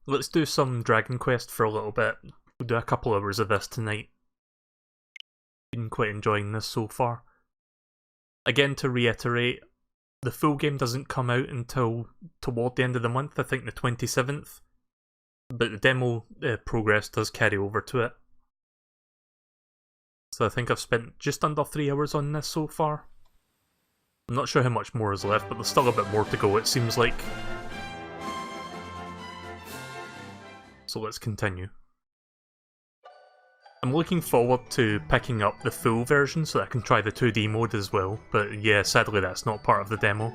let's do some Dragon Quest for a little bit. We'll do a couple hours of this tonight. Been quite enjoying this so far. Again, to reiterate, the full game doesn't come out until toward the end of the month, I think the 27th. But the demo progress does carry over to it. So I think I've spent just under 3 hours on this so far. I'm not sure how much more is left, but there's still a bit more to go, it seems like. So let's continue. I'm looking forward to picking up the full version so that I can try the 2D mode as well, but yeah, sadly that's not part of the demo.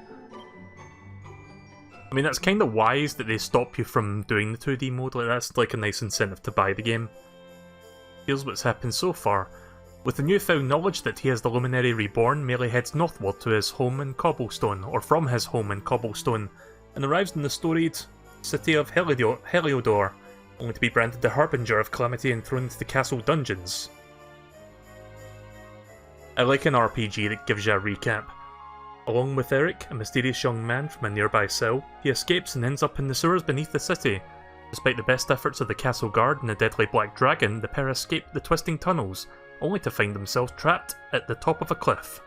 I mean, that's kind of wise that they stop you from doing the 2D mode, like that's like a nice incentive to buy the game. Here's what's happened so far. With the newfound knowledge that he has the Luminary reborn, Melee heads northward to his home in Cobblestone, or from his home in Cobblestone, and arrives in the storied city of Heliodor, only to be branded the Harbinger of Calamity and thrown into the castle dungeons. I like an RPG that gives you a recap. Along with Eric, a mysterious young man from a nearby cell, he escapes and ends up in the sewers beneath the city. Despite the best efforts of the castle guard and the deadly black dragon, the pair escape the twisting tunnels, only to find themselves trapped at the top of a cliff.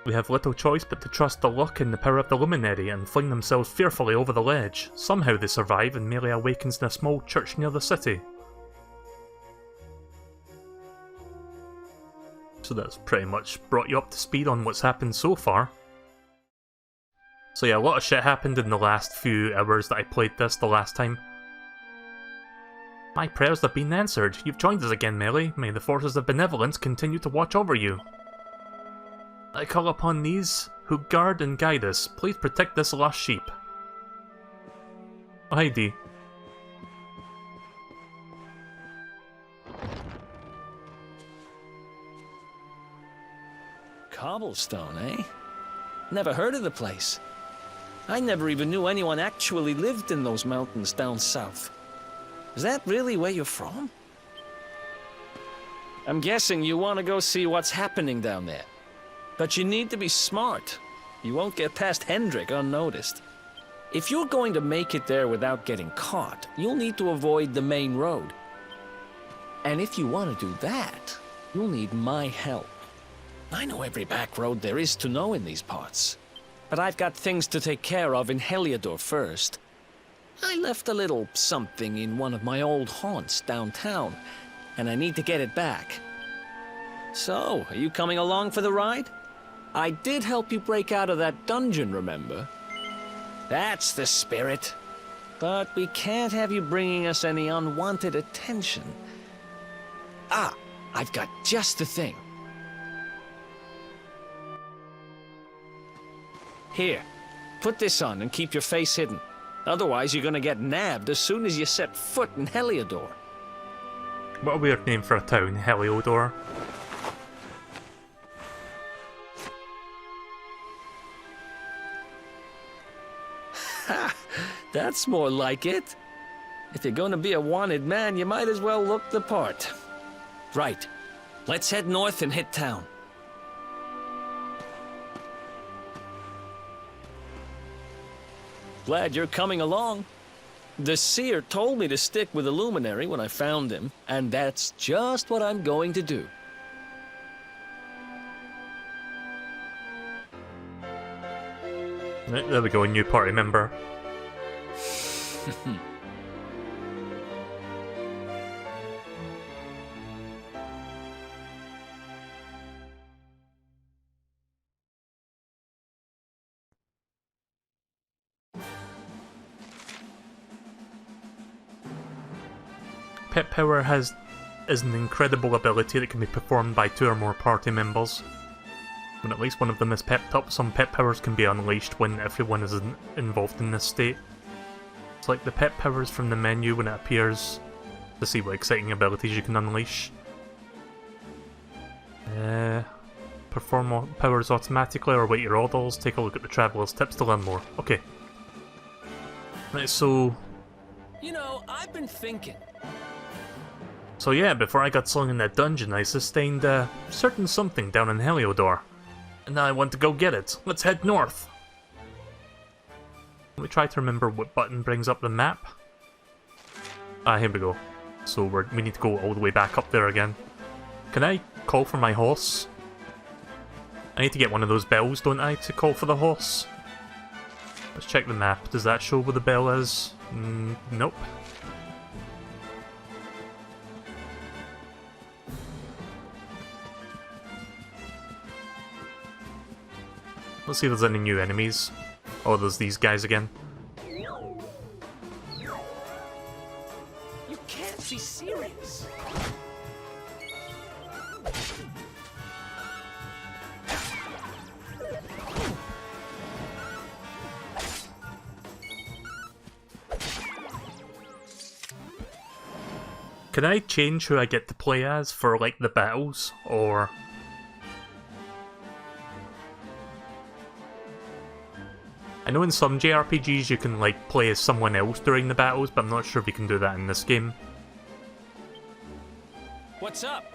We have little choice but to trust the luck and the power of the Luminary and fling themselves fearfully over the ledge. Somehow they survive and Melee awakens in a small church near the city. So that's pretty much brought you up to speed on what's happened so far. So yeah, a lot of shit happened in the last few hours that I played this the last time. My prayers have been answered. You've joined us again, Melee. May the forces of benevolence continue to watch over you. I call upon these who guard and guide us. Please protect this lost sheep. Oh, hi, D. Cobblestone, eh? Never heard of the place. I never even knew anyone actually lived in those mountains down south. Is that really where you're from? I'm guessing you want to go see what's happening down there. But you need to be smart. You won't get past Hendrik unnoticed. If you're going to make it there without getting caught, you'll need to avoid the main road. And if you want to do that, you'll need my help. I know every back road there is to know in these parts. But I've got things to take care of in Heliodor first. I left a little something in one of my old haunts downtown, and I need to get it back. So, are you coming along for the ride? I did help you break out of that dungeon, remember? That's the spirit. But we can't have you bringing us any unwanted attention. Ah, I've got just the thing. Here, put this on and keep your face hidden. Otherwise, you're gonna get nabbed as soon as you set foot in Heliodor. What a weird name for a town, Heliodor. Ha! That's more like it. If you're gonna be a wanted man, you might as well look the part. Right. Let's head north and hit town. Glad you're coming along. The seer told me to stick with the Luminary when I found him, and that's just what I'm going to do. Right, there we go, a new party member. Pet Power is an incredible ability that can be performed by 2 or more party members. When at least one of them is pepped up, some pet powers can be unleashed when everyone is involved in this state. It's like the pet powers from the menu when it appears, to see what exciting abilities you can unleash. Perform powers automatically or wait your orders, take a look at the Traveller's Tips to learn more. Okay. Right, so... You know, I've been thinking. So yeah, before I got slung in that dungeon, I sustained a certain something down in Heliodor. And now I want to go get it. Let's head north. Let me try to remember what button brings up the map. Ah, here we go. So we need to go all the way back up there again. Can I call for my horse? I need to get one of those bells, don't I, to call for the horse? Let's check the map. Does that show where the bell is? Nope. Let's see if there's any new enemies. Oh, there's these guys again. You can't be serious. Can I change who I get to play as for, like, the battles, or...? I know in some JRPGs you can, like, play as someone else during the battles, but I'm not sure if you can do that in this game. What's up?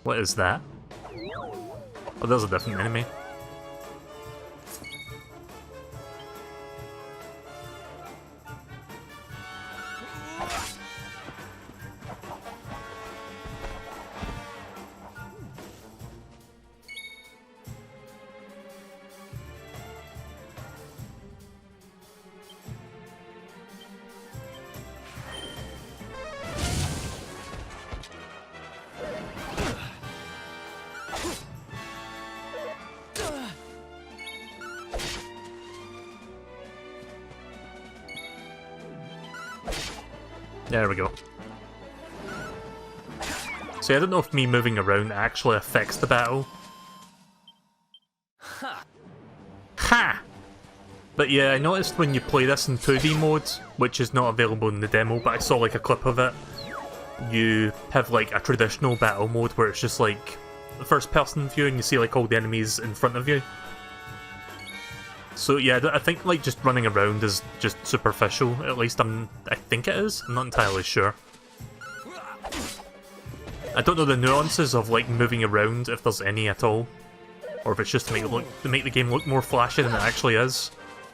What is that? Oh, there's a different enemy. There we go. See, I don't know if me moving around actually affects the battle. Ha! But yeah, I noticed when you play this in 2D mode, which is not available in the demo, but I saw like a clip of it, you have like a traditional battle mode where it's just like the first person view and you see like all the enemies in front of you. So yeah, I think like just running around is just superficial, at least I think it is, I'm not entirely sure. I don't know the nuances of like moving around, if there's any at all. Or if it's just to make the game look more flashy than it actually is.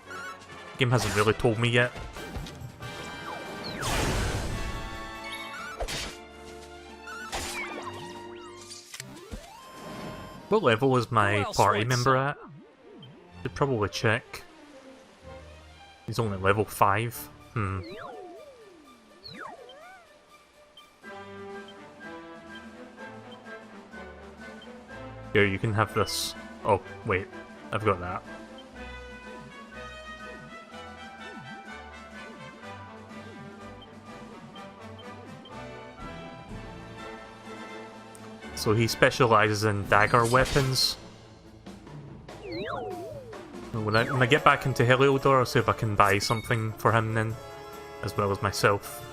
The game hasn't really told me yet. What level is my party member at? Should probably check. He's only level 5. Here, you can have this. Oh, wait. I've got that. So he specialises in dagger weapons. When I get back into Heliodor, I'll see if I can buy something for him then, as well as myself.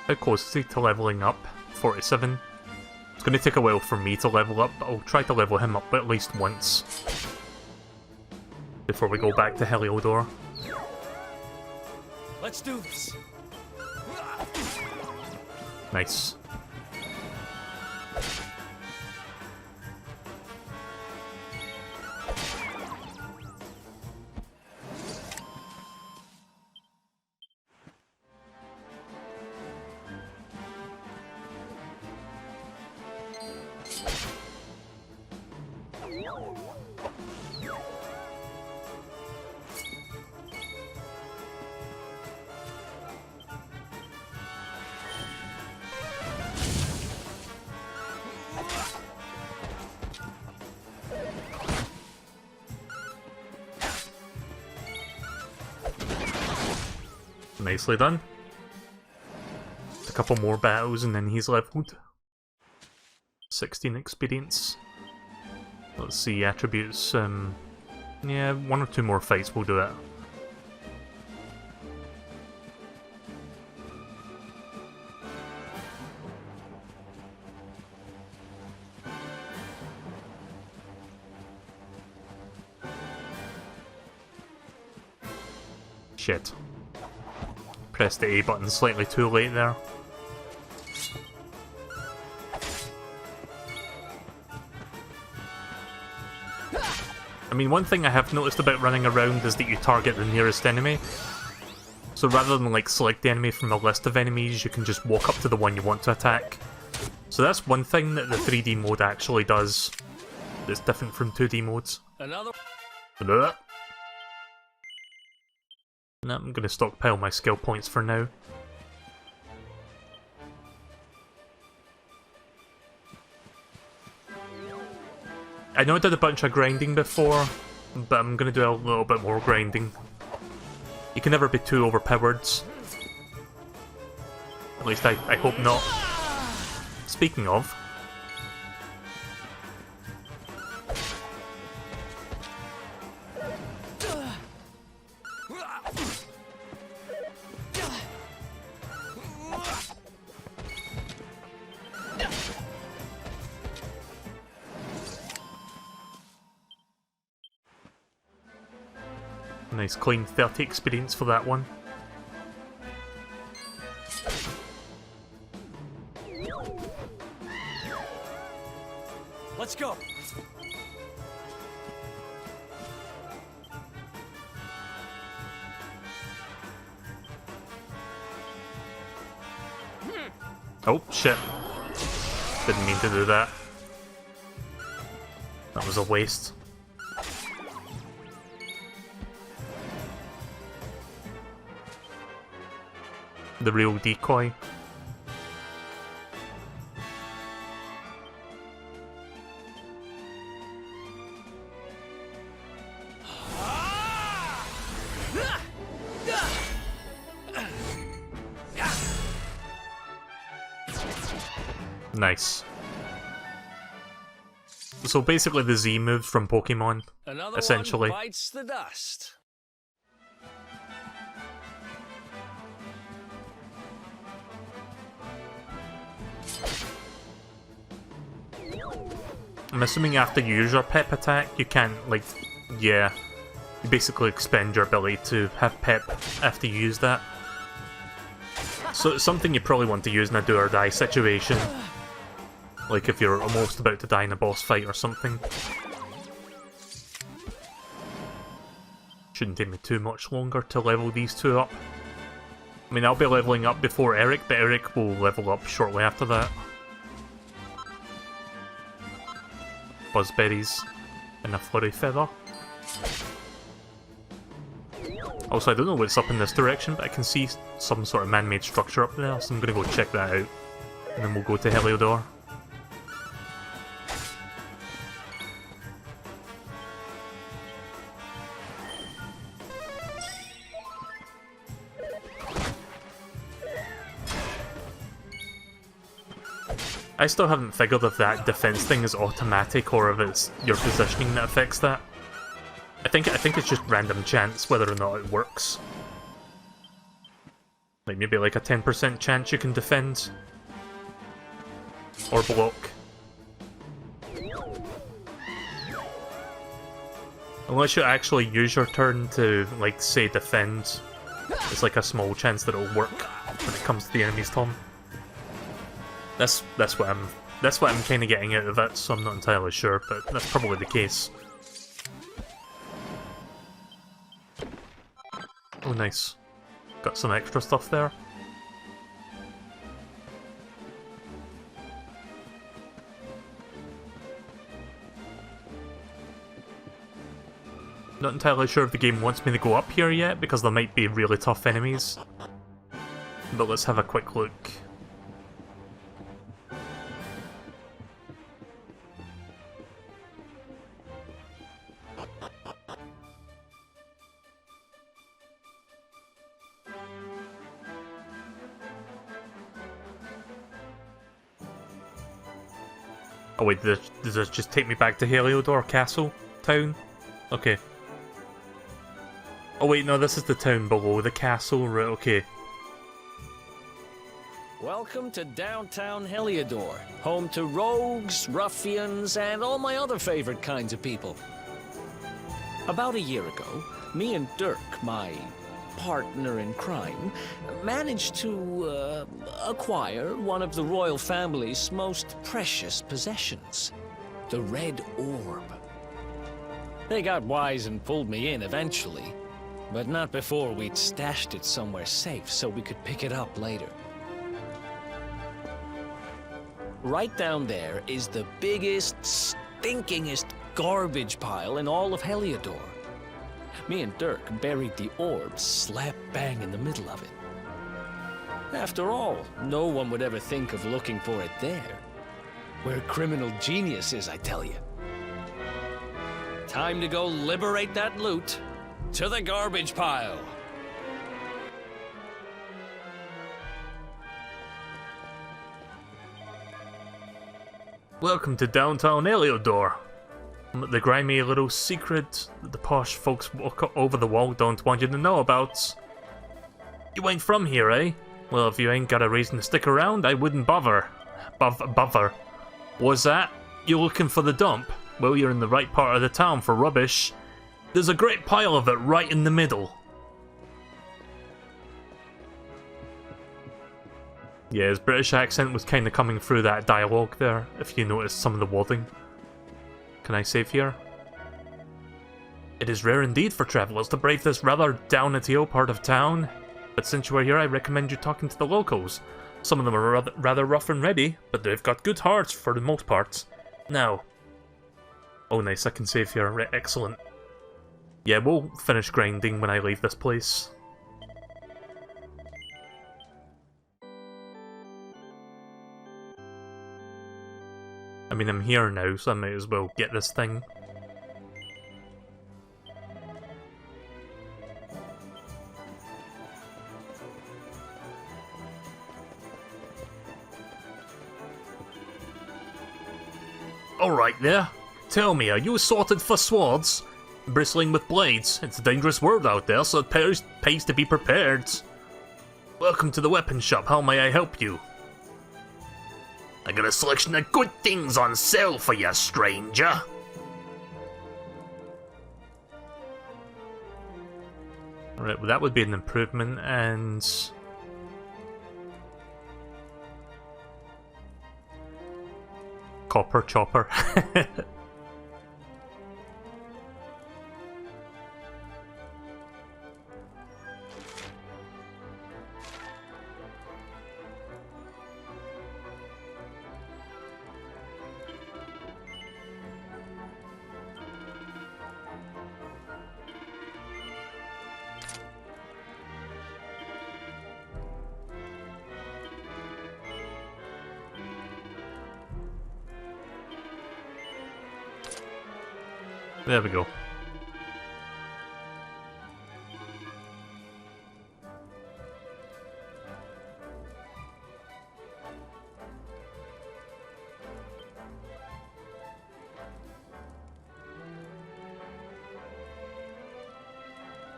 How close is he to leveling up? 47. It's going to take a while for me to level up, but I'll try to level him up at least once before we go back to Heliodor. Let's do this. Nice. Nicely done. A couple more battles and then he's leveled. 16 experience. Let's see, attributes, Yeah, 1 or 2 more fights will do it. Shit. Pressed the A button slightly too late there. I mean, one thing I have noticed about running around is that you target the nearest enemy. So rather than like select the enemy from a list of enemies, you can just walk up to the one you want to attack. So that's one thing that the 3D mode actually does that's different from 2D modes. Another. Blah. No, I'm going to stockpile my skill points for now. I know I did a bunch of grinding before, but I'm going to do a little bit more grinding. You can never be too overpowered. At least I hope not. Speaking of... Nice clean 30 experience for that one. Let's go. Oh, shit. Didn't mean to do that. That was a waste. The real decoy. Nice. So basically the Z moves from Pokemon, Another essentially. one bites the dust. I'm assuming after you use your pep attack, you can't, like, yeah, you basically expend your ability to have pep after you use that. So it's something you probably want to use in a do or die situation. Like if you're almost about to die in a boss fight or something. Shouldn't take me too much longer to level these two up. I mean, I'll be leveling up before Eric, but Eric will level up shortly after that. Buzzberries and a flurry feather. Also, I don't know what's up in this direction, but I can see some sort of man-made structure up there, so I'm gonna go check that out. And then we'll go to Heliodor. I still haven't figured if that defense thing is automatic or if it's your positioning that affects that. I think it's just random chance whether or not it works. Like maybe like a 10% chance you can defend or block. Unless you actually use your turn to, like, say defend, it's like a small chance that it'll work when it comes to the enemy's turn. That's what I'm kind of getting out of it, so I'm not entirely sure, but that's probably the case. Oh, nice. Got some extra stuff there. Not entirely sure if the game wants me to go up here yet, because there might be really tough enemies. But let's have a quick look. Oh wait, does this just take me back to Heliodor Castle Town? Okay. Oh wait, no, this is the town below the castle, right, okay. Welcome to downtown Heliodor, home to rogues, ruffians, and all my other favorite kinds of people. About a year ago, me and Dirk, my partner in crime, managed to acquire one of the royal family's most precious possessions, the Red Orb. They got wise and pulled me in eventually, but not before we'd stashed it somewhere safe so we could pick it up later. Right down there is the biggest, stinkingest garbage pile in all of Heliodor. Me and Dirk buried the orb slap bang in the middle of it. After all, no one would ever think of looking for it there. We're criminal geniuses, I tell you. Time to go liberate that loot. To the garbage pile! Welcome to downtown Heliodor. The grimy little secret that the posh folks walk over the wall don't want you to know about. You ain't from here, eh? Well, if you ain't got a reason to stick around, I wouldn't bother. Bother. What's that? You looking for the dump? Well, you're in the right part of the town for rubbish. There's a great pile of it right in the middle. Yeah, his British accent was kind of coming through that dialogue there, if you noticed some of the wording. Can I save here? It is rare indeed for travellers to brave this rather down-at-heel part of town, but since you are here I recommend you talking to the locals. Some of them are rather rough and ready, but they've got good hearts for the most part. Now... Oh nice, I can save here, right, excellent. Yeah, we'll finish grinding when I leave this place. I mean, I'm here now, so I might as well get this thing. Alright there. Tell me, are you sorted for swords? Bristling with blades. It's a dangerous world out there, so it pays to be prepared. Welcome to the weapon shop. How may I help you? I got a selection of good things on sale for you, stranger. Alright, well that would be an improvement, and... Copper chopper. There we go.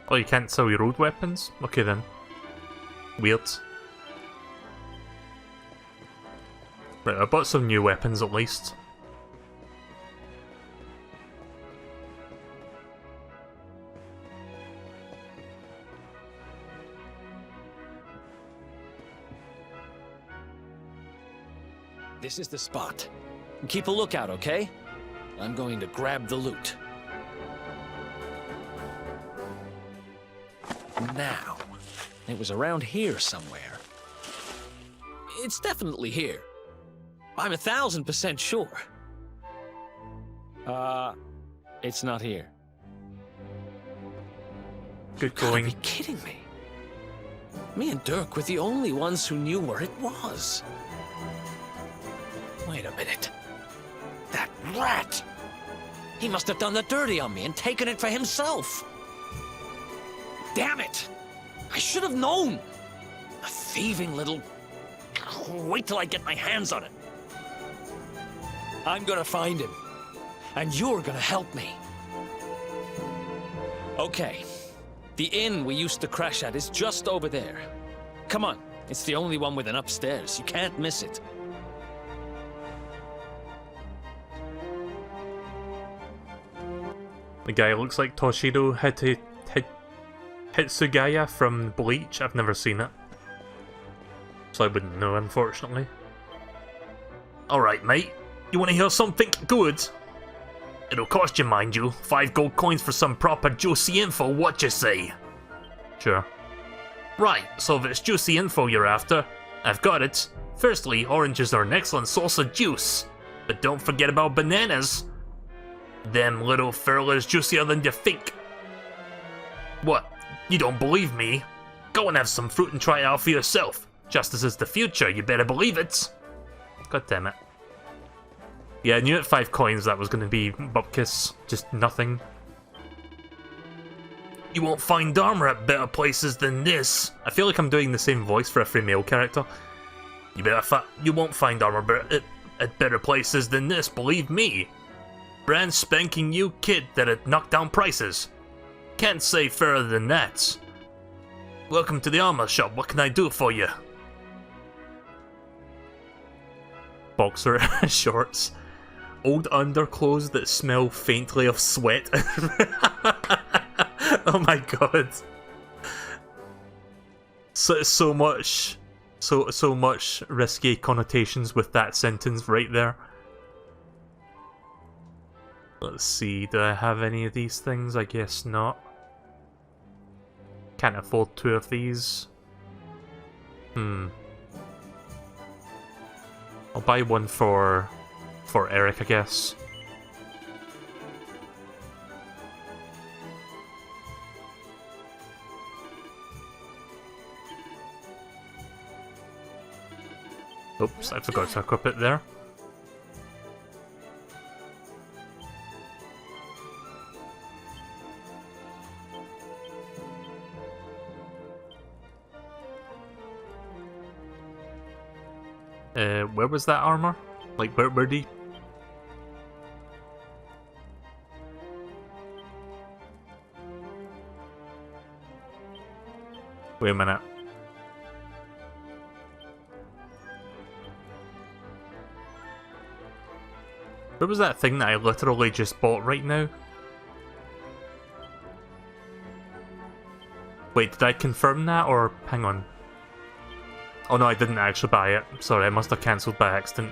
Oh, you can't sell your old weapons? Okay then. Weird. Right, I bought some new weapons at least. This is the spot. Keep a lookout, okay? I'm going to grab the loot. Now, it was around here somewhere. It's definitely here. I'm 1000% sure. It's not here. Good going. You gotta be kidding me. Me and Dirk were the only ones who knew where it was. Wait a minute. That rat! He must have done the dirty on me and taken it for himself. Damn it! I should have known! A thieving little... Wait till I get my hands on it. I'm gonna find him. And you're gonna help me. Okay. The inn we used to crash at is just over there. Come on, it's the only one with an upstairs. You can't miss it. The guy looks like Toshiro Hitsugaya from Bleach. I've never seen it, so I wouldn't know, unfortunately. Alright, mate. You want to hear something good? It'll cost you, mind you. 5 gold coins for some proper juicy info, what you say? Sure. Right, so if it's juicy info you're after, I've got it. Firstly, oranges are an excellent source of juice. But don't forget about bananas. Them little furlers juicier than you think. What? You don't believe me? Go and have some fruit and try it out for yourself. Just as is the future, you better believe it. God damn it. Yeah, I knew at 5 coins that was going to be Bupkis. Just nothing. You won't find armor at better places than this. I feel like I'm doing the same voice for every male character. You won't find armor at better places than this, believe me. Brand spanking new kit that'd knock down prices. Can't say fairer than that. Welcome to the armor shop, what can I do for you? Boxer shorts. Old underclothes that smell faintly of sweat. Oh my god. So much risky connotations with that sentence right there. Let's see, do I have any of these things? I guess not. Can't afford 2 of these. I'll buy one for Eric, I guess. Oops, I forgot to equip it there. Where was that armor? Like, where do you... Wait a minute. Where was that thing that I literally just bought right now? Wait, did I confirm that, or... hang on. Oh no, I didn't actually buy it. Sorry, I must have cancelled by accident.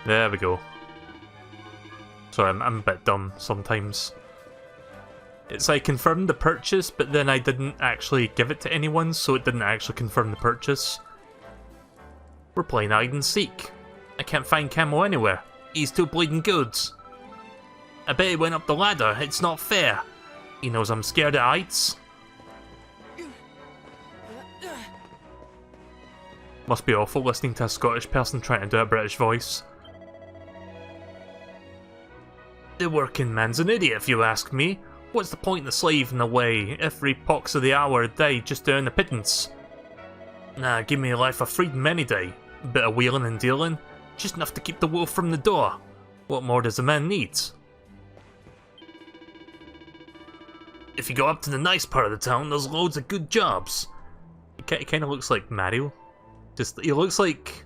There we go. Sorry, I'm a bit dumb sometimes. It's I confirmed the purchase, but then I didn't actually give it to anyone, so it didn't actually confirm the purchase. We're playing hide and seek. I can't find Camo anywhere. He's too bleeding good. I bet he went up the ladder. It's not fair. He knows I'm scared of heights. Must be awful listening to a Scottish person trying to do a British voice. The working man's an idiot, if you ask me. What's the point of slaving away every pox of the hour a day just to earn a pittance? Nah, give me a life of freedom any day. A bit of wheeling and dealing. Just enough to keep the wolf from the door. What more does a man need? If you go up to the nice part of the town, there's loads of good jobs. He kind of looks like Mario. He looks like...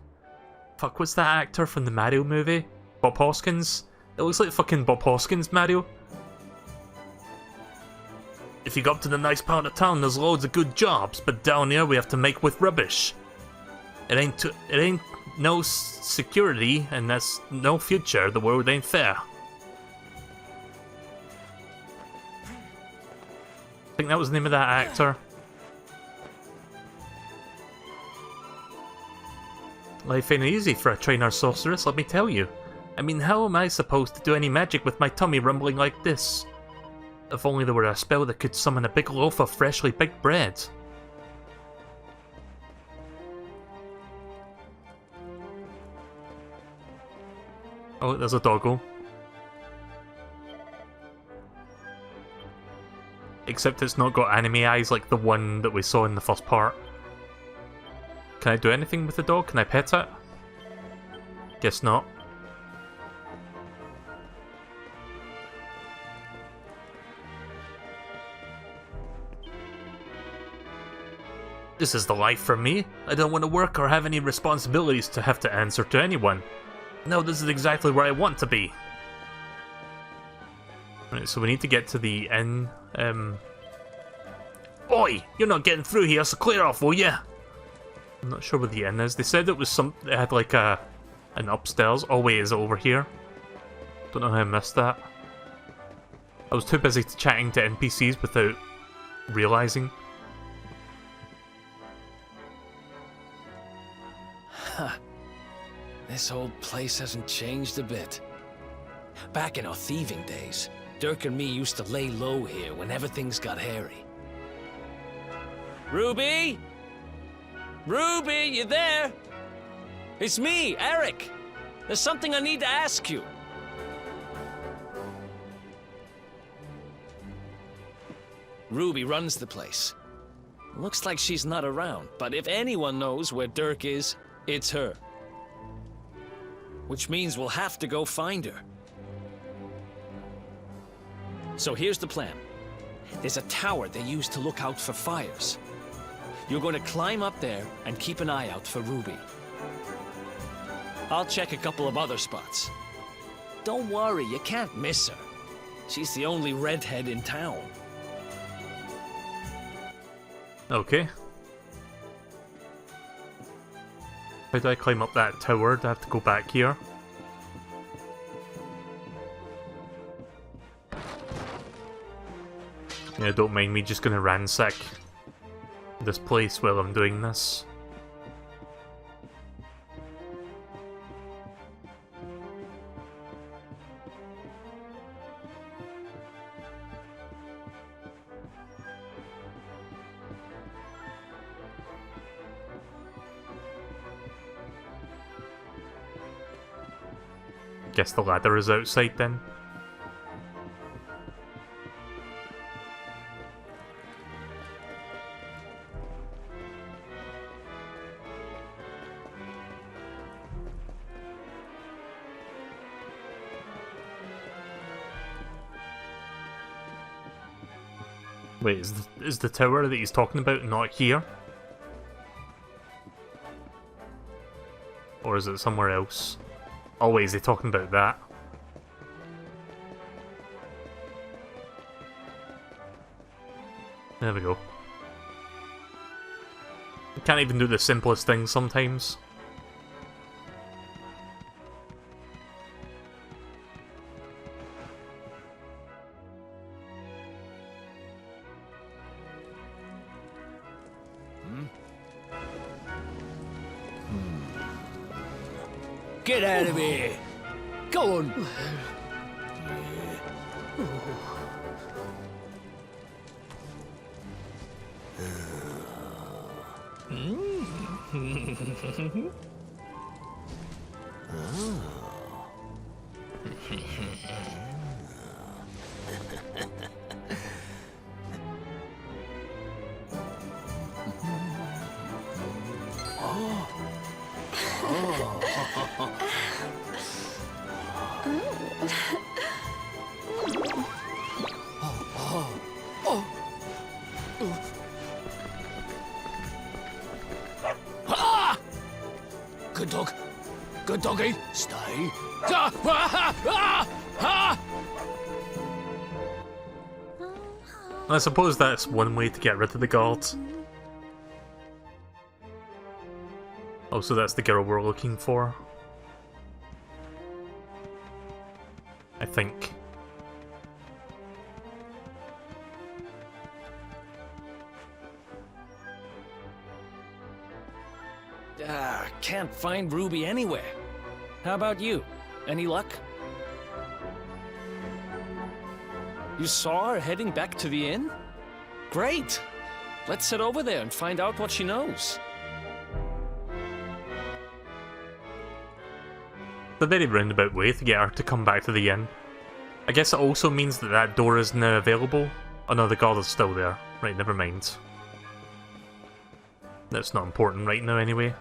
fuck, what's that actor from the Mario movie? Bob Hoskins? It looks like fucking Bob Hoskins, Mario. If you go up to the nice part of town, there's loads of good jobs, but down here we have to make with rubbish. It ain't no security, and that's no future. The world ain't fair. I think that was the name of that actor. Life ain't easy for a trainer sorceress, let me tell you. I mean, how am I supposed to do any magic with my tummy rumbling like this? If only there were a spell that could summon a big loaf of freshly baked bread. Oh, there's a doggo. Except it's not got anime eyes like the one that we saw in the first part. Can I do anything with the dog? Can I pet it? Guess not. This is the life for me. I don't want to work or have any responsibilities to have to answer to anyone. No, this is exactly where I want to be. Right, so we need to get to the inn. Oi! You're not getting through here, so clear off, will ya? I'm not sure where the inn is. They said it was it had like an upstairs. Oh wait, is it over here? Don't know how I missed that. I was too busy chatting to NPCs without realizing. Huh. This old place hasn't changed a bit. Back in our thieving days, Dirk and me used to lay low here whenever things got hairy. Ruby? Ruby, you there? It's me, Eric. There's something I need to ask you. Ruby runs the place. Looks like she's not around, but if anyone knows where Dirk is, it's her. Which means we'll have to go find her. So here's the plan. There's a tower they use to look out for fires. You're going to climb up there and keep an eye out for Ruby. I'll check a couple of other spots. Don't worry, you can't miss her. She's the only redhead in town. Okay. How do I climb up that tower? Do I have to go back here? Yeah, don't mind me just gonna ransack this place while I'm doing this. Guess the ladder is outside then. Wait, is the tower that he's talking about not here? Or is it somewhere else? Oh wait, is he talking about that? There we go. You can't even do the simplest things sometimes. Get out of here! Go on! Good dog. Good doggy. Stay. I suppose that's one way to get rid of the guards. Oh, so that's the girl we're looking for. I think. Can't find Ruby anywhere. How about you? Any luck? You saw her heading back to the inn? Great! Let's head over there and find out what she knows. It's a very roundabout way to get her to come back to the inn. I guess it also means that that door is now available. Oh no, the guard is still there. Right, never mind. That's not important right now anyway.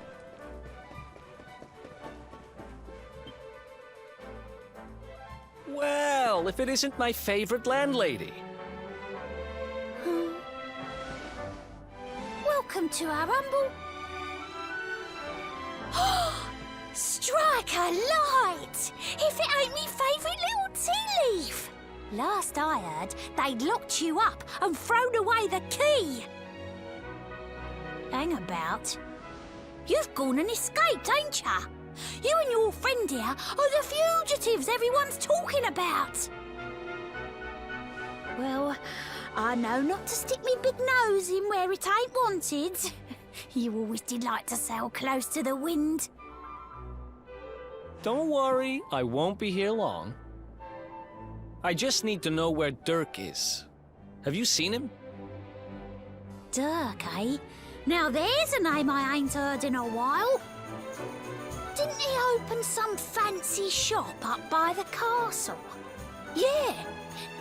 Well, if it isn't my favorite landlady. Welcome to our humble... Strike a light! If it ain't me favourite little tea leaf! Last I heard, they'd locked you up and thrown away the key. Hang about. You've gone and escaped, ain't ya? You and your friend here are the fugitives everyone's talking about. Well, I know not to stick me big nose in where it ain't wanted. You always did like to sail close to the wind. Don't worry, I won't be here long. I just need to know where Dirk is. Have you seen him? Dirk, eh? Now there's a name I ain't heard in a while. Didn't he open some fancy shop up by the castle? Yeah,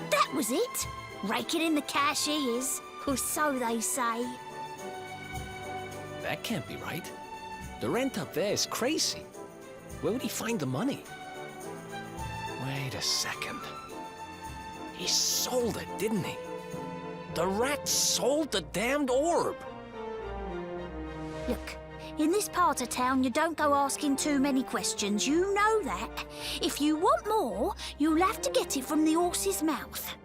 that was it. Raking in the cash he is, or so they say. That can't be right. The rent up there is crazy. Where would he find the money? Wait a second. He sold it, didn't he? The rat sold the damned orb. Look, in this part of town, you don't go asking too many questions. You know that. If you want more, you'll have to get it from the horse's mouth.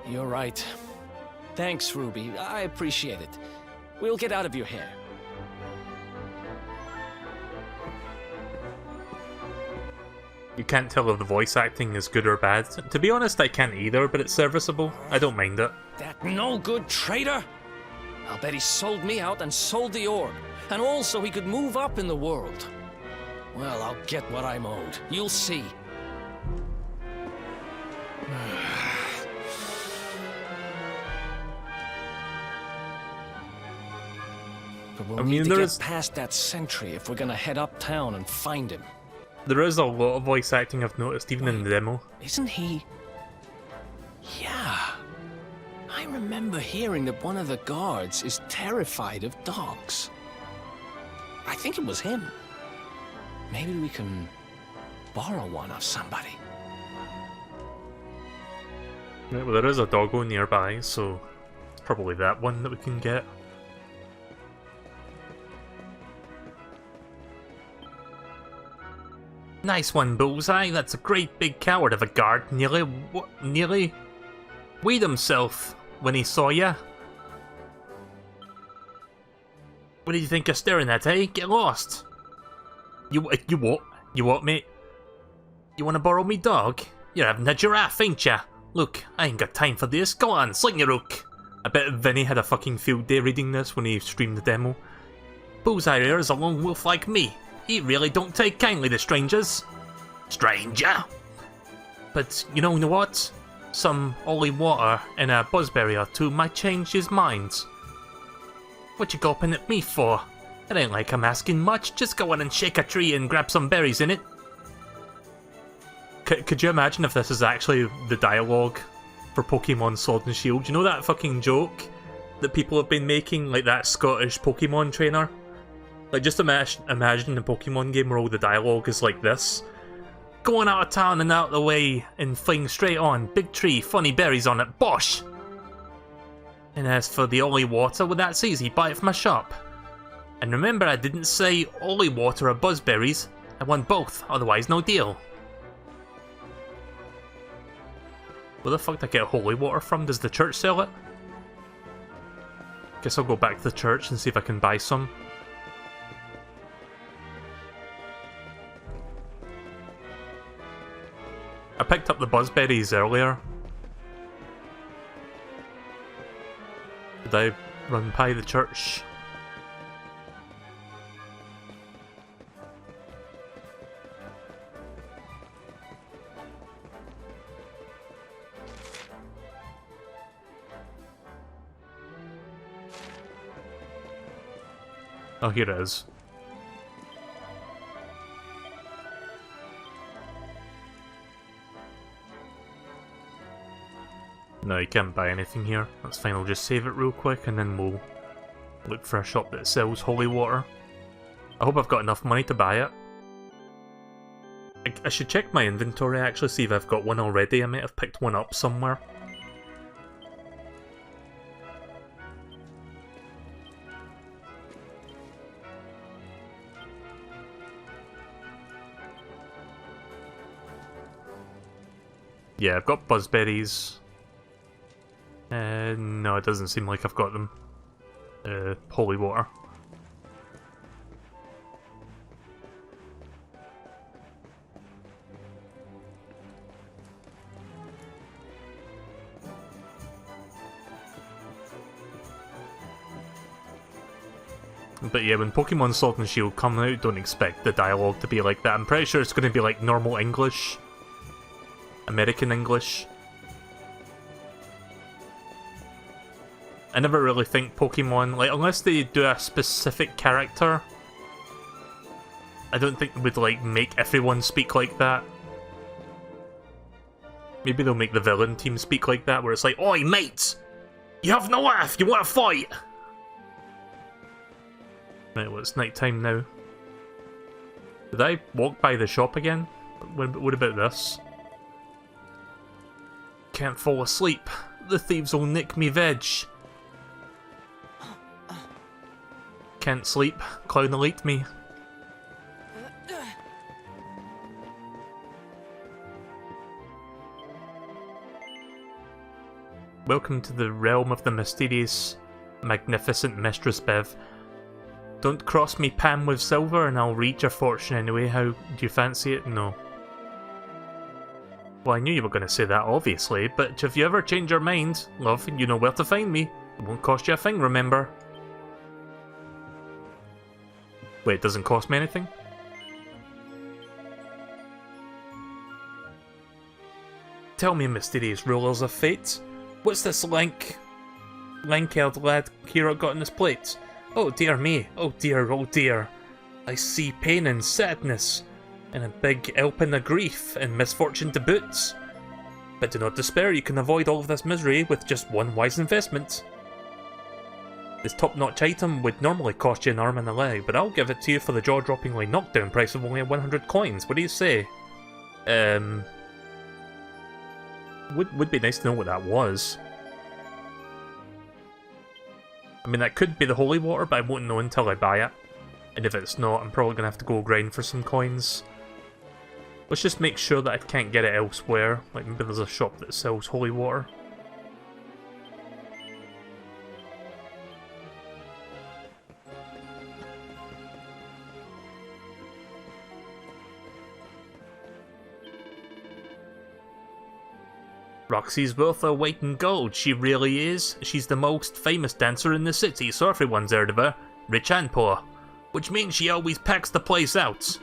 You're right. Thanks, Ruby. I appreciate it. We'll get out of your hair. You can't tell if the voice acting is good or bad. To be honest, I can't either, but it's serviceable. I don't mind it. That no-good traitor! I'll bet he sold me out and sold the orb. And also he could move up in the world. Well, I'll get what I'm owed. You'll see. But we'll need to get past that sentry if we're gonna head uptown and find him. There is a lot of voice acting I've noticed, even in the demo. Isn't he? Yeah. I remember hearing that one of the guards is terrified of dogs. I think it was him. Maybe we can borrow one of somebody. Yeah, well, there is a doggo nearby, so it's probably that one that we can get. Nice one, Bullseye. That's a great big coward of a guard. Nearly weed himself when he saw ya. What do you think you're staring at, eh? Get lost. You what? You what, mate? You want to borrow me dog? You're having a giraffe, ain't ya? Look, I ain't got time for this. Go on, sling your hook. I bet Vinny had a fucking field day reading this when he streamed the demo. Bullseye here is a lone wolf like me. He really don't take kindly to strangers. Stranger? But you know what? Some holy water and a buzzberry or two might change his mind. What you gulping at me for? It ain't like I'm asking much. Just go on and shake a tree and grab some berries in it. Could you imagine if this is actually the dialogue for Pokemon Sword and Shield? You know that fucking joke that people have been making, like that Scottish Pokemon trainer? Like, just imagine a Pokemon game where all the dialogue is like this. Going out of town and out of the way and flying straight on. Big tree, funny berries on it, bosh! And as for the holy water, well, that's easy, buy it from my shop. And remember, I didn't say holy water or buzzberries. I want both, otherwise no deal. Where the fuck did I get holy water from? Does the church sell it? Guess I'll go back to the church and see if I can buy some. I picked up the buzzberries earlier. Did I run by the church? Oh, here it is. No, you can't buy anything here. That's fine, I'll just save it real quick and then we'll Look for a shop that sells holy water. I hope I've got enough money to buy it. I should check my inventory actually, see if I've got one already. I might have picked one up somewhere. Yeah, I've got buzzberries. No, it doesn't seem like I've got them. Holy water. But yeah, when Pokemon Sword and Shield come out, don't expect the dialogue to be like that. I'm pretty sure it's going to be like normal English. American English. I never really think Pokemon, like, unless they do a specific character, I don't think they would, like, make everyone speak like that. Maybe they'll make the villain team speak like that, where it's like, "Oi, mates! You have no laugh, you want to fight?" Right, well, it's night time now. Did I walk by the shop again? What about this? Can't fall asleep. The thieves will nick me veg. Can't sleep. Clown will eat me. Welcome to the realm of the mysterious, magnificent Mistress Bev. Don't cross me Pam with silver and I'll read your fortune anyway. How do you fancy it? No. Well, I knew you were going to say that, obviously, but if you ever change your mind, love, you know where to find me. It won't cost you a thing, remember? Wait, it doesn't cost me anything? Tell me, mysterious rulers of fate, what's this lank-haired lad here got on his plate? Oh dear me, oh dear, I see pain and sadness, and a big elpin of grief and misfortune to boot. But do not despair, you can avoid all of this misery with just one wise investment. This top-notch item would normally cost you an arm and a leg, but I'll give it to you for the jaw-droppingly knockdown price of only 100 coins. What do you say? Would be nice to know what that was. I mean, that could be the holy water, but I won't know until I buy it. And if it's not, I'm probably going to have to go grind for some coins. Let's just make sure that I can't get it elsewhere. Like, maybe there's a shop that sells holy water. Roxy's worth her weight in gold, she really is. She's the most famous dancer in the city, so everyone's heard of her, rich and poor. Which means she always packs the place out.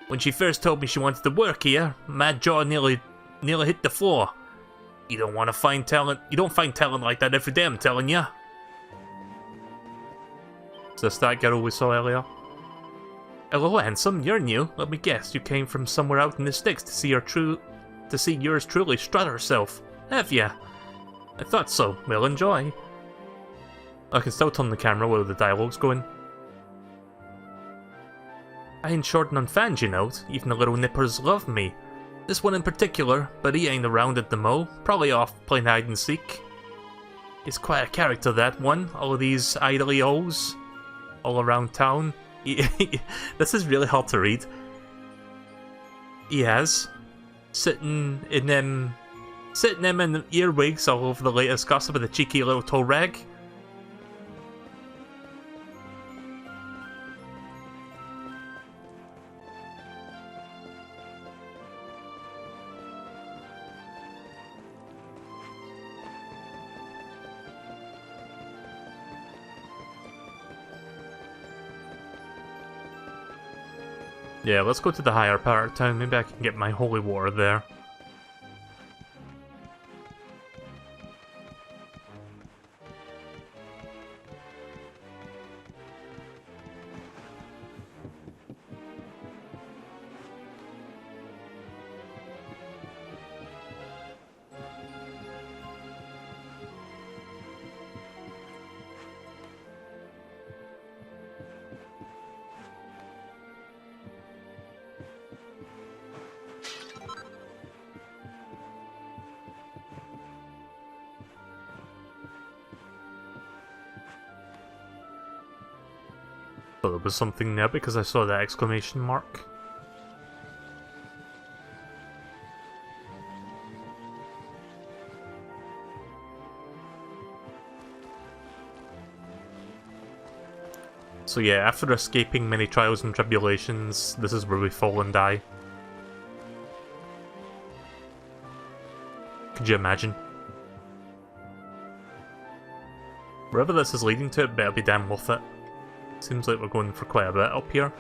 When she first told me she wanted to work here, my jaw nearly hit the floor. You don't find talent like that every day, I'm telling ya. Is this that girl we saw earlier? Hello, handsome, you're new. Let me guess, you came from somewhere out in the sticks to see yours truly strut herself, have ya? I thought so. Well, enjoy. I can still turn the camera while the dialogue's going. I ain't short on fans, you know. Even the little nippers love me. This one in particular, but he ain't around at the mo. Probably off playing hide and seek. He's quite a character, that one. All of these idly-os all around town. This is really hard to read. He has. Sitting in them earwigs all over the latest gossip of the cheeky little toe rag. Yeah, let's go to the higher part of town. Maybe I can get my holy water there. Thought there was something there because I saw that exclamation mark. So yeah, after escaping many trials and tribulations, this is where we fall and die. Could you imagine? Wherever this is leading to, it better be damn worth it. Seems like we're going for quite a bit up here.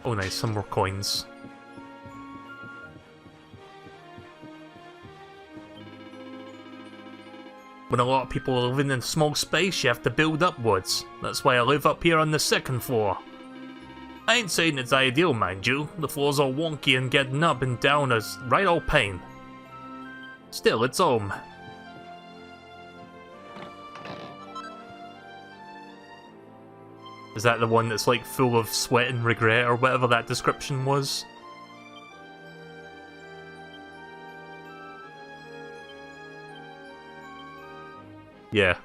Oh nice, some more coins. When a lot of people are living in a small space, you have to build upwards. That's why I live up here on the second floor. I ain't saying it's ideal, mind you. The floor's all wonky and getting up and down is right old pain. Still, it's home. Is that the one that's like full of sweat and regret or whatever that description was? Yeah,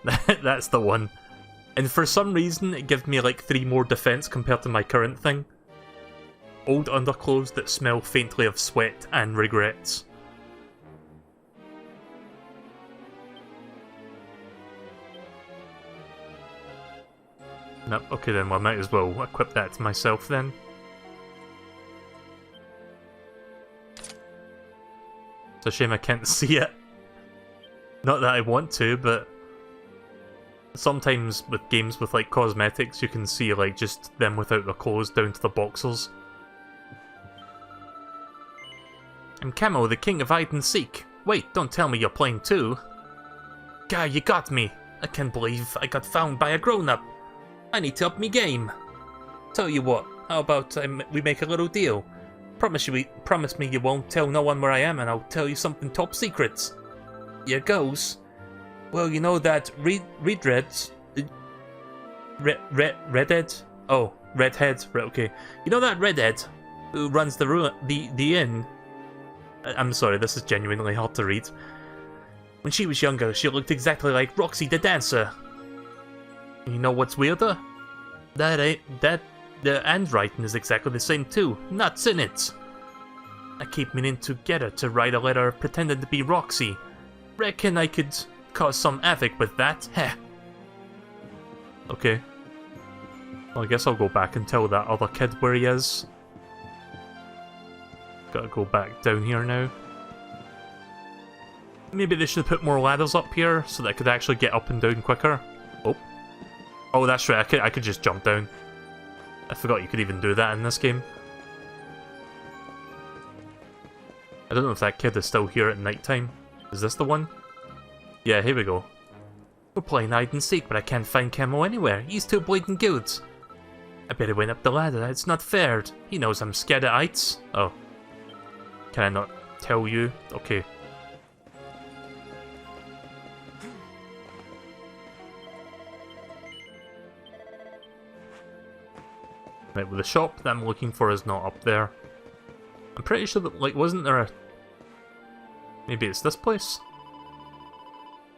that's the one. And for some reason, it gives me like 3 more defense compared to my current thing. Old underclothes that smell faintly of sweat and regrets. Nope, okay then, well, I might as well equip that to myself then. It's a shame I can't see it. Not that I want to, but sometimes with games with like cosmetics you can see like just them without their clothes down to the boxers. I'm Camo, the king of hide and seek. Wait, don't tell me you're playing too. Guy, you got me. I can't believe I got found by a grown-up. I need to up me game. Tell you what, how about we make a little deal? Promise me you won't tell no one where I am and I'll tell you something top secret. Here goes. Well, you know that redhead? Oh, redhead. Right, okay. You know that redhead who runs the inn? I'm sorry, this is genuinely hard to read. When she was younger, she looked exactly like Roxy the dancer. You know what's weirder? The handwriting is exactly the same too. Nuts in it. I keep meaning to get her to write a letter pretending to be Roxy. Reckon I could cause some havoc with that. Heh. Okay. Well, I guess I'll go back and tell that other kid where he is. Gotta go back down here now. Maybe they should put more ladders up here so that I could actually get up and down quicker. Oh. Oh, that's right, I could just jump down. I forgot you could even do that in this game. I don't know if that kid is still here at night time. Is this the one? Yeah, here we go. We're playing hide and seek, but I can't find Camo anywhere. He's too blatant good. I bet he went up the ladder. It's not fair. He knows I'm scared of heights. Oh. Can I not tell you? Okay. Right, well the shop that I'm looking for is not up there. I'm pretty sure that, like, wasn't there a... Maybe it's this place?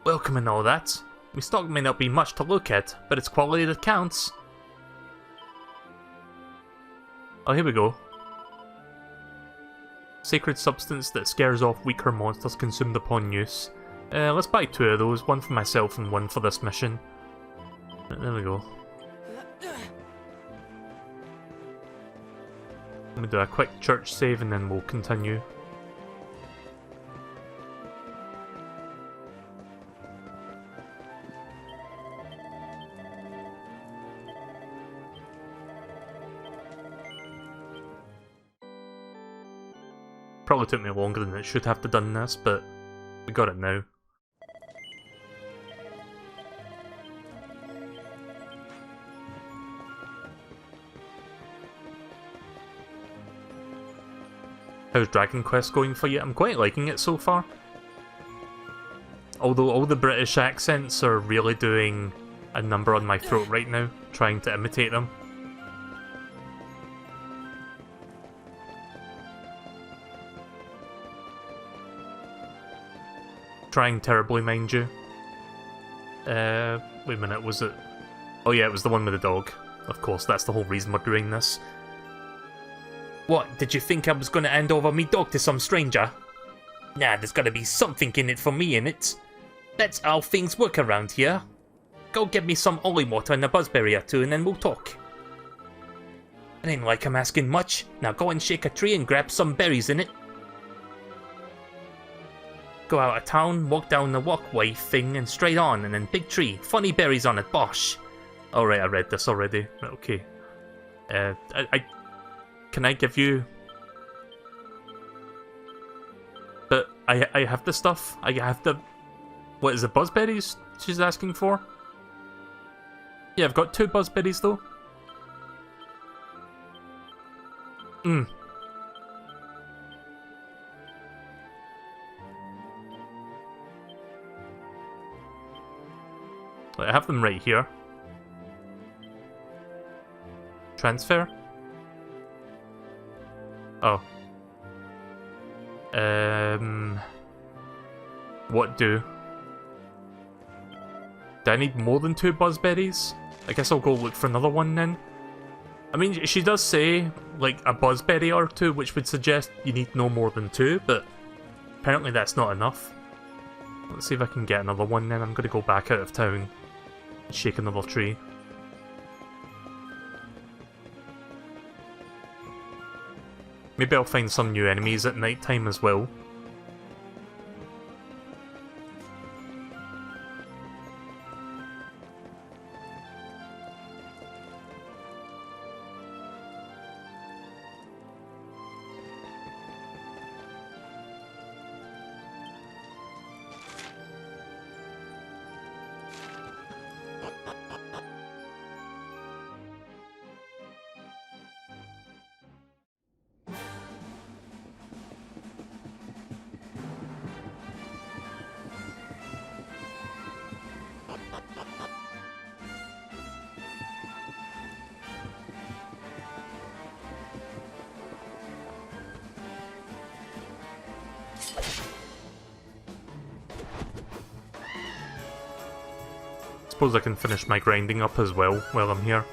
Welcome and all that. My stock may not be much to look at, but it's quality that counts. Oh, here we go. Sacred substance that scares off weaker monsters consumed upon use. Let's buy 2 of those, one for myself and one for this mission. Right, there we go. Let me do a quick church save and then we'll continue. Probably took me longer than it should have to done this, but we got it now. How's Dragon Quest going for you? I'm quite liking it so far. Although all the British accents are really doing a number on my throat right now, trying to imitate them. Trying terribly, mind you. Wait a minute, was it... Oh yeah, it was the one with the dog. Of course, that's the whole reason we're doing this. What, did you think I was gonna hand over me dog to some stranger? Nah, there's gotta be something in it for me, innit? That's how things work around here. Go get me some holy water and a buzzberry or two and then we'll talk. It ain't like I'm asking much. Now go and shake a tree and grab some berries in it. Go out of town, walk down the walkway thing and straight on and then big tree. Funny berries on it, bosh. Alright, I read this already. Okay. Can I give you... But I have the stuff. I have the... What is it, buzzberries she's asking for? Yeah, I've got 2 buzzberries though. I have them right here. Transfer? Oh. What do? Do I need more than 2 buzzberries? I guess I'll go look for another one then. I mean, she does say, like, a buzzberry or 2, which would suggest you need no more than 2, but apparently that's not enough. Let's see if I can get another one then. I'm gonna go back out of town and shake another tree. Maybe I'll find some new enemies at night time as well. Suppose I can finish my grinding up as well while I'm here.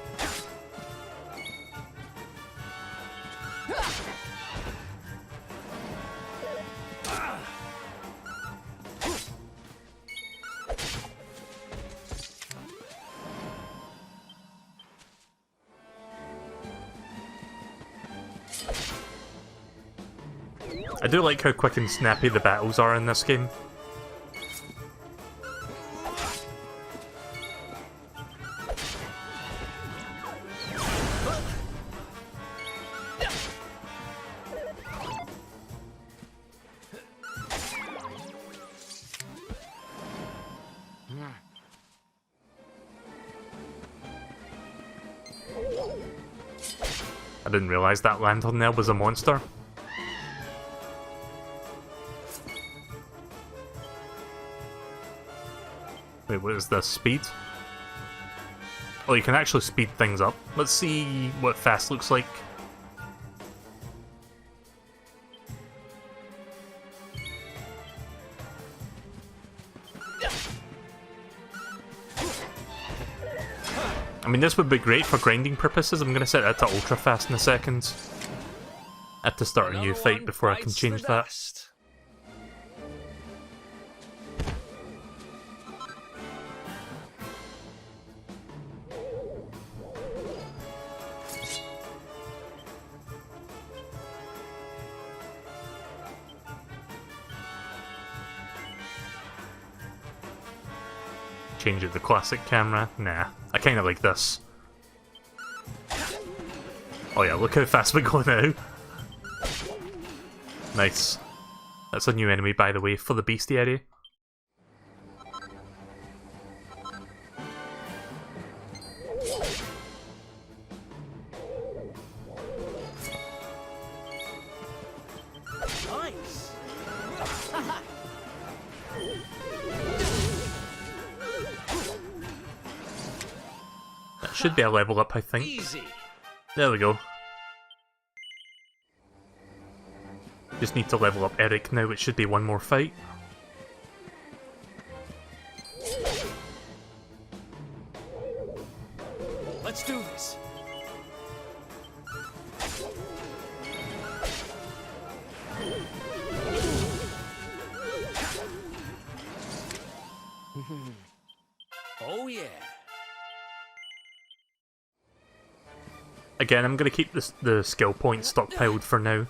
I do like how quick and snappy the battles are in this game. I didn't realise that lantern there was a monster. Wait, what is this? Speed? Oh, you can actually speed things up. Let's see what fast looks like. I mean, this would be great for grinding purposes. I'm going to set that to ultra fast in a second. I have to start a new fight before I can change that. Change it to classic camera? Nah, I kinda like this. Oh yeah, look how fast we go now. Nice. That's a new enemy, by the way, for the bestiary. Nice. That should be a level up, I think. Easy. There we go. Just need to level up Eric now, it should be one more fight. Let's do this. Oh yeah. Again, I'm going to keep the skill points stockpiled for now,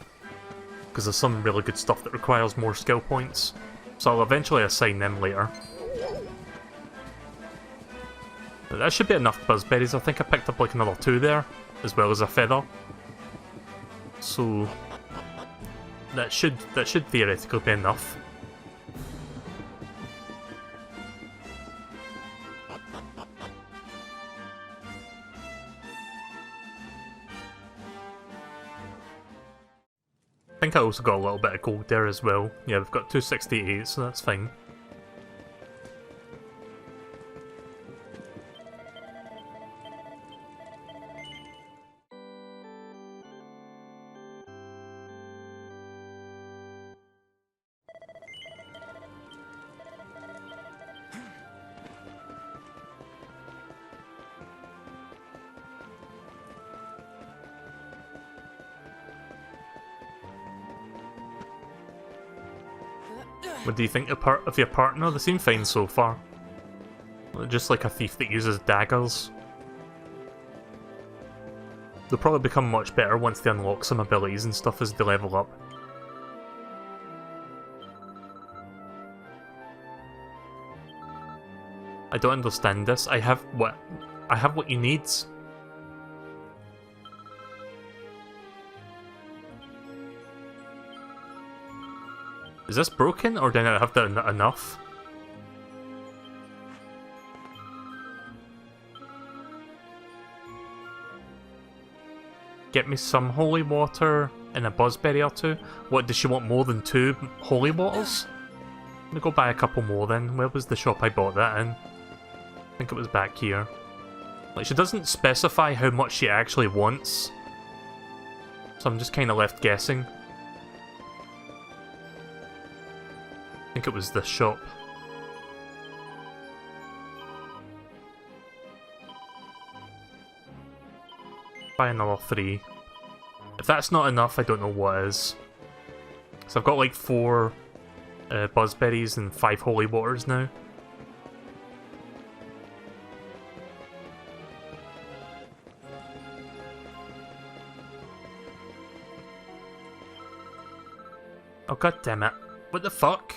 because there's some really good stuff that requires more skill points, so I'll eventually assign them later. But that should be enough buzzberries. I think I picked up like another 2 there, as well as a feather. So that should theoretically be enough. I think I also got a little bit of gold there as well. Yeah, we've got 268, so that's fine. What do you think of your partner? They seem fine so far. Just like a thief that uses daggers. They'll probably become much better once they unlock some abilities and stuff as they level up. I don't understand this. I have what you need. Is this broken, or do I not have that enough? Get me some holy water and a buzzberry or 2. What, does she want more than 2 holy waters? Let me go buy a couple more then. Where was the shop I bought that in? I think it was back here. Like, she doesn't specify how much she actually wants, so I'm just kind of left guessing. I think it was this shop. Buy another 3. If that's not enough, I don't know what is. So I've got like 4 buzzberries and 5 holy waters now. Oh god damn it. What the fuck?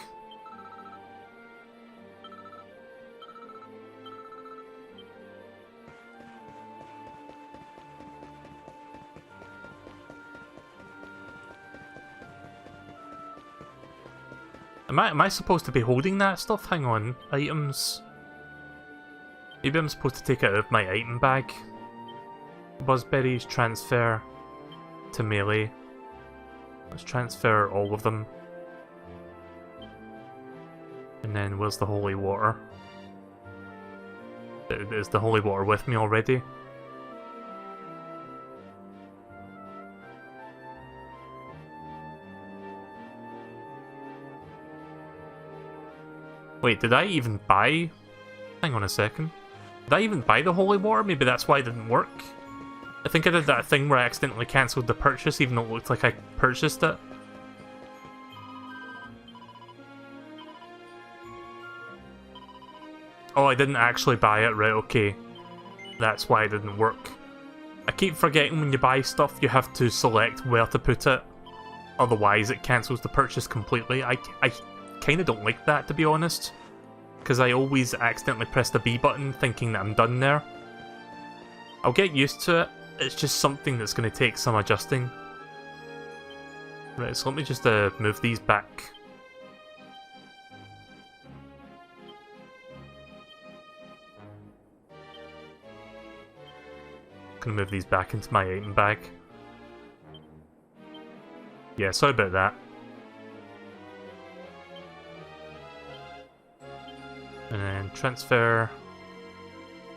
Am I supposed to be holding that stuff? Hang on. Items. Maybe I'm supposed to take it out of my item bag. Buzzberries, transfer to melee. Let's transfer all of them. And then where's the holy water? Is the holy water with me already? Wait, did I even buy... Hang on a second. Did I even buy the holy water? Maybe that's why it didn't work. I think I did that thing where I accidentally cancelled the purchase even though it looked like I purchased it. Oh, I didn't actually buy it, right, okay. That's why it didn't work. I keep forgetting when you buy stuff you have to select where to put it. Otherwise it cancels the purchase completely. I kind of don't like that, to be honest. Because I always accidentally press the B button thinking that I'm done there. I'll get used to it. It's just something that's going to take some adjusting. Right, so let me just move these back. Gonna move these back into my item bag. Yeah, sorry about that. And then transfer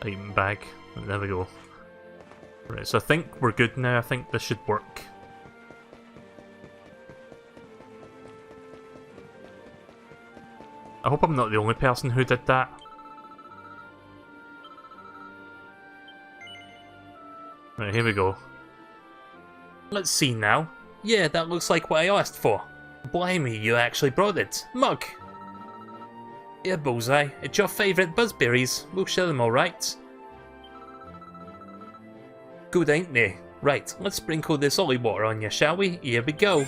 item bag. There we go. Right, so I think we're good now. I think this should work. I hope I'm not the only person who did that. Right, here we go. Let's see now. Yeah, that looks like what I asked for. Blimey, you actually brought it. Mug! Yeah, Bullseye, it's your favourite buzzberries. We'll share them alright. Good, ain't they? Right, let's sprinkle this holy water on you, shall we? Here we go.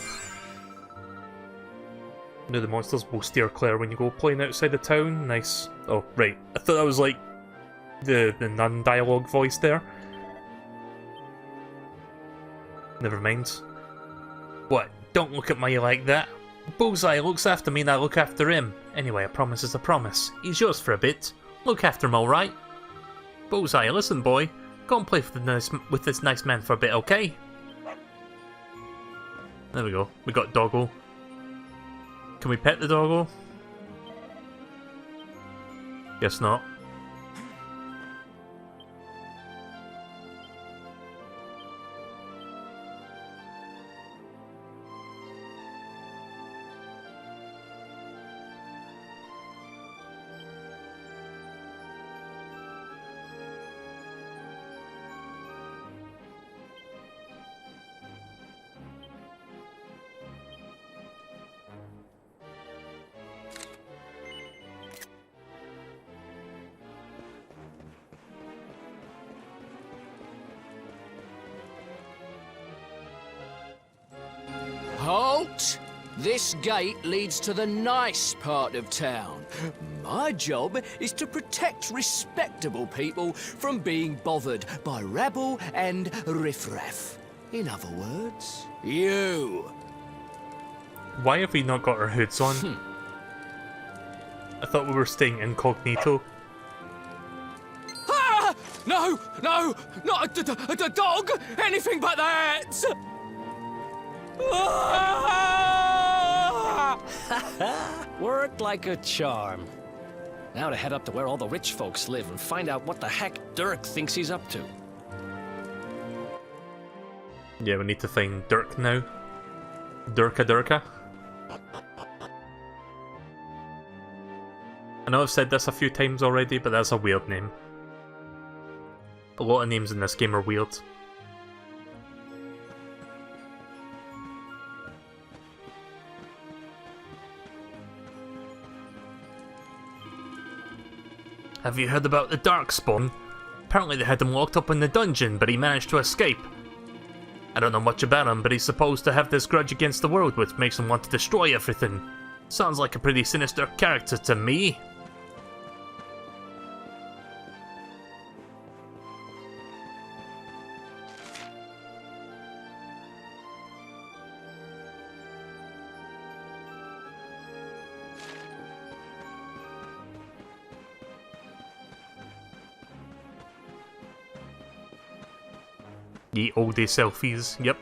No, the monsters will steer clear when you go playing outside the town. Nice. Oh, right. I thought that was like the non-dialogue voice there. Never mind. What? Don't look at me like that. Bullseye looks after me and I look after him. Anyway, a promise is a promise. He's yours for a bit. Look after him, alright? Bullseye, listen, boy. Go and play with this nice man for a bit, okay? There we go. We got Doggo. Can we pet the Doggo? Guess not. Halt! This gate leads to the nice part of town. My job is to protect respectable people from being bothered by rabble and riffraff. In other words, you. Why have we not got our hoods on? I thought we were staying incognito. Ah! No! No! Not a dog! Anything but that! Worked like a charm. Now to head up to where all the rich folks live and find out what the heck Dirk thinks he's up to. Yeah, we need to find Dirk now. Durka. I know I've said this a few times already, but that's a weird name. A lot of names in this game are weird. Have you heard about the Darkspawn? Apparently they had him locked up in the dungeon, but he managed to escape. I don't know much about him, but he's supposed to have this grudge against the world, which makes him want to destroy everything. Sounds like a pretty sinister character to me. Ye old day selfies, yep.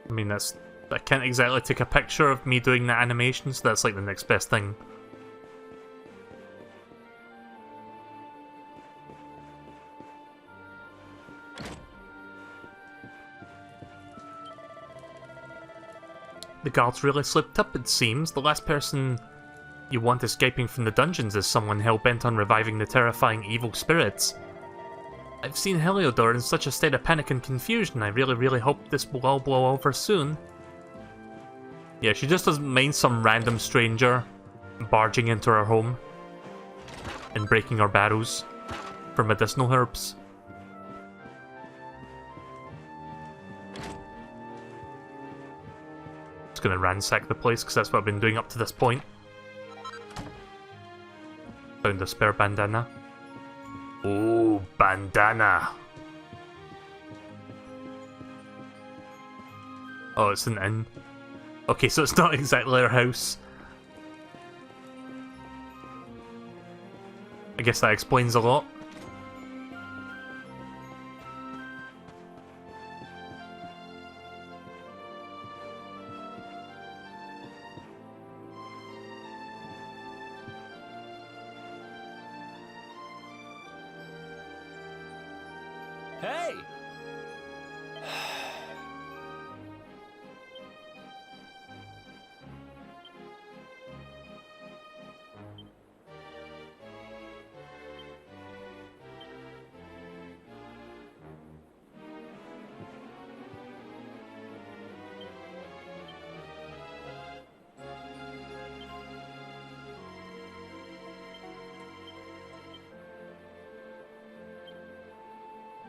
I mean, I can't exactly take a picture of me doing that animation, so that's like the next best thing. The guards really slipped up, it seems. The last person you want escaping from the dungeons is someone hell-bent on reviving the terrifying evil spirits. I've seen Heliodor in such a state of panic and confusion. I really hope this will all blow over soon. Yeah, she just doesn't mind some random stranger barging into her home and breaking her barrels for medicinal herbs. Just gonna ransack the place because that's what I've been doing up to this point. Found a spare bandana. Oh, bandana! Oh, it's an inn. Okay, so it's not exactly our house. I guess that explains a lot. Hey!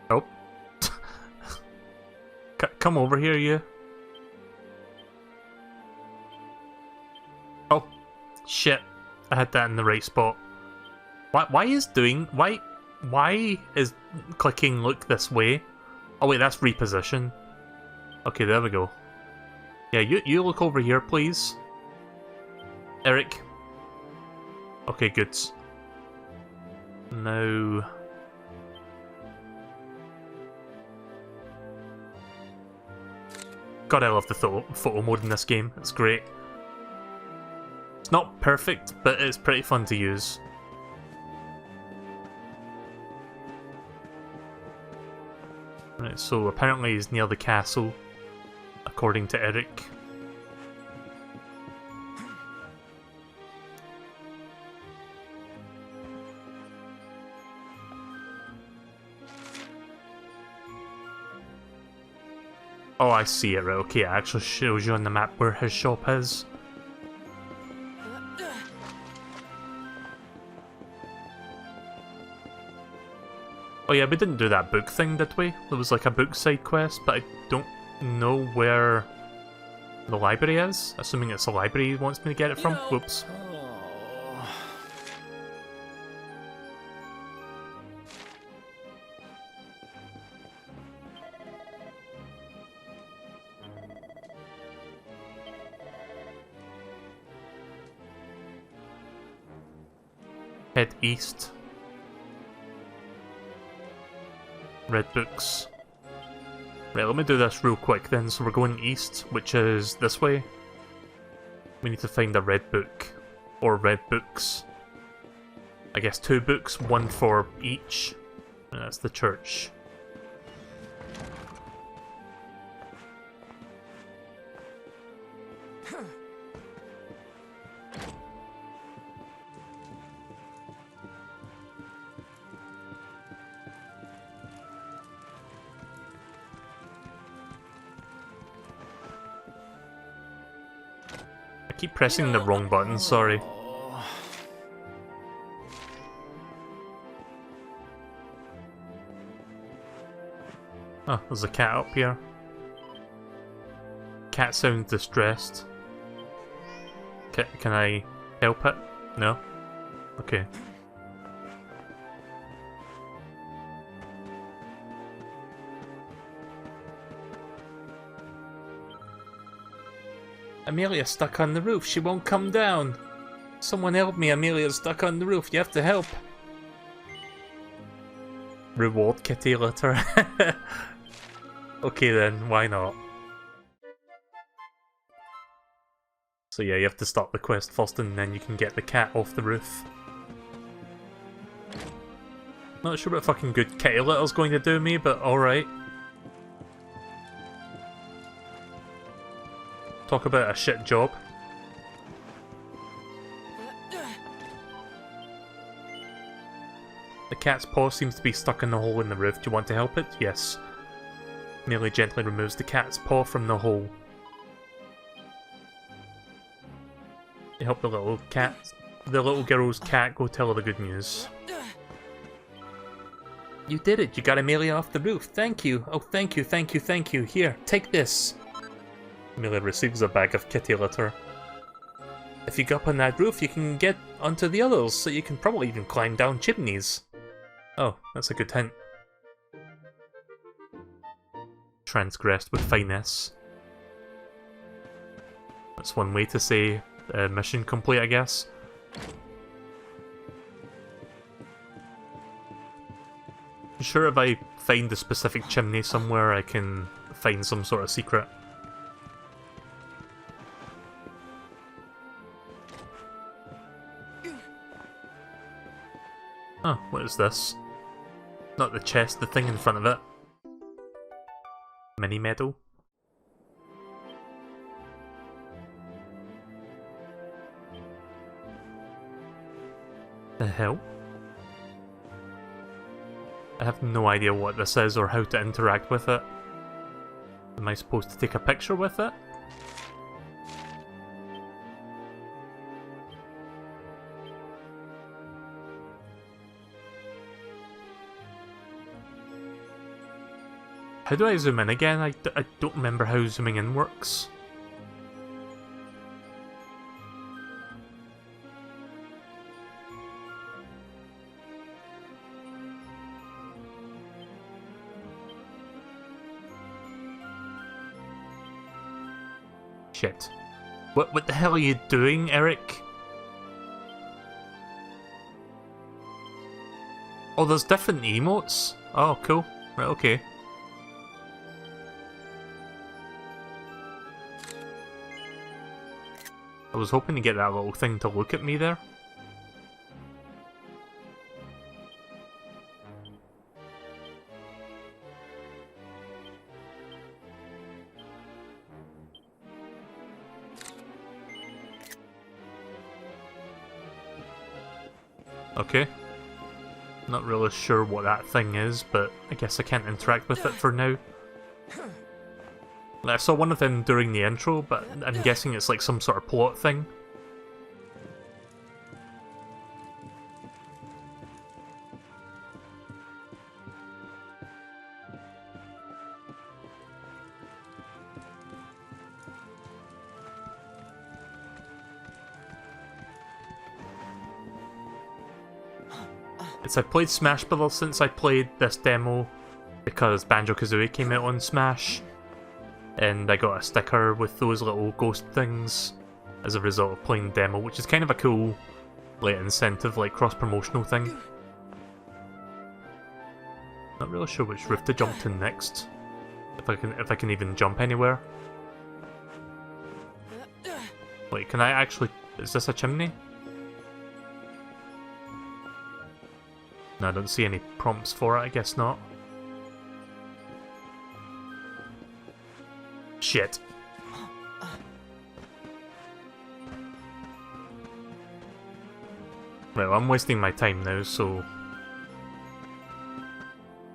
Oh. Come over here, you. Oh, shit. I had that in the right spot. Why is clicking look this way? Oh wait, that's reposition. Okay, there we go. Yeah, you look over here, please. Eric. Okay, good. Now... God, I love the photo mode in this game. It's great. It's not perfect, but it's pretty fun to use. Right, so apparently he's near the castle, according to Eric. Oh, I see it, right, okay, it actually shows you on the map where his shop is. Oh yeah, we didn't do that book thing, did we? There was like a book side quest, but I don't know where the library is. Assuming it's the library he wants me to get it from. Whoops. Head east. Red books. Right, let me do this real quick then. So we're going east, which is this way. We need to find a red book. Or red books. I guess 2 books, 1 for each. And that's the church. I keep pressing the wrong button, sorry. Oh, there's a cat up here. Cat sounds distressed. Can I help it? No? Okay. Amelia's stuck on the roof. She won't come down. Someone help me. Amelia's stuck on the roof. You have to help. Reward kitty litter. Okay then, why not? So yeah, you have to start the quest first and then you can get the cat off the roof. Not sure what fucking good kitty litter's going to do me, but alright. Talk about a shit job. The cat's paw seems to be stuck in the hole in the roof. Do you want to help it? Yes. Melee gently removes the cat's paw from the hole. You help the little girl's cat go tell her the good news. You did it! You got Amelia off the roof! Thank you! Oh, thank you, thank you, thank you! Here, take this! Amelia receives a bag of kitty litter. If you go up on that roof, you can get onto the others, so you can probably even climb down chimneys. Oh, that's a good hint. Transgressed with finesse. That's one way to say mission complete, I guess. I'm sure if I find the specific chimney somewhere, I can find some sort of secret. Oh, what is this? Not the chest, the thing in front of it. mini medal. The hell? I have no idea what this is or how to interact with it. Am I supposed to take a picture with it? How do I zoom in again? I don't remember how zooming in works. Shit. What the hell are you doing, Eric? Oh, there's different emotes? Oh, cool. Right, okay. I was hoping to get that little thing to look at me there. Okay. Not really sure what that thing is, but I guess I can't interact with it for now. I saw one of them during the intro, but I'm guessing it's like some sort of plot thing. I've played Smash Bros. Since I played this demo, because Banjo-Kazooie came out on Smash, and I got a sticker with those little ghost things as a result of playing the demo, which is kind of a cool, like, incentive, like, cross-promotional thing. Not really sure which roof to jump to next, if I can even jump anywhere. Wait, can I actually... is this a chimney? No, I don't see any prompts for it, I guess not. Shit. Well, I'm wasting my time now, so...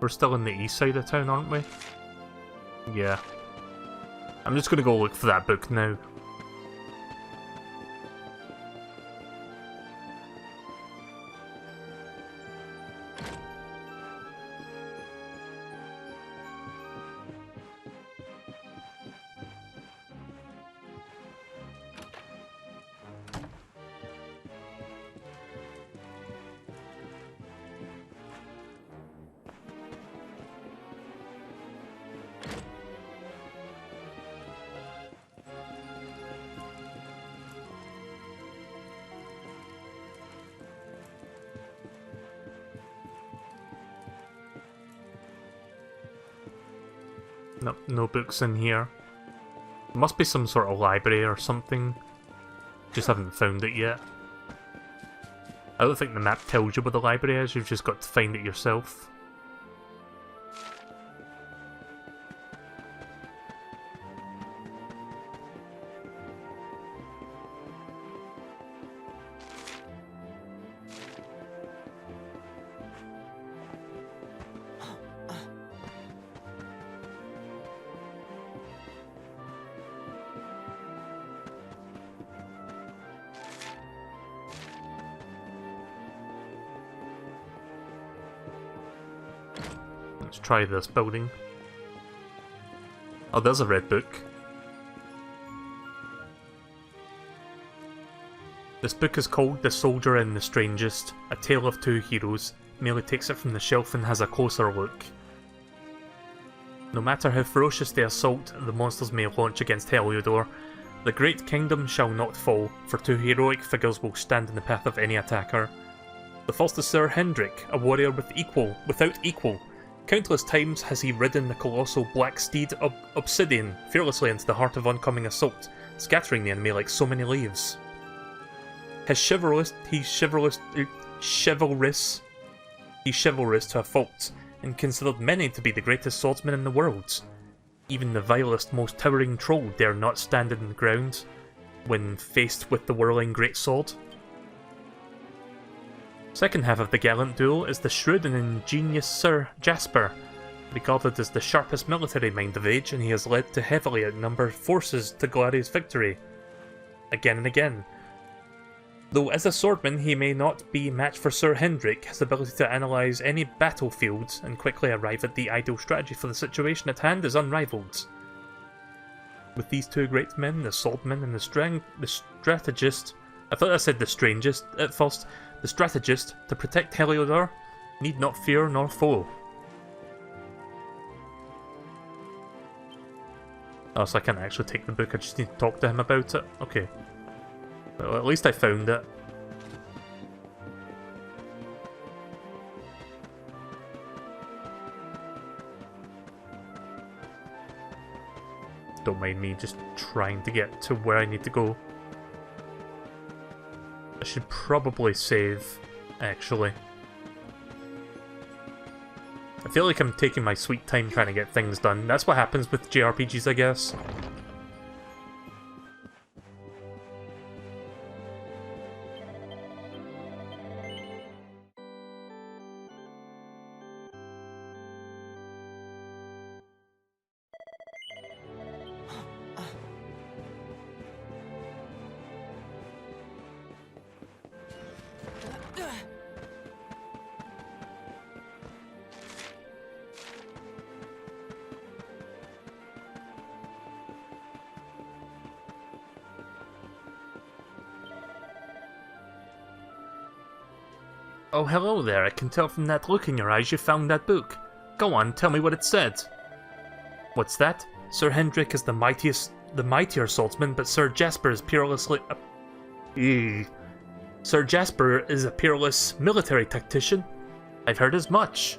We're still in the east side of town, aren't we? Yeah. I'm just gonna go look for that book now. Nope, no books in here. Must be some sort of library or something. Just haven't found it yet. I don't think the map tells you where the library is, you've just got to find it yourself. Let's try this building. Oh, there's a red book. This book is called The Soldier and the Strangest, A Tale of Two Heroes. Melee takes it from the shelf and has a closer look. No matter how ferocious the assault the monsters may launch against Heliodor, the great kingdom shall not fall, for two heroic figures will stand in the path of any attacker. The first is Sir Hendrik, a warrior without equal. Countless times has he ridden the colossal black steed Obsidian fearlessly into the heart of oncoming assault, scattering the enemy like so many leaves. He's chivalrous to a fault, and considered many to be the greatest swordsman in the world. Even the vilest, most towering troll dare not stand in the ground when faced with the whirling greatsword. Second half of the gallant duo is the shrewd and ingenious Sir Jasper, regarded as the sharpest military mind of age, and he has led to heavily outnumbered forces to glorious victory, again and again. Though as a swordman he may not be matched for Sir Hendrik, his ability to analyse any battlefield and quickly arrive at the ideal strategy for the situation at hand is unrivalled. With these two great men, the swordman and the strategist, I thought I said the strangest at first, the strategist, to protect Heliodor, need not fear nor foe. Oh, so I can't actually take the book, I just need to talk to him about it? Okay. Well, at least I found it. Don't mind me just trying to get to where I need to go. I should probably save, actually. I feel like I'm taking my sweet time trying to get things done. That's what happens with JRPGs, I guess. Oh, hello there. I can tell from that look in your eyes you found that book. Go on, tell me what it said. What's that? Sir Hendrik is the mightier swordsman, but Sir Jasper is peerlessly... Sir Jasper is a peerless military tactician. I've heard as much.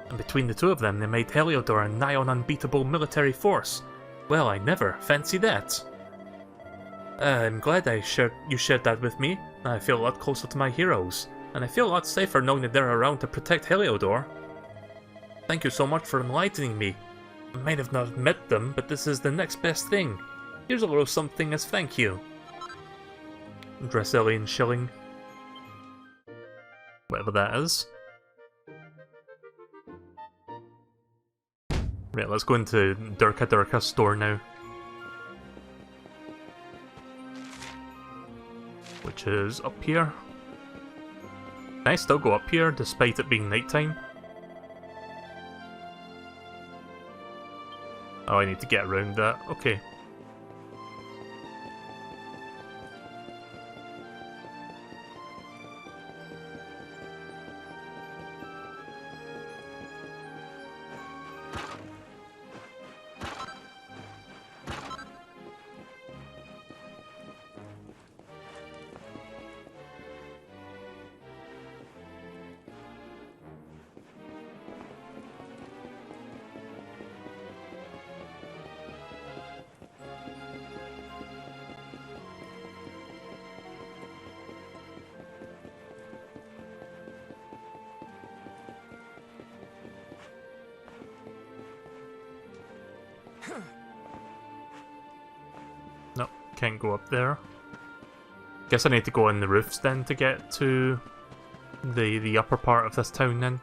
And between the two of them, they made Heliodor a nigh on unbeatable military force. Well, I never. Fancy that. I'm glad you shared that with me. I feel a lot closer to my heroes. And I feel a lot safer knowing that they're around to protect Heliodor. Thank you so much for enlightening me. I might have not met them, but this is the next best thing. Here's a little something as thank you. Dresselian shilling. Whatever that is. Right, let's go into Durka's store now. Which is up here. Can I still go up here despite it being nighttime? Oh, I need to get around that. Okay. Nope, can't go up there. Guess I need to go on the roofs then to get to the upper part of this town then.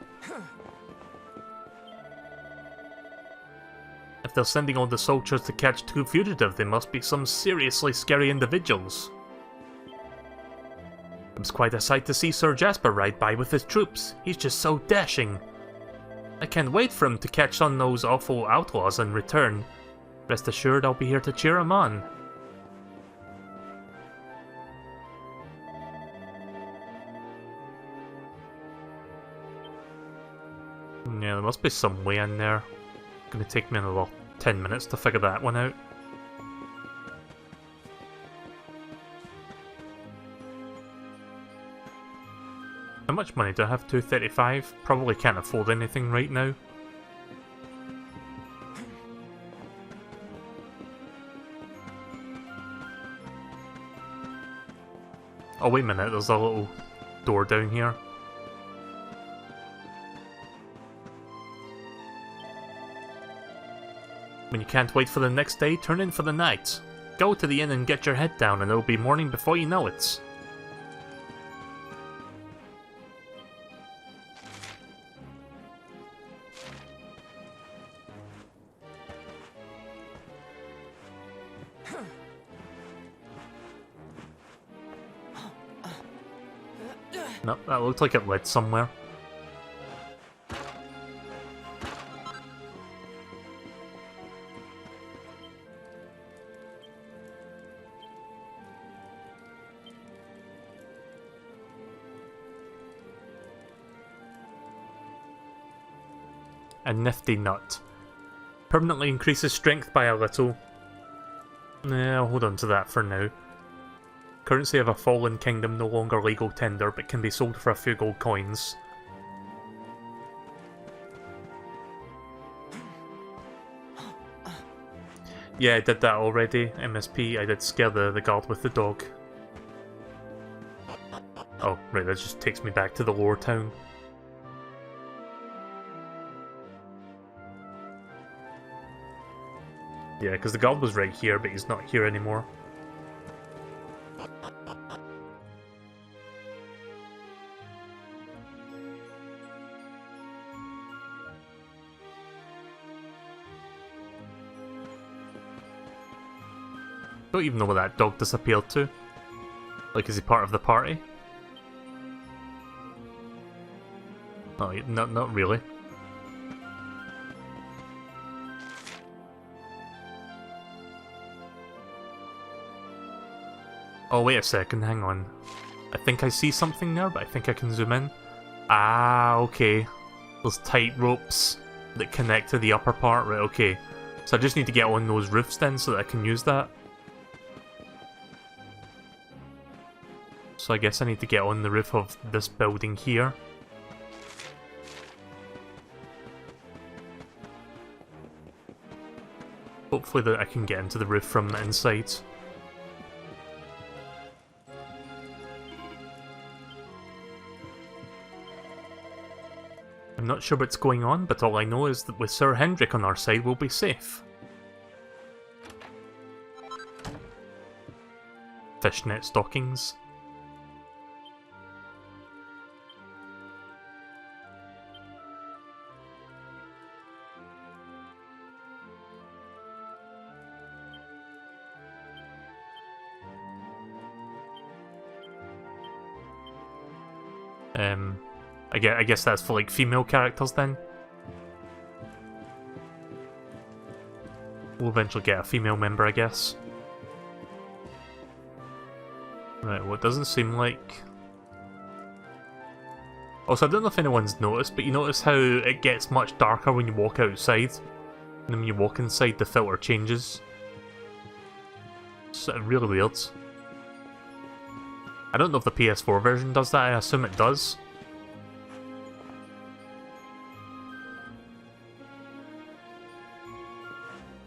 If they're sending all the soldiers to catch two fugitives, they must be some seriously scary individuals. It was quite a sight to see Sir Jasper ride by with his troops. He's just so dashing. I can't wait for him to catch on those awful outlaws and return. Rest assured I'll be here to cheer him on. Yeah, there must be some way in there. It's gonna take me another 10 minutes to figure that one out. How much money do I have? 235? Probably can't afford anything right now. Oh wait a minute, there's a little door down here. When you can't wait for the next day, turn in for the night. Go to the inn and get your head down, and it'll be morning before you know it. Nope, that looked like it led somewhere. A nifty nut. Permanently increases strength by a little. Nah, I'll hold on to that for now. Currency of a fallen kingdom, no longer legal tender, but can be sold for a few gold coins. Yeah, I did that already. MSP, I did scare the guard with the dog. Oh, right, that just takes me back to the lower town. Yeah, because the guard was right here, but he's not here anymore. Don't even know where that dog disappeared to. Like, is he part of the party? Oh, not really. Oh, wait a second, hang on. I think I see something there, but I think I can zoom in. Ah, okay. Those tight ropes that connect to the upper part, right, okay. So I just need to get on those roofs then so that I can use that. So I guess I need to get on the roof of this building here. Hopefully that I can get into the roof from the inside. I'm not sure what's going on, but all I know is that with Sir Hendrik on our side, we'll be safe. Fishnet stockings. I guess that's for like female characters then. We'll eventually get a female member, I guess. Right, well it doesn't seem like... Also, I don't know if anyone's noticed, but you notice how it gets much darker when you walk outside. And then when you walk inside, the filter changes. It's really weird. I don't know if the PS4 version does that, I assume it does.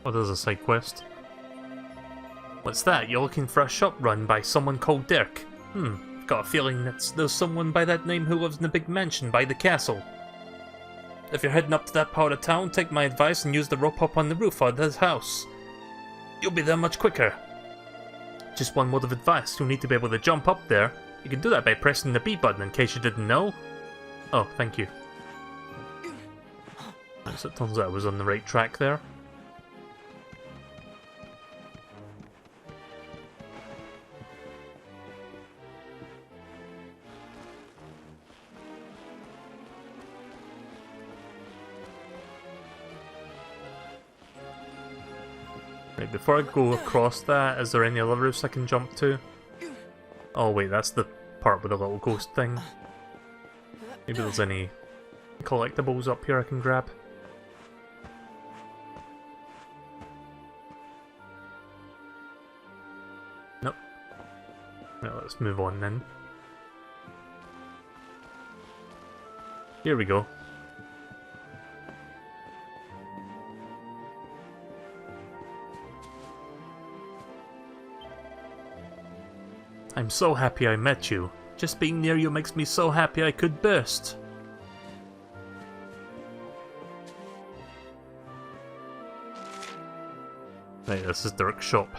Oh, there's a side quest. What's that? You're looking for a shop run by someone called Dirk. Got a feeling that there's someone by that name who lives in a big mansion by the castle. If you're heading up to that part of town, take my advice and use the rope up on the roof of his house. You'll be there much quicker. Just one word of advice, you'll need to be able to jump up there. You can do that by pressing the B button in case you didn't know. Oh, thank you. So it turns out I was on the right track there. Right, before I go across that, is there any other roofs I can jump to? Oh wait, that's the part with the little ghost thing. Maybe there's any collectibles up here I can grab. Nope. Right, let's move on then. Here we go. I'm so happy I met you. Just being near you makes me so happy I could burst. Right, this is Dirk's shop.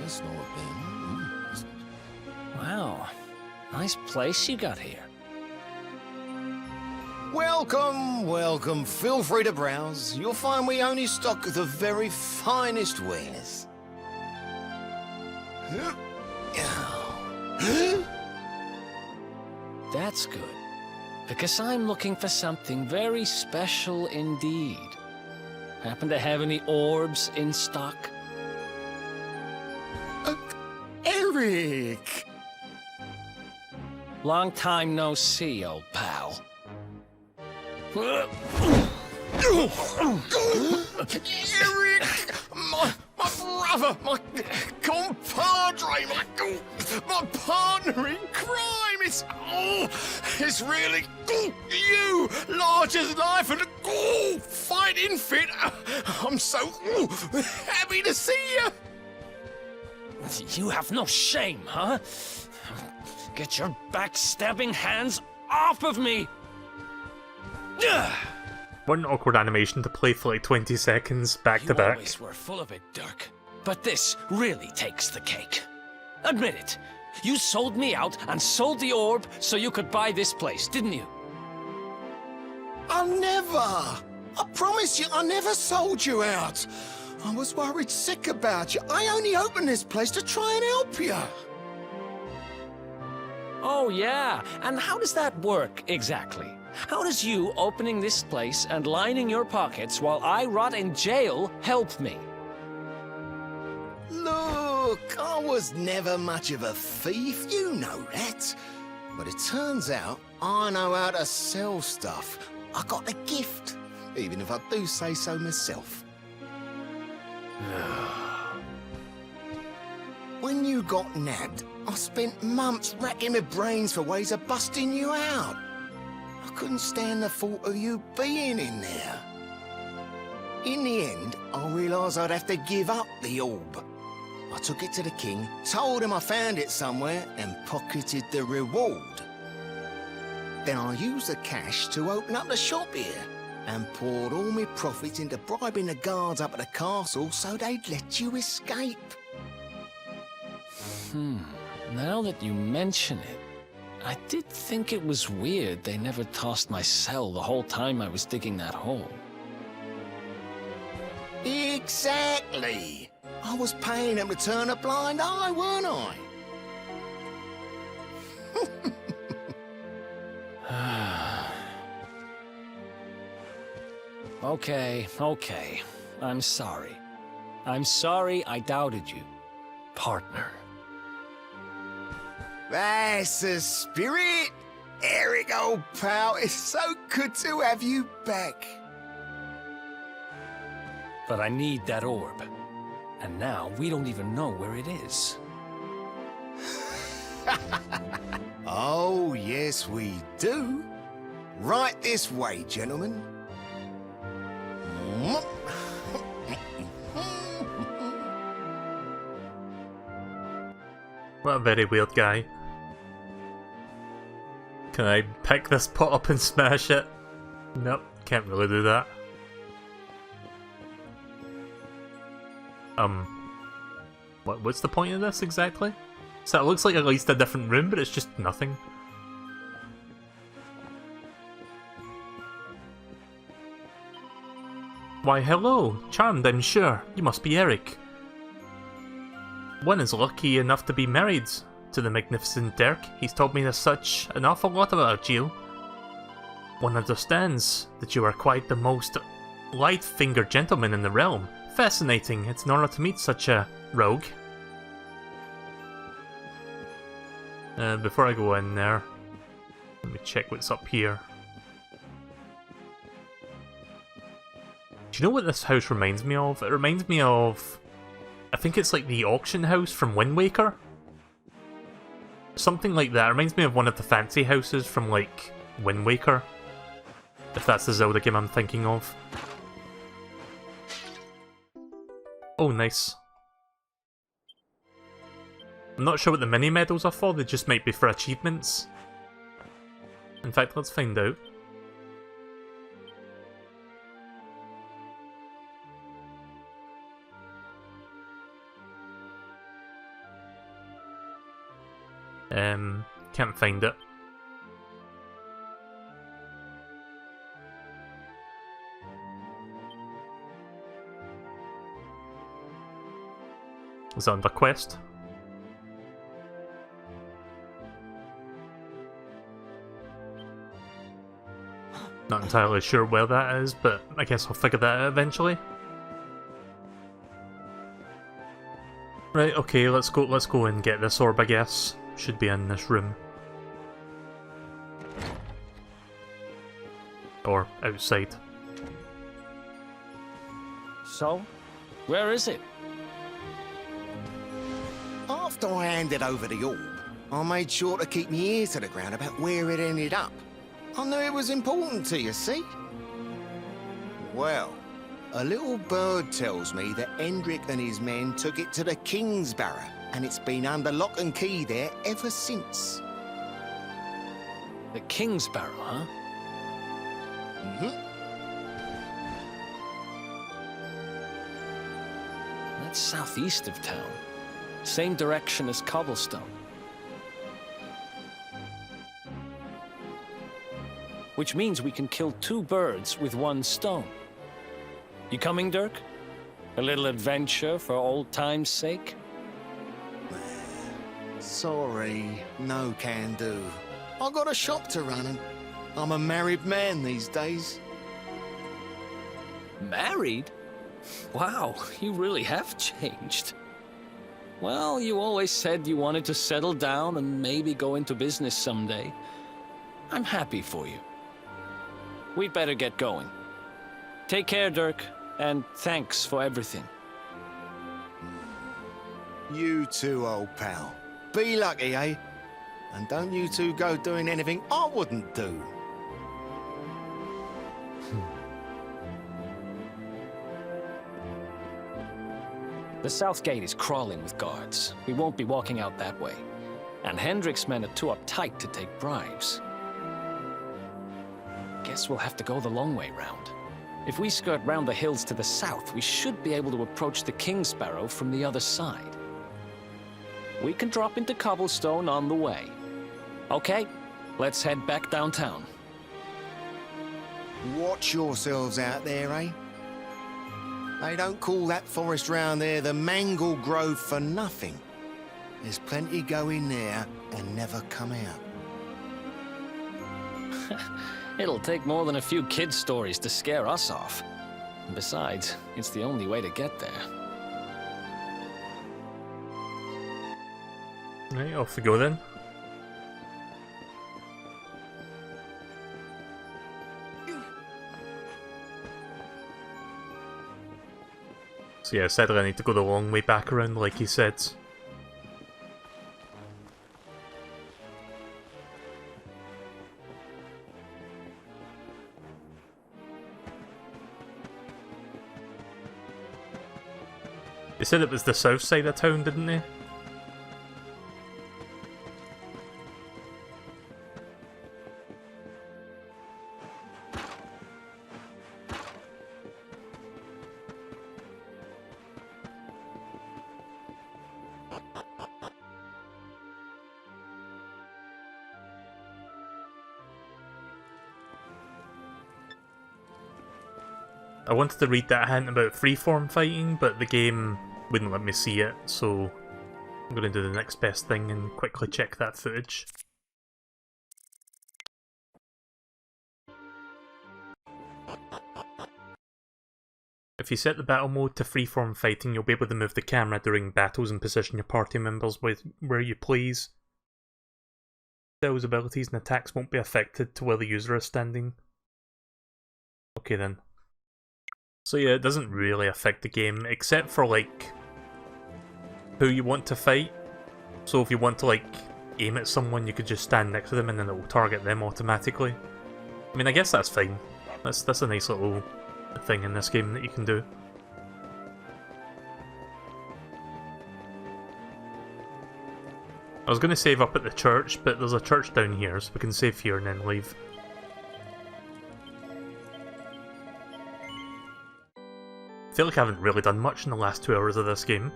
That's not bad. Wow. Nice place you got here. Welcome, welcome. Feel free to browse. You'll find we only stock the very finest wares. That's good. Because I'm looking for something very special indeed. Happen to have any orbs in stock? Eric! Long time no see, old pal. Eric! My brother, my compadre, my partner in crime! It's really you! Large as life and fighting fit! I'm so happy to see you! You have no shame, huh? Get your backstabbing hands off of me! What an awkward animation to play for like 20 seconds back to You back. always were full of it, Dirk. But this really takes the cake. Admit it. You sold me out and sold the orb so you could buy this place, didn't you? I never! I promise you, I never sold you out! I was worried sick about you. I only opened this place to try and help you. Oh, yeah. And how does that work, exactly? How does you opening this place and lining your pockets while I rot in jail help me? Look, I was never much of a thief, you know that. But it turns out I know how to sell stuff. I got the gift, even if I do say so myself. When you got nabbed, I spent months racking my brains for ways of busting you out. I couldn't stand the thought of you being in there. In the end, I realised I'd have to give up the orb. I took it to the king, told him I found it somewhere, and pocketed the reward. Then I used the cash to open up the shop here, and poured all my profits into bribing the guards up at the castle so they'd let you escape. Now that you mention it, I did think it was weird they never tossed my cell the whole time I was digging that hole. Exactly! I was paying them to turn a blind eye, weren't I? Okay. I'm sorry. I'm sorry I doubted you, partner. That's the spirit! Eric, old pal, it's so good to have you back. But I need that orb. And now we don't even know where it is. Oh, yes, we do. Right this way, gentlemen. What a very weird guy. Can I pick this pot up and smash it? Nope, can't really do that. What's the point of this exactly? So it looks like at least a different room, but it's just nothing. Why hello, charmed I'm sure, you must be Eric. One is lucky enough to be married to the magnificent Dirk. He's told me there's such an awful lot about you. One understands that you are quite the most light-fingered gentleman in the realm. Fascinating, it's an honor to meet such a rogue. Before I go in there, let me check what's up here. Do you know what this house reminds me of? It reminds me of... I think it's like the auction house from Wind Waker? Something like that. It reminds me of one of the fancy houses from, like, Wind Waker. If that's the Zelda game I'm thinking of. Oh, nice. I'm not sure what the mini medals are for, they just might be for achievements. In fact, let's find out. Can't find it. Is it under quest? Not entirely sure where that is, but I guess I'll figure that out eventually. Right, okay, let's go and get this orb, I guess. Should be in this room. Or outside. So, where is it? After I handed over the orb, I made sure to keep my ear to the ground about where it ended up. I knew it was important to you, see? Well, a little bird tells me that Hendrik and his men took it to the Kingsbarrow, and it's been under lock and key there ever since. The Kingsbarrow, huh? That's southeast of town. Same direction as Cobblestone. Which means we can kill 2 birds with 1 stone. You coming, Dirk? A little adventure for old time's sake? Sorry, no can do. I got a shop to run and I'm a married man these days. Married? Wow, you really have changed. Well, you always said you wanted to settle down and maybe go into business someday. I'm happy for you. We'd better get going. Take care, Dirk, and thanks for everything. You too, old pal. Be lucky, eh? And don't you two go doing anything I wouldn't do. The south gate is crawling with guards. We won't be walking out that way. And Hendrik's men are too uptight to take bribes. Guess we'll have to go the long way round. If we skirt round the hills to the south, we should be able to approach the Kingsbarrow from the other side. We can drop into Cobblestone on the way. Okay, let's head back downtown. Watch yourselves out there, eh? They don't call that forest round there the Mangle Grove for nothing. There's plenty go in there and never come out. It'll take more than a few kid stories to scare us off. Besides, it's the only way to get there. Right, off we go then. So yeah, sadly I need to go the long way back around like he said. They said it was the south side of town, didn't they? I wanted to read that hint about freeform fighting, but the game wouldn't let me see it, so I'm going to do the next best thing and quickly check that footage. If you set the battle mode to freeform fighting, you'll be able to move the camera during battles and position your party members where you please. Those abilities and attacks won't be affected to where the user is standing. Okay then. So yeah, it doesn't really affect the game, except for like who you want to fight. So if you want to like aim at someone, you could just stand next to them and then it will target them automatically. I mean, I guess that's fine. That's a nice little thing in this game that you can do. I was going to save up at the church, but there's a church down here, so we can save here and then leave. I feel like I haven't really done much in the last 2 hours of this game.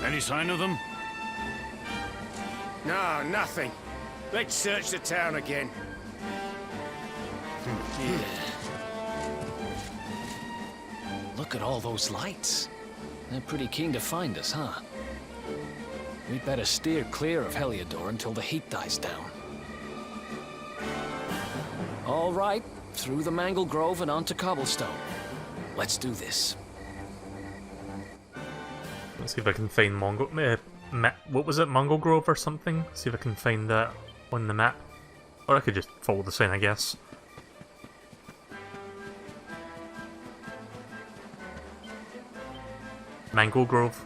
Any sign of them? No, nothing. Let's search the town again. Look at all those lights. They're pretty keen to find us, huh? We'd better steer clear of Heliodor until the heat dies down. All right, through the Mangle Grove and onto Cobblestone. Let's do this. Let's see if I can find what was it, Mongo Grove or something? See if I can find that on the map. Or I could just follow the sign, I guess. Mango Grove.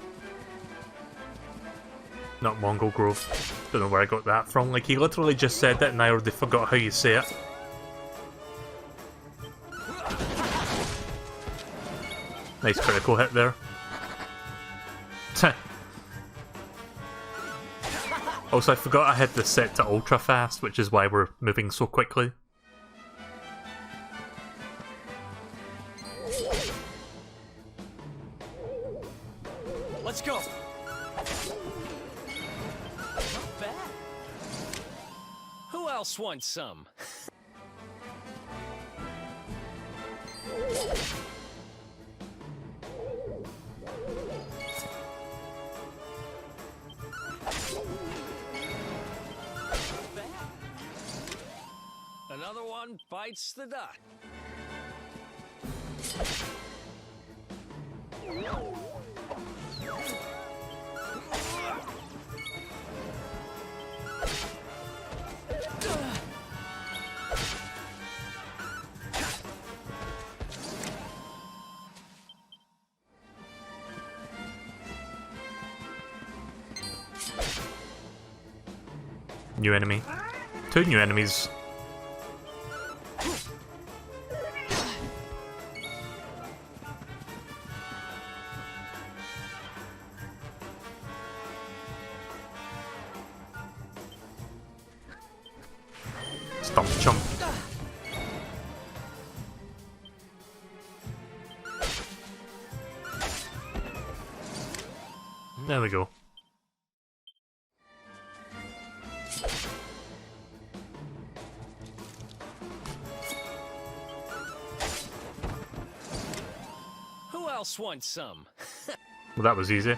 Not Mongo Grove. Don't know where I got that from. Like, he literally just said that and I already forgot how you say it. Nice critical hit there. Also, I forgot I had this set to ultra fast, which is why we're moving so quickly. Let's go. Not bad. Who else wants some? Another one bites the dust. New enemy. 2 new enemies. Stomp chump. There we go. Who else wants some? Well, that was easy.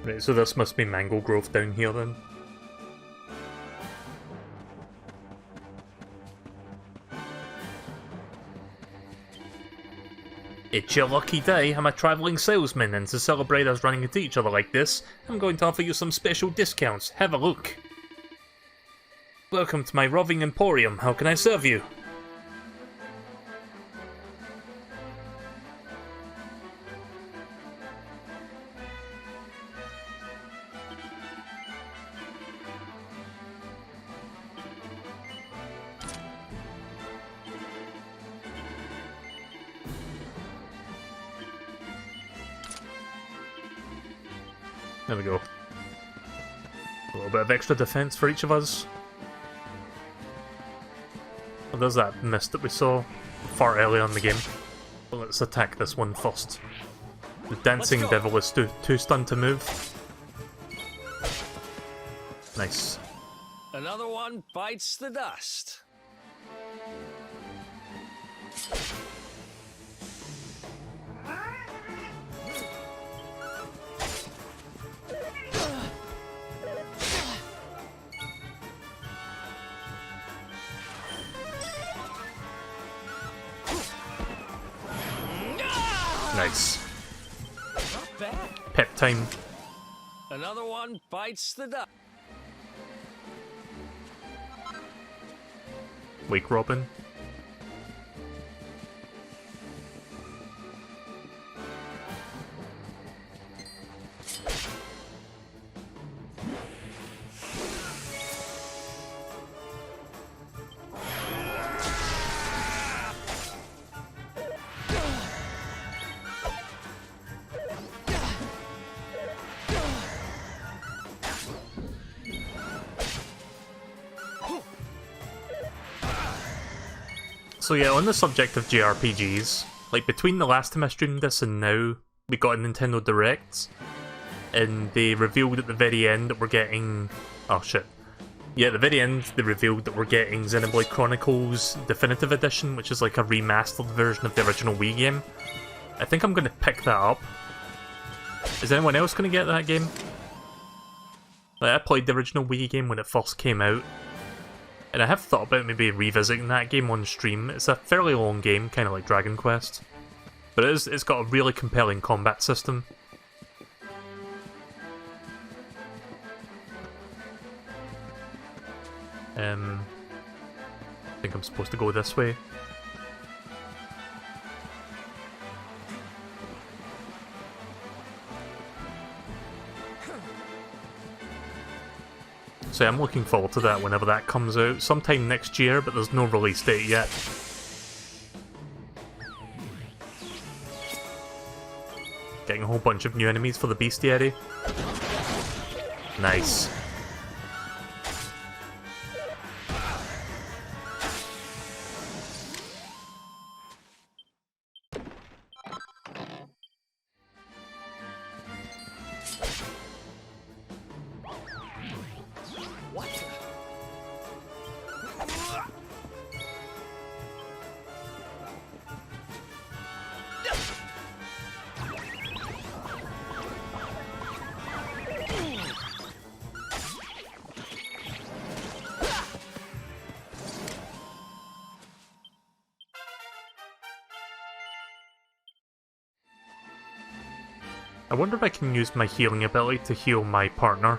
Right, so this must be Mango Grove down here then. It's your lucky day. I'm a travelling salesman, and to celebrate us running into each other like this, I'm going to offer you some special discounts. Have a look. Welcome to my roving emporium. How can I serve you? There we go. A little bit of extra defense for each of us. Oh, there's that mist that we saw. far early on in the game. But let's attack this one first. The dancing devil is too stunned to move. Nice. Another one bites the dust. Nice. Not bad. Pep time. Another one bites the dust. Wake Robin. So yeah, on the subject of JRPGs, like between the last time I streamed this and now, we got a Nintendo Direct, and they revealed at the very end that we're getting... oh shit. Yeah, at the very end they revealed that we're getting Xenoblade Chronicles Definitive Edition, which is like a remastered version of the original Wii game. I think I'm going to pick that up. Is anyone else going to get that game? Like, I played the original Wii game when it first came out, and I have thought about maybe revisiting that game on stream. It's a fairly long game, kind of like Dragon Quest. But it's got a really compelling combat system. I think I'm supposed to go this way. So I'm looking forward to that whenever that comes out, sometime next year, but there's no release date yet. Getting a whole bunch of new enemies for the bestiary. Nice. I wonder if I can use my healing ability to heal my partner.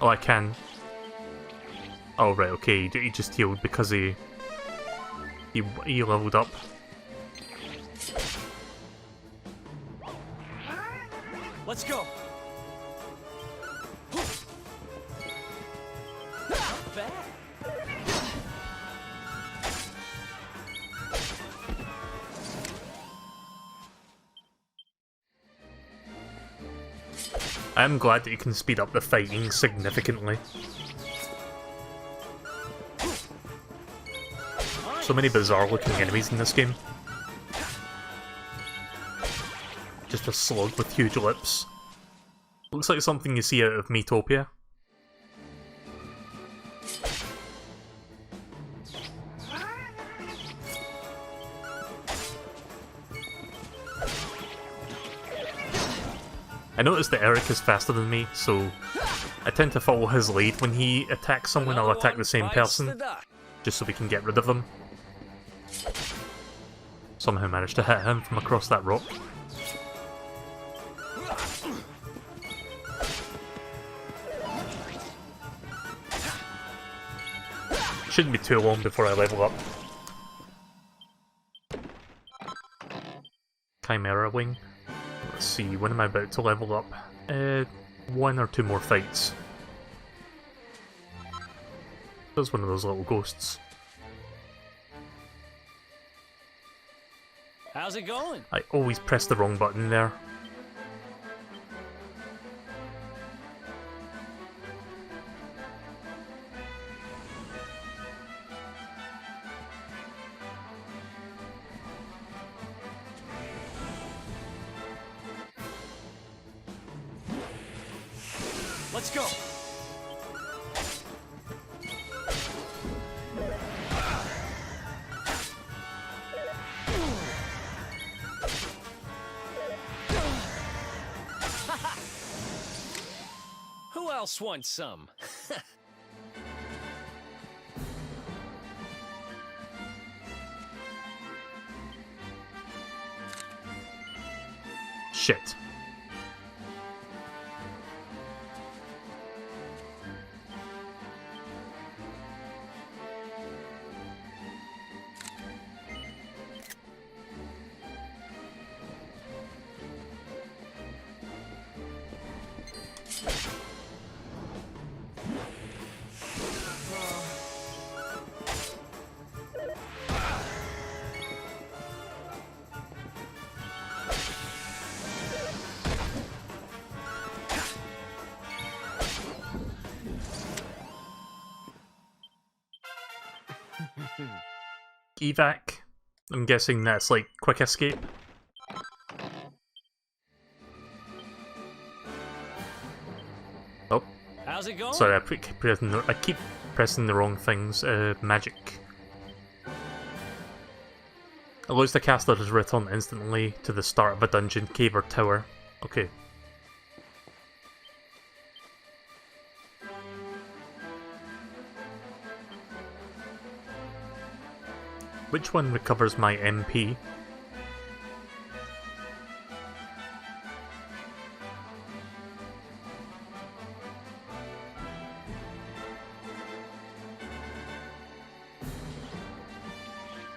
Oh, I can. Oh, right, okay, he just healed because he leveled up. Let's go. Not bad. I am glad that you can speed up the fighting significantly. So many bizarre looking enemies in this game. Just a slug with huge lips. Looks like something you see out of Miitopia. I noticed that Eric is faster than me, so I tend to follow his lead. When he attacks someone, I'll attack the same person, just so we can get rid of them. Somehow managed to hit him from across that rock. Shouldn't be too long before I level up. Chimera Wing. Let's see, when am I about to level up? 1 or 2 more fights. There's one of those little ghosts. How's it going? I always press the wrong button there. Let's go. Who else wants some? Shit. Evac. I'm guessing that's like quick escape. Oh, How's it going? sorry, I keep pressing the wrong things. Magic. Allows the caster to return instantly to the start of a dungeon, cave, or tower. Okay. Which one recovers my MP?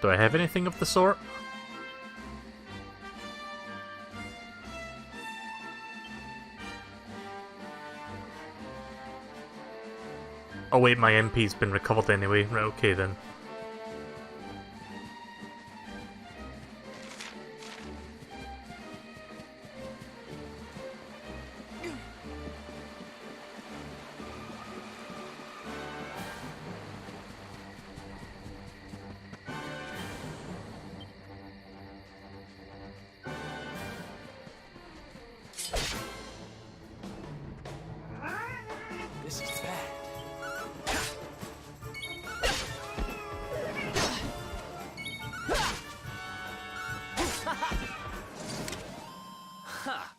Do I have anything of the sort? Oh wait, my MP's been recovered anyway. Right, okay then. This is bad. Ha!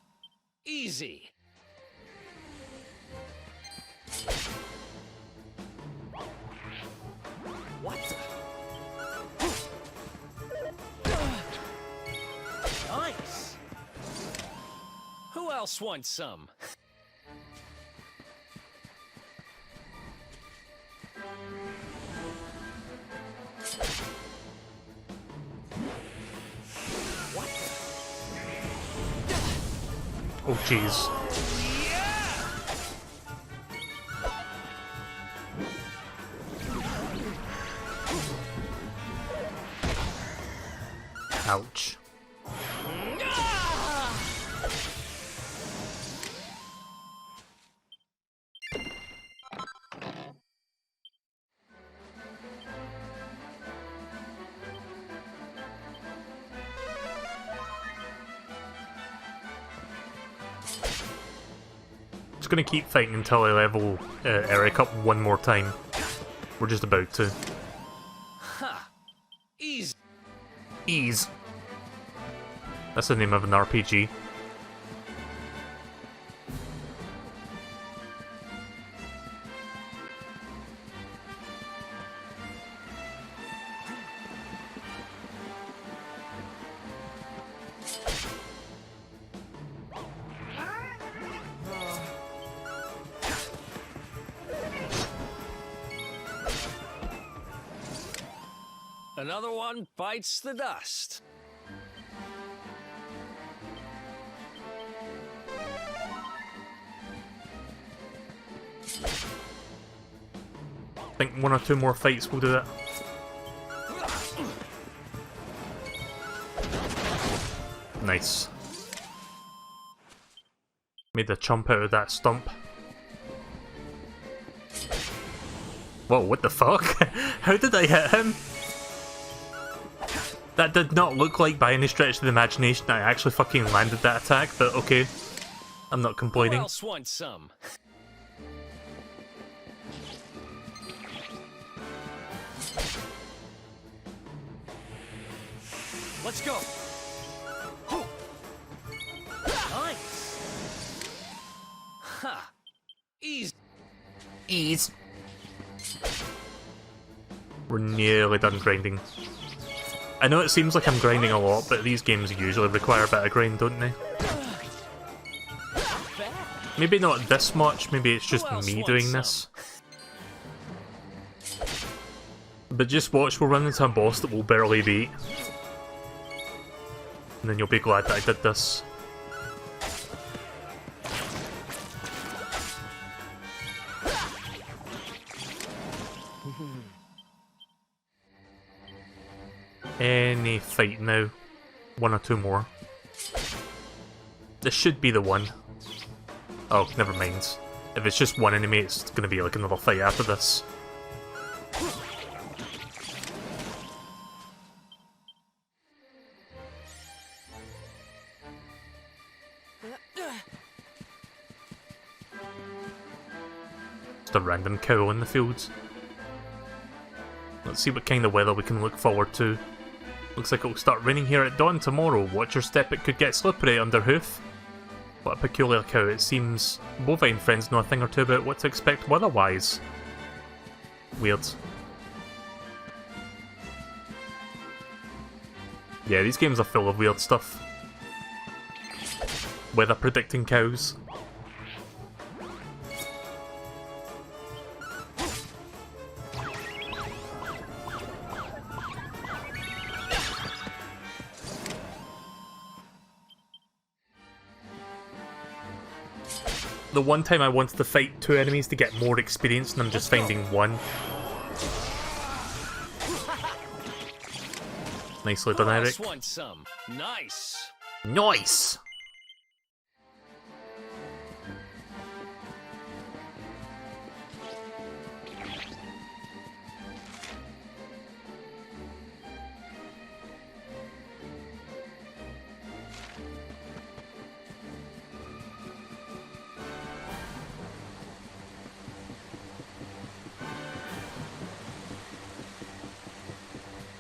Easy. What the? Nice. Who else wants some? Oh jeez. Ouch. Just gonna keep fighting until I level Eric up one more time. We're just about to. Ha! Easy. Ease. That's the name of an RPG. Another one bites the dust. I think one or two more fights will do that. Nice. Made a chump out of that stump. Whoa, what the fuck? How did I hit him? That did not look like by any stretch of the imagination that I actually fucking landed that attack, but okay. I'm not Who complaining. else wants some? Let's go. Nice. Ha. Easy. Ease. We're nearly done grinding. I know it seems like I'm grinding a lot, but these games usually require a bit of grind, don't they? Maybe not this much, maybe it's just me doing this. But just watch, we'll run into a boss that we'll barely beat. And then you'll be glad that I did this. Any fight now. One or two more. This should be the one. Oh, never mind. If it's just one enemy, it's gonna be like another fight after this. Just a random cow in the fields. Let's see what kind of weather we can look forward to. Looks like it'll start raining here at dawn tomorrow. Watch your step, it could get slippery under hoof. What a peculiar cow. It seems bovine friends know a thing or two about what to expect weather-wise. Weird. Yeah, these games are full of weird stuff. Weather predicting cows. The one time I wanted to fight two enemies to get more experience and I'm just finding one. Nicely done, Eric. Want some. Nice. Nice!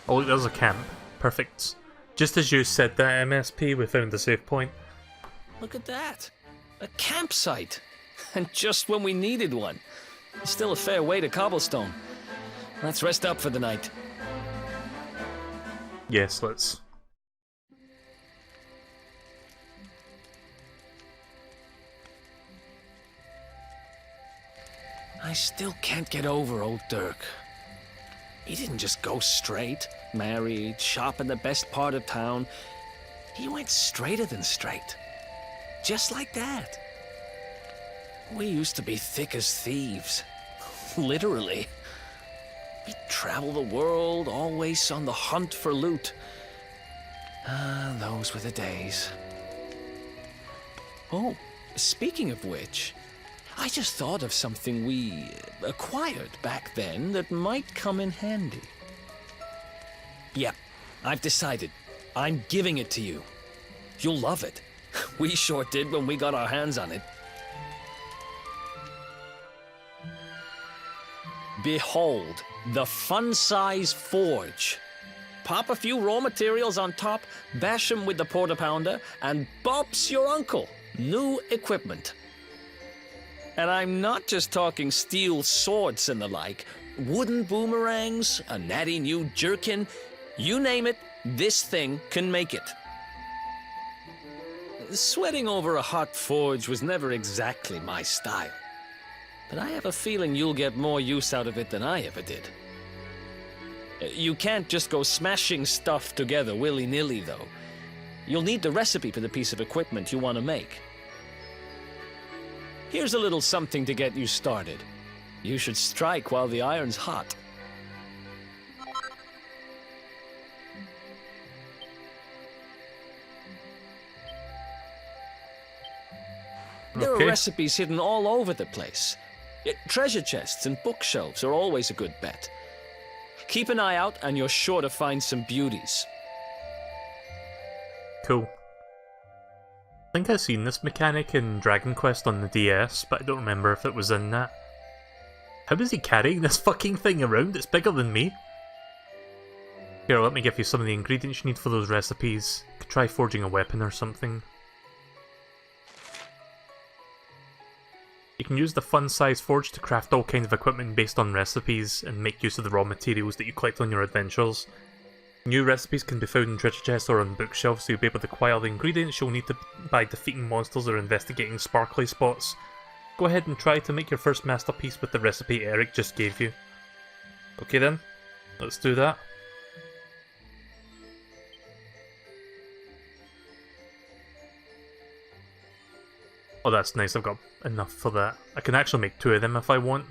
Oh look, there's a camp. Perfect. Just as you said that, MSP, we found the save point. Look at that. A campsite. And just when we needed one. Still a fair way to cobblestone. Let's rest up for the night. Yes, let's. I still can't get over old Dirk. He didn't just go straight, married, shop in the best part of town. He went straighter than straight. Just like that. We used to be thick as thieves. Literally. We'd travel the world, always on the hunt for loot. Ah, those were the days. Oh, speaking of which, I just thought of something we acquired back then that might come in handy. Yeah, I've decided. I'm giving it to you. You'll love it. We sure did when we got our hands on it. Behold, the fun-size forge. Pop a few raw materials on top, bash 'em with the porta-pounder, and bop's your uncle. New equipment. And I'm not just talking steel swords and the like. Wooden boomerangs, a natty new jerkin, you name it, this thing can make it. Sweating over a hot forge was never exactly my style. But I have a feeling you'll get more use out of it than I ever did. You can't just go smashing stuff together willy-nilly, though. You'll need the recipe for the piece of equipment you want to make. Here's a little something to get you started. You should strike while the iron's hot. There are recipes hidden all over the place. Treasure chests and bookshelves are always a good bet. Keep an eye out and you're sure to find some beauties. Cool. I think I've seen this mechanic in Dragon Quest on the DS, but I don't remember if it was in that. How is he carrying this fucking thing around? It's bigger than me. Here, let me give you some of the ingredients you need for those recipes. You could try forging a weapon or something. You can use the fun-size forge to craft all kinds of equipment based on recipes and make use of the raw materials that you collect on your adventures. New recipes can be found in treasure chests or on bookshelves, so you'll be able to acquire the ingredients you'll need by defeating monsters or investigating sparkly spots. Go ahead and try to make your first masterpiece with the recipe Eric just gave you. Okay then, let's do that. Oh, that's nice, I've got enough for that. I can actually make 2 of them if I want.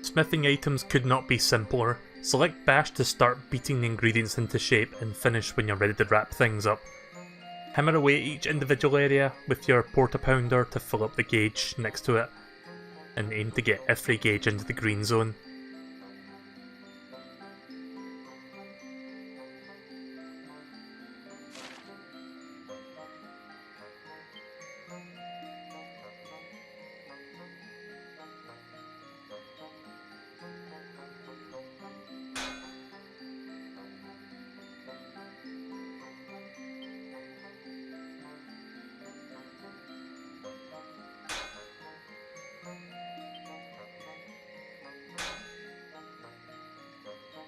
Smithing items could not be simpler. Select Bash to start beating the ingredients into shape and finish when you're ready to wrap things up. Hammer away at each individual area with your porta-pounder to fill up the gauge next to it, and aim to get every gauge into the green zone.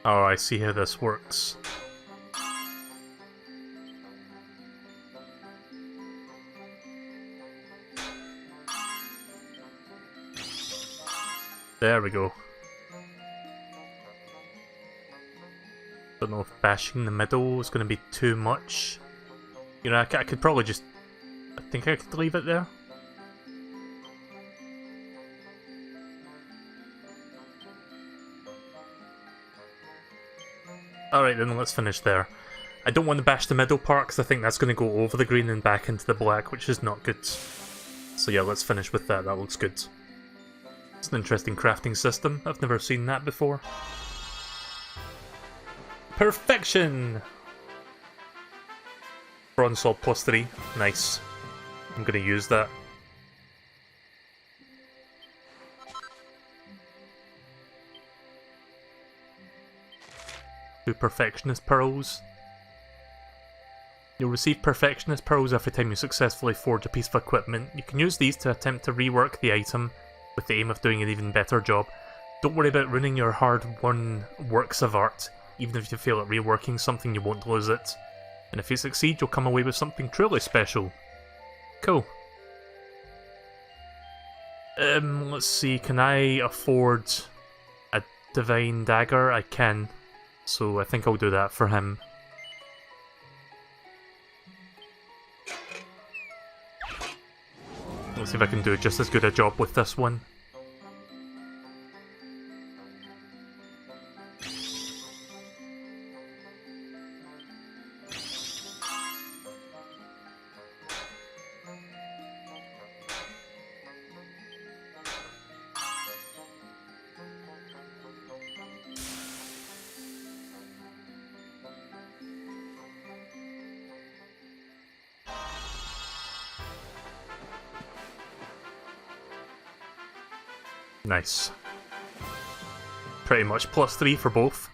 Oh, I see how this works. There we go. Don't know if bashing the middle is going to be too much. You know, I could probably just... I think I could leave it there. Alright then, let's finish there. I don't want to bash the middle part because I think that's going to go over the green and back into the black, which is not good. So yeah, let's finish with that, that looks good. It's an interesting crafting system, I've never seen that before. Perfection! Bronze sword +3, nice. I'm going to use that. Perfectionist Pearls. You'll receive Perfectionist Pearls every time you successfully forge a piece of equipment. You can use these to attempt to rework the item with the aim of doing an even better job. Don't worry about ruining your hard-won works of art. Even if you fail at reworking something, you won't lose it. And if you succeed, you'll come away with something truly special. Cool. Let's see, can I afford a Divine Dagger? I can. So I think I'll do that for him. Let's see if I can do just as good a job with this one. Nice. Pretty much +3 for both.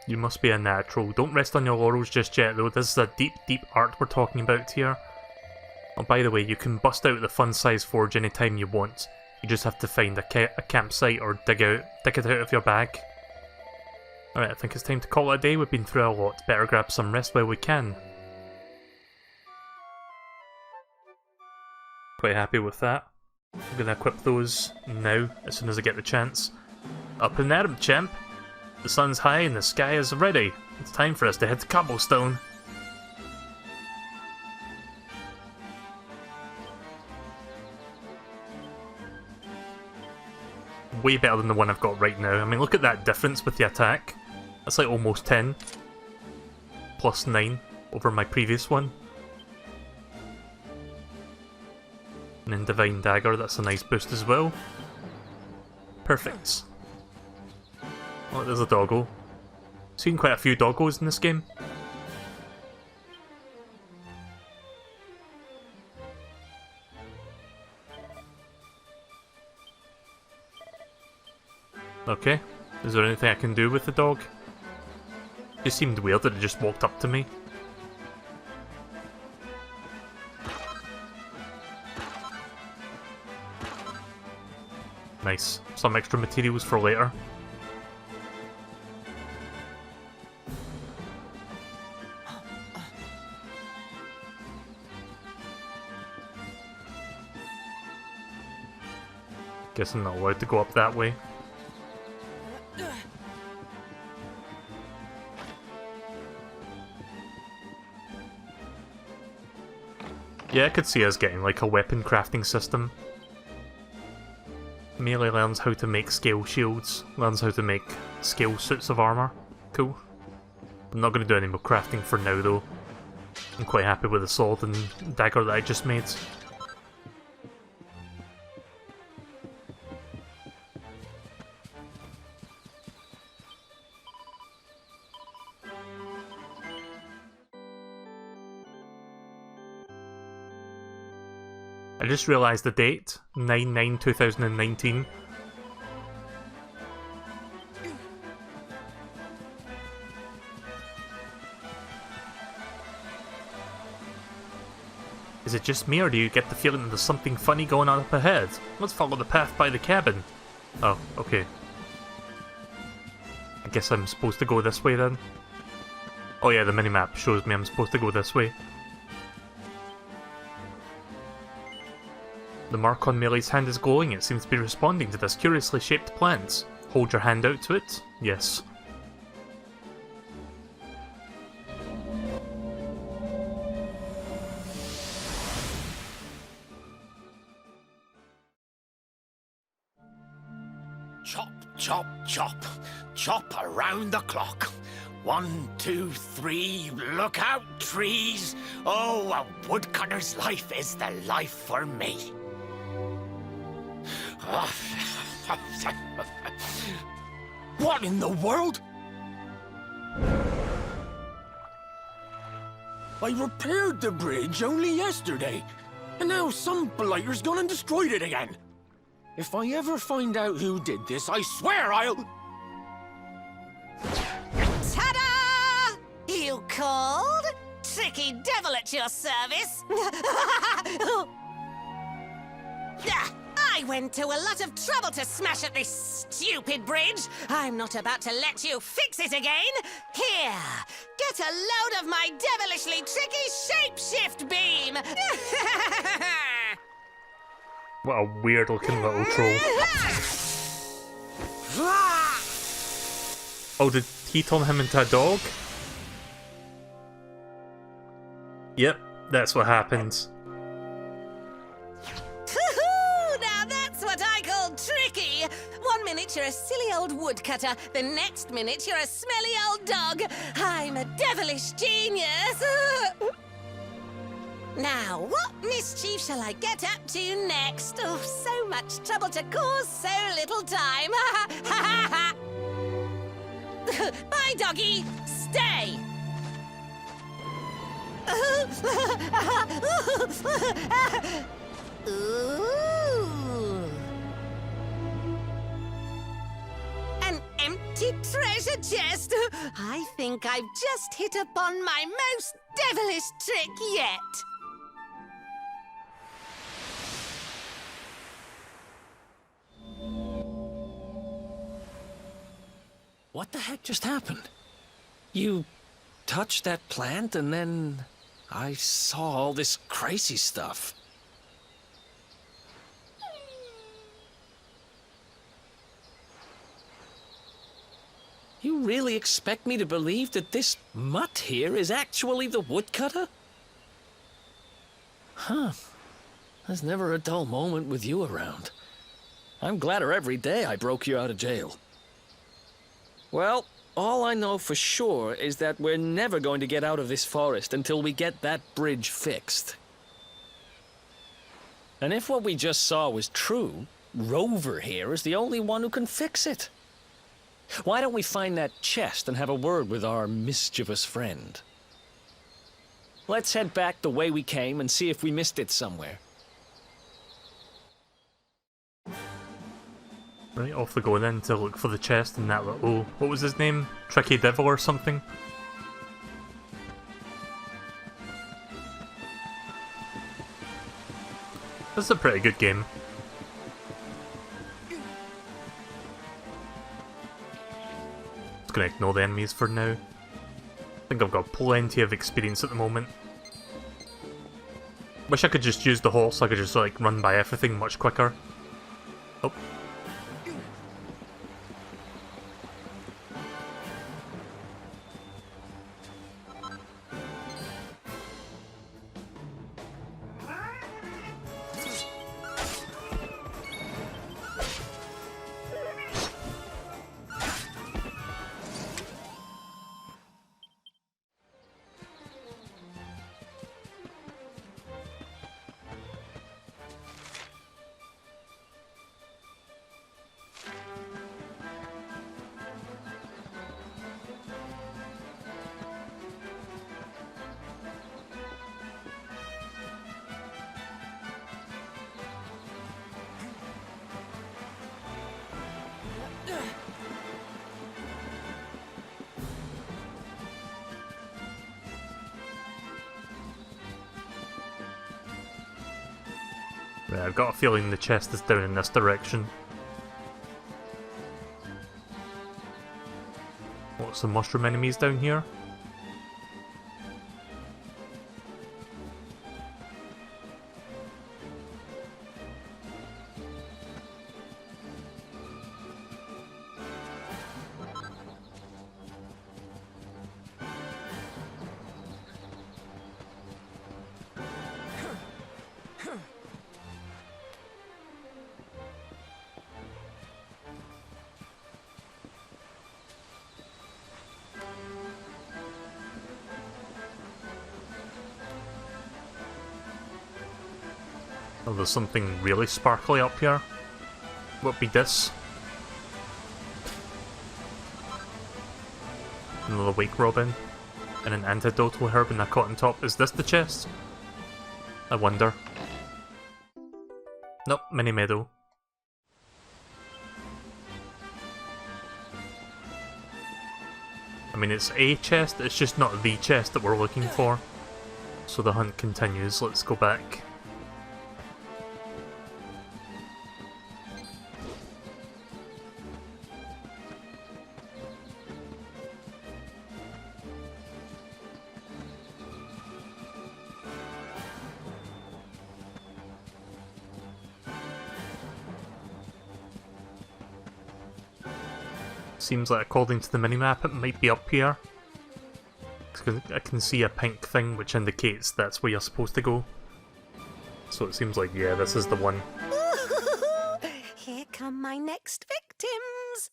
You must be a natural. Don't rest on your laurels just yet though, this is a deep, deep art we're talking about here. Oh, by the way, you can bust out the fun-size forge anytime you want. You just have to find a campsite or dig it out of your bag. Alright, I think it's time to call it a day. We've been through a lot. Better grab some rest while we can. Quite happy with that. I'm gonna equip those now, as soon as I get the chance. Up and at 'em, champ! The sun's high and the sky is ready. It's time for us to head to Cobblestone. way better than the one I've got right now. I mean, look at that difference with the attack. That's like almost 10. Plus 9 over my previous one. And then Divine Dagger, that's a nice boost as well. Perfect. Oh, there's a doggo. Seen quite a few doggos in this game. Okay, is there anything I can do with the dog? It just seemed weird that it just walked up to me. Nice. Some extra materials for later. Guess I'm not allowed to go up that way. Yeah, I could see us getting like a weapon crafting system. Melee learns how to make scale shields, learns how to make scale suits of armor. Cool. I'm not going to do any more crafting for now though. I'm quite happy with the sword and dagger that I just made. I just realised the date, 9/9/2019. Is it just me, or do you get the feeling that there's something funny going on up ahead? Let's follow the path by the cabin. Oh, okay. I guess I'm supposed to go this way then? Oh yeah, the minimap shows me I'm supposed to go this way. The mark on Melee's hand is glowing. It seems to be responding to this curiously shaped plant. Hold your hand out to it. Yes. Chop, chop, chop. Chop around the clock. 1, 2, 3, look out, trees. Oh, a woodcutter's life is the life for me. What in the world? I repaired the bridge only yesterday, and now some blighter's gone and destroyed it again. If I ever find out who did this, I swear I'll... Ta-da! You called? Tricky devil at your service. I went to a lot of trouble to smash at this stupid bridge. I'm not about to let you fix it again. Here, get a load of my devilishly tricky shapeshift beam. What a weird looking little troll. Oh, did he turn him into a dog? Yep, that's what happened. Now that's what I call tricky. 1 minute you're a silly old woodcutter, the next minute you're a smelly old dog. I'm a devilish genius. Now, what mischief shall I get up to next? Oh, so much trouble to cause so little time. Bye, doggy. Stay. Ooh. An empty treasure chest. I think I've just hit upon my most devilish trick yet. What the heck just happened? You touched that plant and then I saw all this crazy stuff. You really expect me to believe that this mutt here is actually the woodcutter? Huh. There's never a dull moment with you around. I'm gladder every day I broke you out of jail. Well, all I know for sure is that we're never going to get out of this forest until we get that bridge fixed. And if what we just saw was true, Rover here is the only one who can fix it. Why don't we find that chest and have a word with our mischievous friend? Let's head back the way we came and see if we missed it somewhere. Right, off we go then to look for the chest in that little... what was his name? Tricky Devil or something? This is a pretty good game. Just gonna ignore the enemies for now. I think I've got plenty of experience at the moment. Wish I could just use the horse so I could just like run by everything much quicker. Oh. Right, I've got a feeling the chest is down in this direction. What's some mushroom enemies down here? Oh, there's something really sparkly up here. What be this? Another wake robin. And an antidotal herb and a cotton top. Is this the chest? I wonder. Nope, mini meadow. I mean, it's a chest, it's just not the chest that we're looking for. So the hunt continues. Let's go back. Seems like according to the minimap it might be up here. I can see a pink thing which indicates that's where you're supposed to go. So it seems like, yeah, this is the one. Here come my next victims.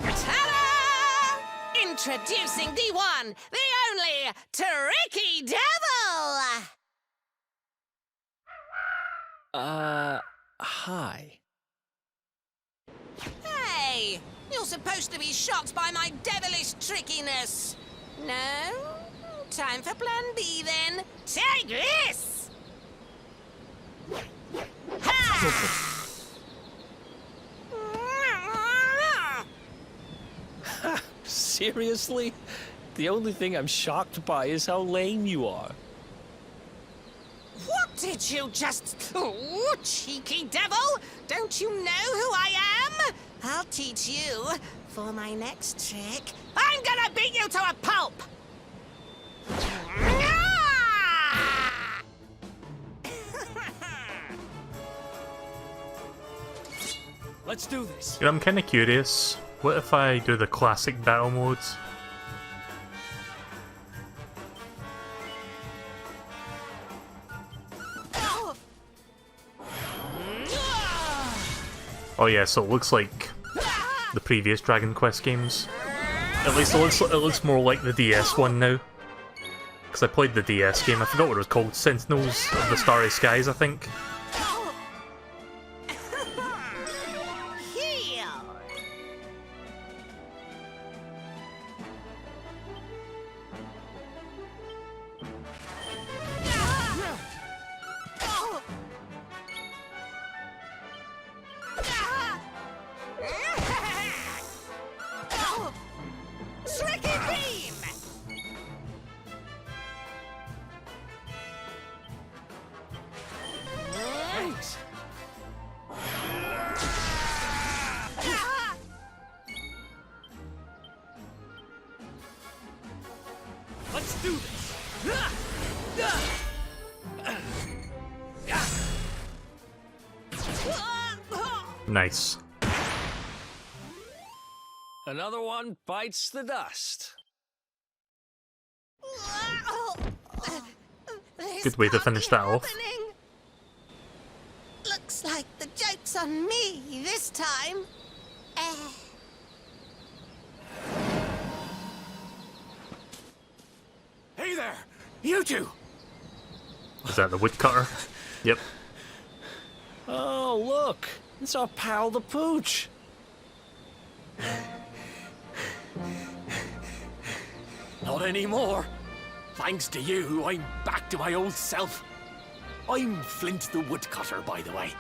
Ta-da! Introducing the one, the only, Tricky Devil! Hi. Hey, you're supposed to be shocked by my devilish trickiness. No? Time for plan B then. Take this! Ha! Seriously? The only thing I'm shocked by is how lame you are. What did you just... Oh, cheeky devil! Don't you know who I am? I'll teach you. For my next trick, I'm gonna beat you to a pulp! Let's do this. You know, I'm kinda curious. What if I do the classic battle modes? Oh yeah, so it looks like the previous Dragon Quest games. At least it looks more like the DS one now. Because I played the DS game, I forgot what it was called, Sentinels of the Starry Skies, I think. Heal! Tricky beam! Thanks. Let's do this. Nice. Another one bites the dust. This Good way to can't finish be that off. happening. Looks like the joke's on me this time. Hey there! You two! Is that the woodcutter? Yep. Oh, look. It's our pal the Pooch. Not anymore. Thanks to you, I'm back to my old self. I'm Flint the Woodcutter, by the way.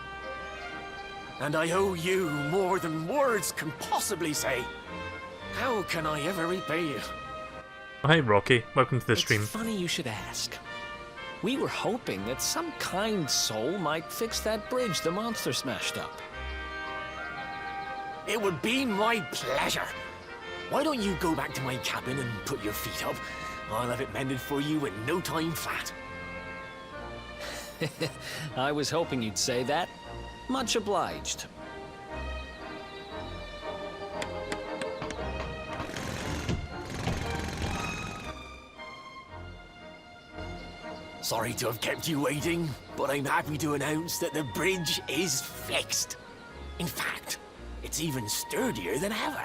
And I owe you more than words can possibly say. How can I ever repay you? Hi Rocky, welcome to the stream. It's funny you should ask. We were hoping that some kind soul might fix that bridge the monster smashed up. It would be my pleasure. Why don't you go back to my cabin and put your feet up? I'll have it mended for you in no time flat. I was hoping you'd say that. Much obliged. Sorry to have kept you waiting, but I'm happy to announce that the bridge is fixed. In fact, it's even sturdier than ever.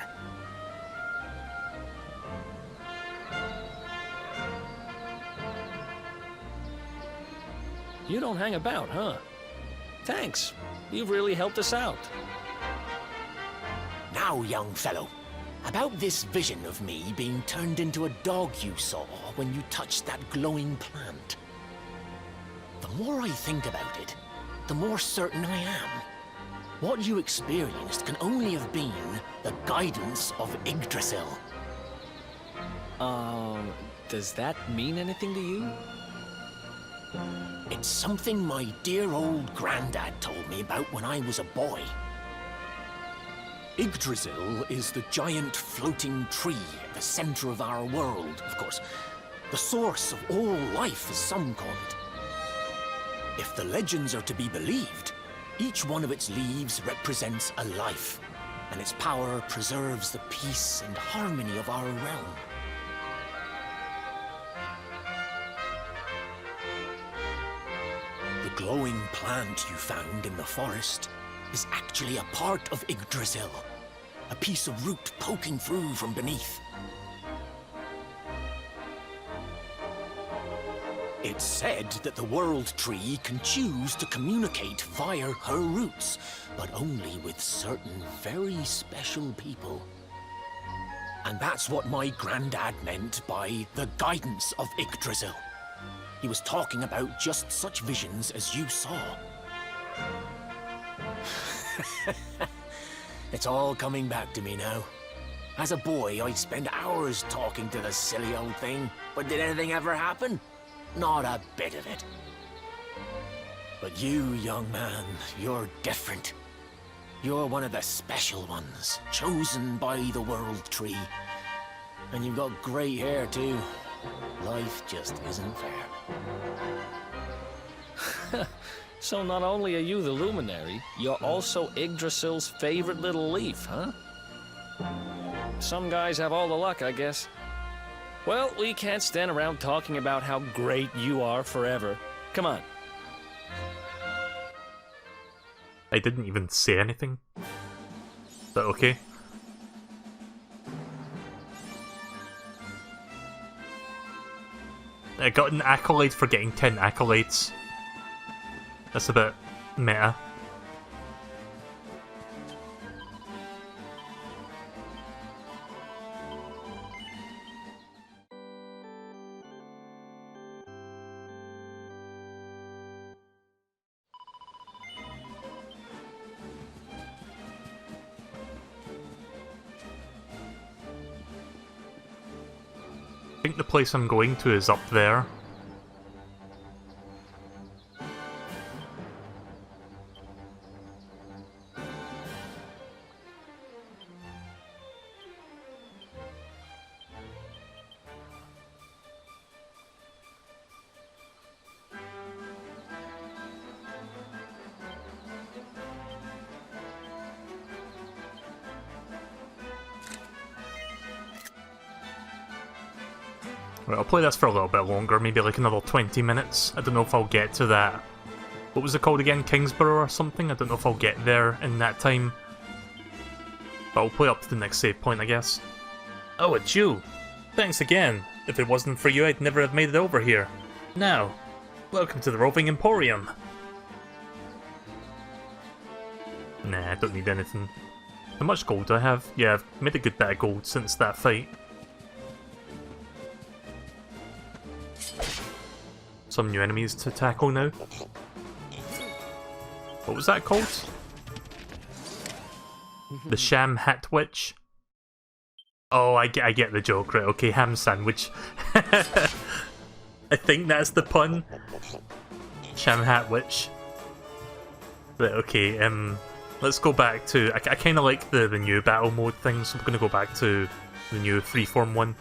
You don't hang about, huh? Thanks. You've really helped us out. Now, young fellow, about this vision of me being turned into a dog you saw when you touched that glowing plant. The more I think about it, the more certain I am. What you experienced can only have been the guidance of Yggdrasil. Does that mean anything to you? It's something my dear old granddad told me about when I was a boy. Yggdrasil is the giant floating tree at the center of our world, of course. The source of all life, as some call it. If the legends are to be believed, each one of its leaves represents a life, and its power preserves the peace and harmony of our realm. The glowing plant you found in the forest is actually a part of Yggdrasil, a piece of root poking through from beneath. It's said that the World Tree can choose to communicate via her roots, but only with certain very special people. And that's what my granddad meant by the guidance of Yggdrasil. He was talking about just such visions as you saw. It's all coming back to me now. As a boy, I'd spend hours talking to the silly old thing, but did anything ever happen? Not a bit of it. But you, young man, you're different. You're one of the special ones, chosen by the World Tree. And you've got great hair, too. Life just isn't fair. So not only are you the luminary, you're also Yggdrasil's favorite little leaf, huh? Some guys have all the luck, I guess. Well, we can't stand around talking about how great you are forever. Come on. I didn't even say anything. But okay. I got an accolade for getting 10 accolades. That's a bit meta. I think the place I'm going to is up there. Right, I'll play this for a little bit longer, maybe like another 20 minutes. I don't know if I'll get to that. What was it called again? Kingsborough or something? I don't know if I'll get there in that time. But I'll play up to the next save point, I guess. Oh, it's you! Thanks again! If it wasn't for you, I'd never have made it over here. Now, welcome to the Roving Emporium! Nah, I don't need anything. How much gold do I have? Yeah, I've made a good bit of gold since that fight. Some new enemies to tackle now. What was that called? The Sham Hat Witch? Oh, I get the joke, right? Okay, ham sandwich. I think that's the pun. Sham Hat Witch. Right, okay, let's go back to... I kind of like the new battle mode thing, so I'm going to go back to the new freeform one.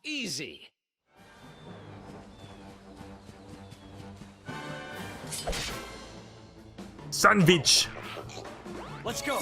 Easy. Sandwich! Let's go.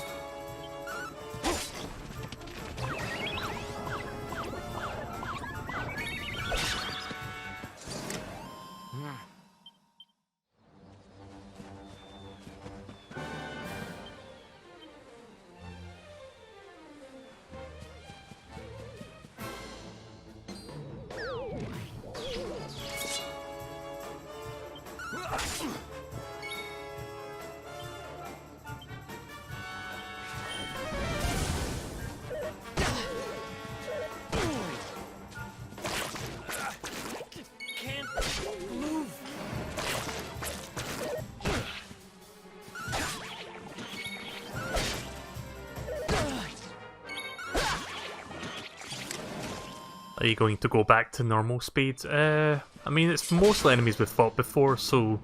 Are you going to go back to normal speed? I mean, it's mostly enemies we've fought before, so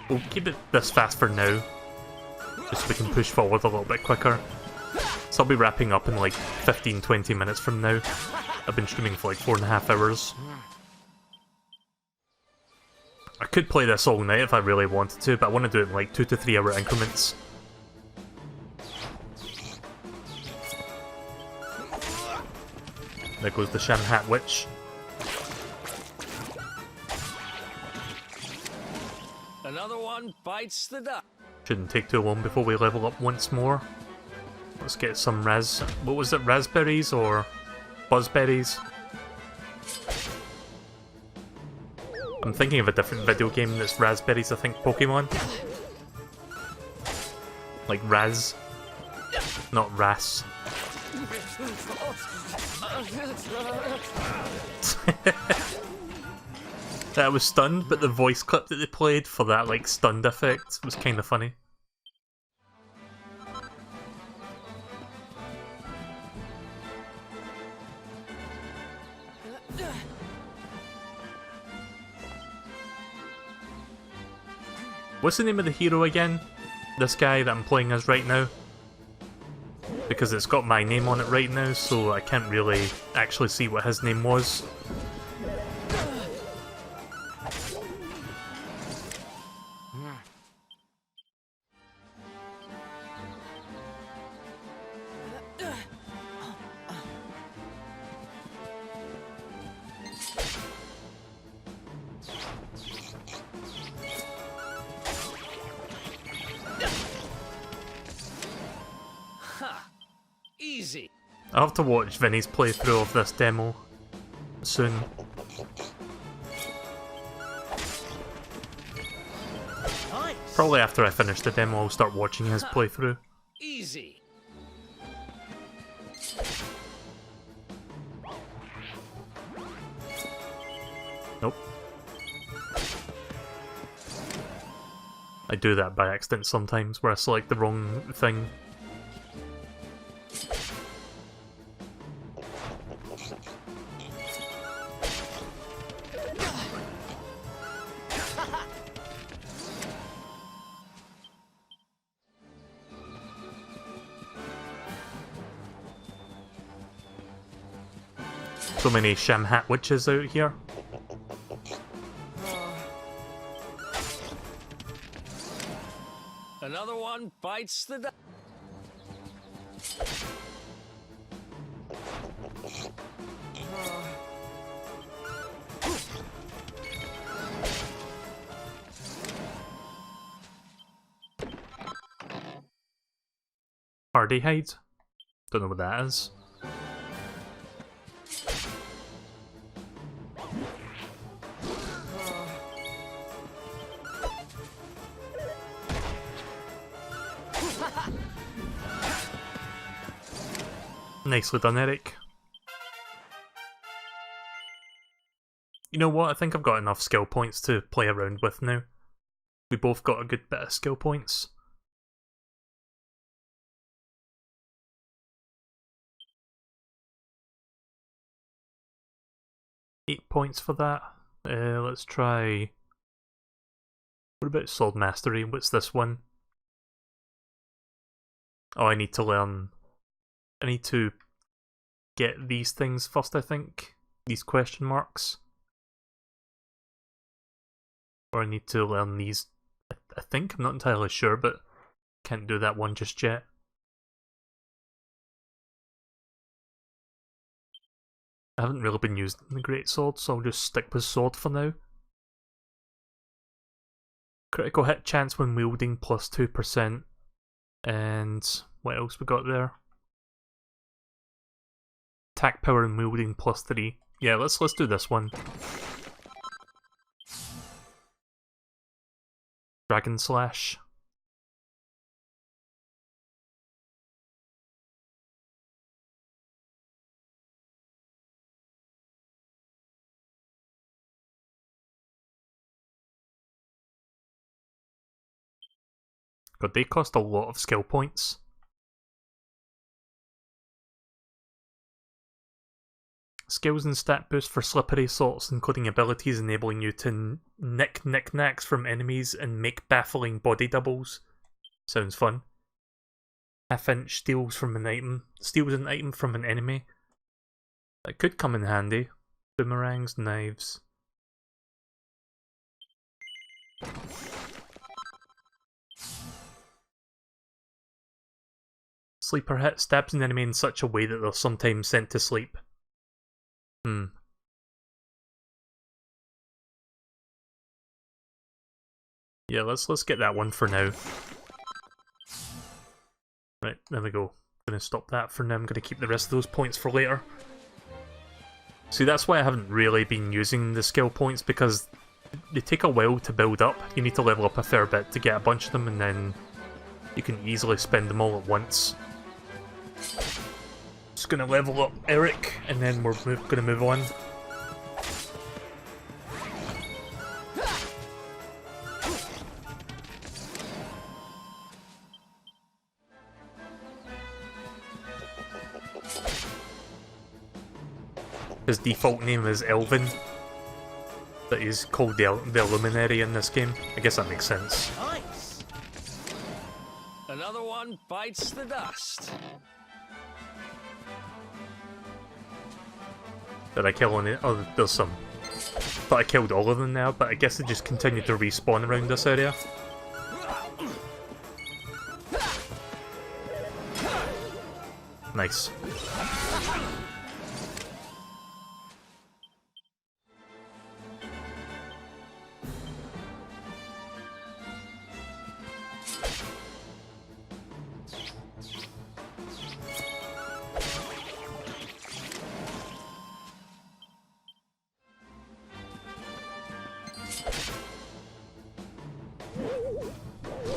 we'll keep it this fast for now. Just so we can push forward a little bit quicker. So I'll be wrapping up in like 15-20 minutes from now. I've been streaming for like 4.5 hours. I could play this all night if I really wanted to, but I want to do it in like 2 to 3 hour increments. There goes the Sham Hat Witch. Another one bites the dust. Shouldn't take too long before we level up once more. Let's get some what was it, raspberries or buzzberries? I'm thinking of a different video game that's raspberries, I think Pokemon. Like Raz. Not Ras. I was stunned, but the voice clip that they played for that like stunned effect was kind of funny. What's the name of the hero again? This guy that I'm playing as right now? Because it's got my name on it right now, so I can't really actually see what his name was. Easy. I'll have to watch Vinny's playthrough of this demo soon. Nice. Probably after I finish the demo, I'll start watching his playthrough. Easy. Nope. I do that by accident sometimes, where I select the wrong thing. So many Shamhat witches out here. Another one bites the dust. Hardy hide? Don't know what that is. Nicely done, Eric. You know what? I think I've got enough skill points to play around with now. We both got a good bit of skill points. $8 points for that. Let's try... What about Sword Mastery? What's this one? Oh, I need to learn... I need to get these things first, I think. These question marks. Or I need to learn these... I think, I'm not entirely sure, but can't do that one just yet. I haven't really been using the Great Sword, so I'll just stick with Sword for now. Critical hit chance when wielding plus 2%. And what else we got there? Attack power and wielding plus 3. Yeah, let's do this one. Dragon Slash. God, they cost a lot of skill points. Skills and stat boost for slippery sorts, including abilities enabling you to nick knickknacks from enemies and make baffling body doubles. Sounds fun. Half-inch steals an item from an enemy. That could come in handy. Boomerangs, knives. Sleeper hit stabs an enemy in such a way that they're sometimes sent to sleep. Yeah, let's get that one for now. Right, there we go. I'm gonna stop that for now. I'm gonna keep the rest of those points for later. See, that's why I haven't really been using the skill points, because they take a while to build up. You need to level up a fair bit to get a bunch of them, and then you can easily spend them all at once. Just gonna level up Eric, and then we're gonna move on. His default name is Elvin, but he's called the Luminary in this game. I guess that makes sense. Nice. Another one bites the dust. Did I kill any? Oh, there's some. Thought I killed all of them now, but I guess they just continue to respawn around this area. Nice.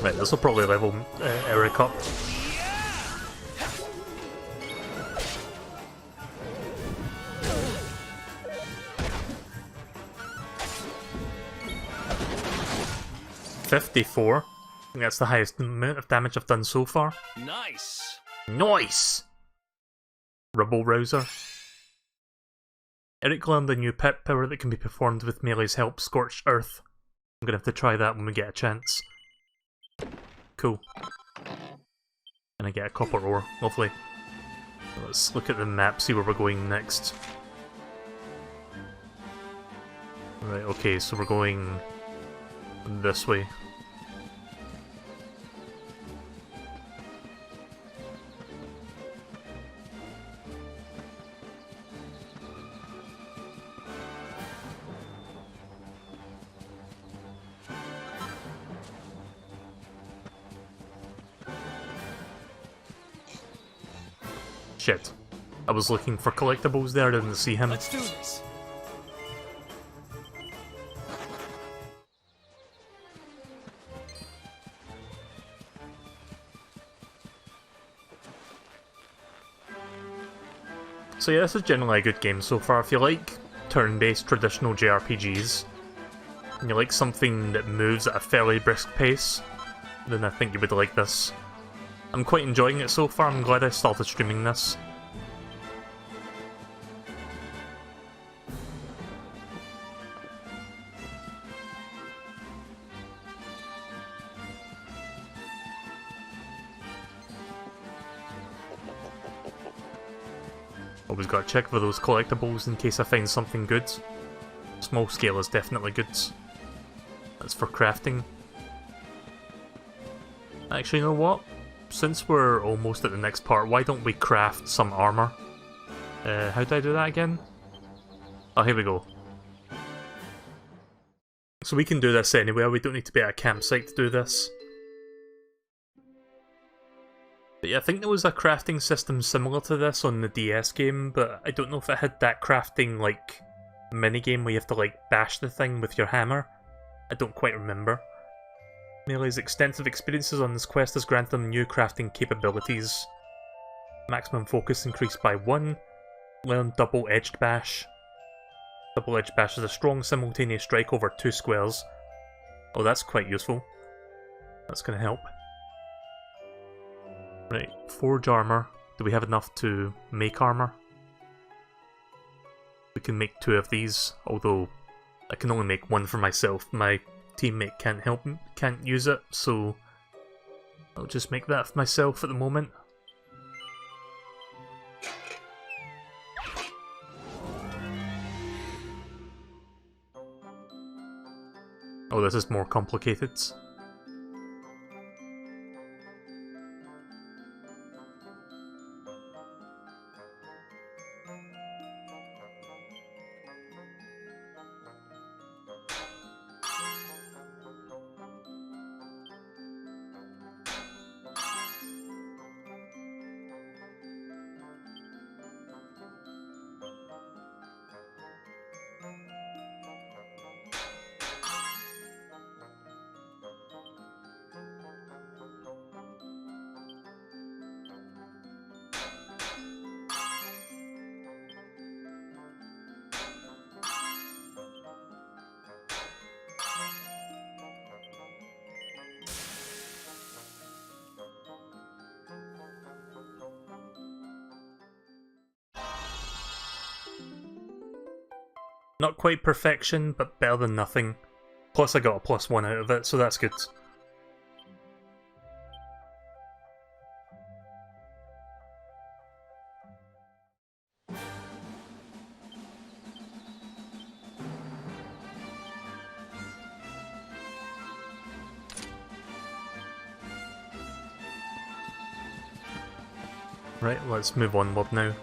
Right, this will probably level Eric up. $54. I think that's the highest amount of damage I've done so far. Nice. Nice! Rubble Rouser. Eric learned a new pet power that can be performed with Melee's help, Scorched Earth. I'm gonna have to try that when we get a chance. Cool. And I get a copper ore. Lovely. Let's look at the map, see where we're going next. Right, okay, so we're going this way. Shit. I was looking for collectibles there, I didn't see him. Let's do this. So yeah, this is generally a good game so far. If you like turn-based traditional JRPGs, and you like something that moves at a fairly brisk pace, then I think you would like this. I'm quite enjoying it so far, I'm glad I started streaming this. Always gotta check for those collectibles in case I find something good. Small scale is definitely good. That's for crafting. Actually, you know what? Since we're almost at the next part, why don't we craft some armor? How do I do that again? Oh, here we go. So we can do this anywhere, we don't need to be at a campsite to do this. But yeah, I think there was a crafting system similar to this on the DS game, but I don't know if it had that crafting, like, minigame where you have to, like, bash the thing with your hammer. I don't quite remember. Melee's extensive experiences on this quest has granted him new crafting capabilities. Maximum focus increased by 1. Learn Double-Edged Bash. Double-Edged Bash is a strong simultaneous strike over 2 squares. Oh, that's quite useful. That's gonna help. Right, forge armor. Do we have enough to make armor? We can make 2 of these, although I can only make 1 for myself. My teammate can't use it, so I'll just make that for myself at the moment. Oh, this is more complicated. Not quite perfection, but better than nothing. Plus I got a +1 out of it, so that's good. Right, let's move onward now.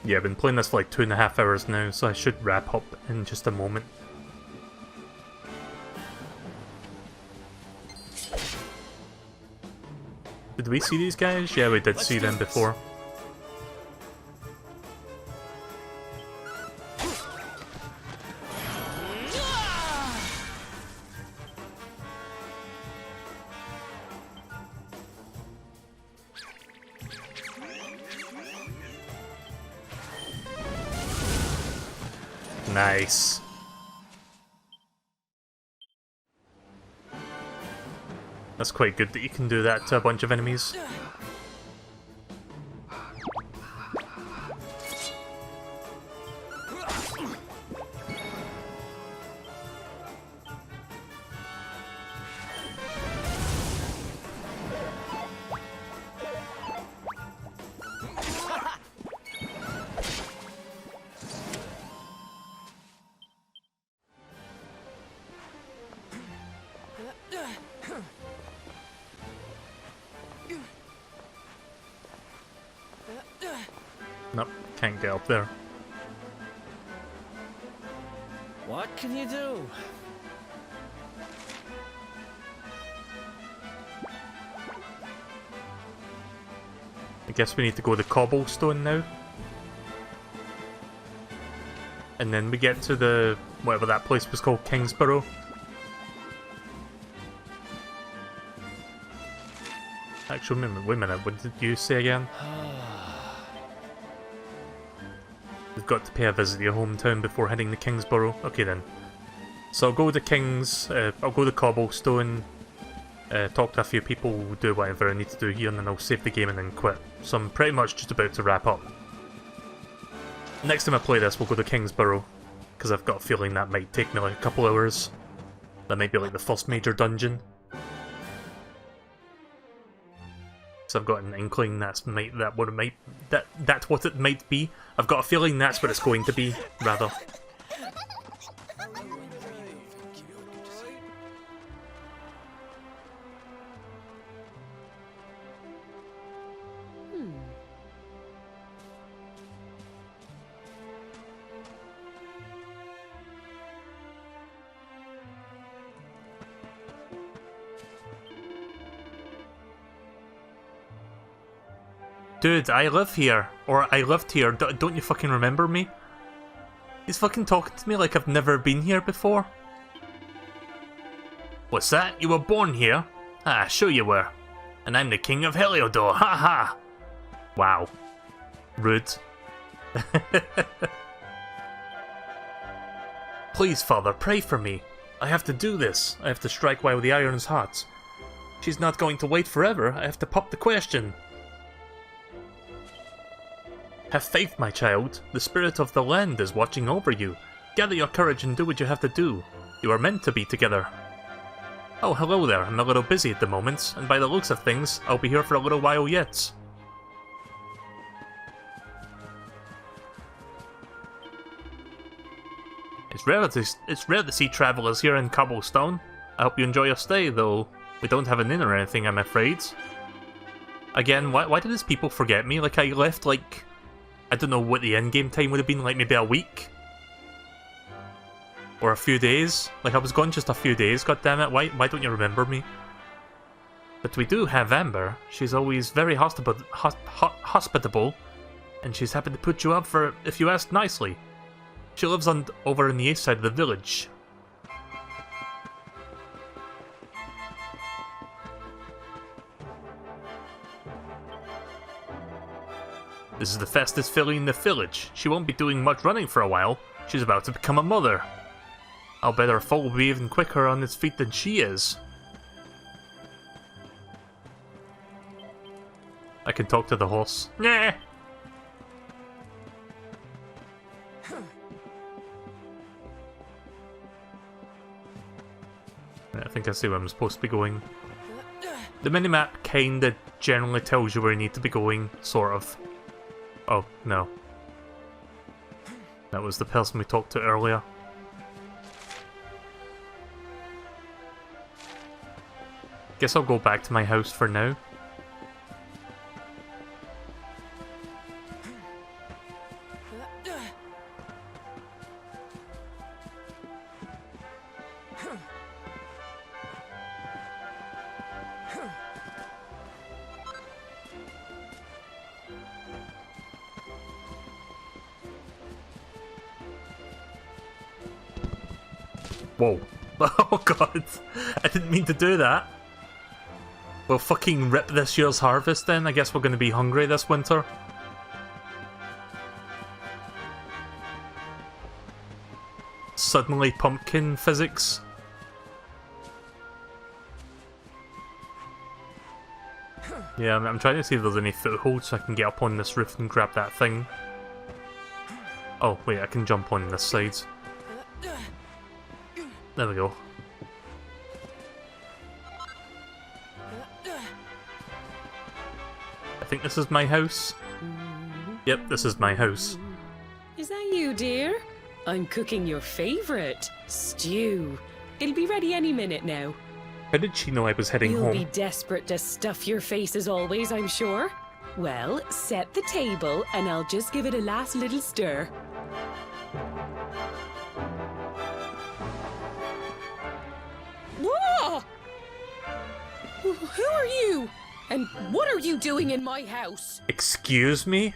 Yeah, I've been playing this for like 2.5 hours now, so I should wrap up in just a moment. Did we see these guys? Yeah, we did see them before. Nice. That's quite good that you can do that to a bunch of enemies. Nope, can't get up there. What can you do? I guess we need to go to Cobblestone now. And then we get to the... whatever that place was called, Kingsborough. Actually, wait a minute, what did you say again? We've got to pay a visit to your hometown before heading to Kingsborough. Okay then. So I'll go to I'll go to Cobblestone, talk to a few people, do whatever I need to do here, and then I'll save the game and then quit. So I'm pretty much just about to wrap up. Next time I play this, we'll go to Kingsborough, because I've got a feeling that might take me like a couple hours. That might be like the first major dungeon. So I've got an inkling that's what it might be. I've got a feeling that's what it's going to be, rather. Dude, I live here. Or I lived here. Don't you fucking remember me? He's fucking talking to me like I've never been here before. What's that? You were born here? Ah, sure you were. And I'm the king of Heliodor, ha ha! Wow. Rude. Please, father, pray for me. I have to do this. I have to strike while the iron's hot. She's not going to wait forever. I have to pop the question. Have faith, my child. The spirit of the land is watching over you. Gather your courage and do what you have to do. You are meant to be together. Oh, hello there. I'm a little busy at the moment, and by the looks of things, I'll be here for a little while yet. It's rare to see travellers here in Cobblestone. I hope you enjoy your stay, though we don't have an inn or anything, I'm afraid. Again, why did these people forget me? Like, I left, like... I don't know what the in-game time would have been, like maybe a week? Or a few days? Like, I was gone just a few days, goddammit, why don't you remember me? But we do have Amber. She's always very hospitable, and she's happy to put you up for if you ask nicely. She lives over on the east side of the village. This is the fastest filly in the village. She won't be doing much running for a while. She's about to become a mother. I'll bet her foal will be even quicker on its feet than she is. I can talk to the horse. Nah. I think I see where I'm supposed to be going. The minimap kinda generally tells you where you need to be going, sort of. Oh, no. That was the person we talked to earlier. Guess I'll go back to my house for now. Whoa. Oh god. I didn't mean to do that. We'll fucking rip this year's harvest then. I guess we're going to be hungry this winter. suddenly pumpkin physics. Yeah, I'm trying to see if there's any footholds so I can get up on this roof and grab that thing. Oh, wait, I can jump on this side. There we go. I think this is my house. Yep, this is my house. Is that you, dear? I'm cooking your favourite, stew. It'll be ready any minute now. How did she know I was heading You'll home? be desperate to stuff your face as always, I'm sure. Well, set the table and I'll just give it a last little stir. Whoa! Who are you? And what are you doing in my house? Excuse me?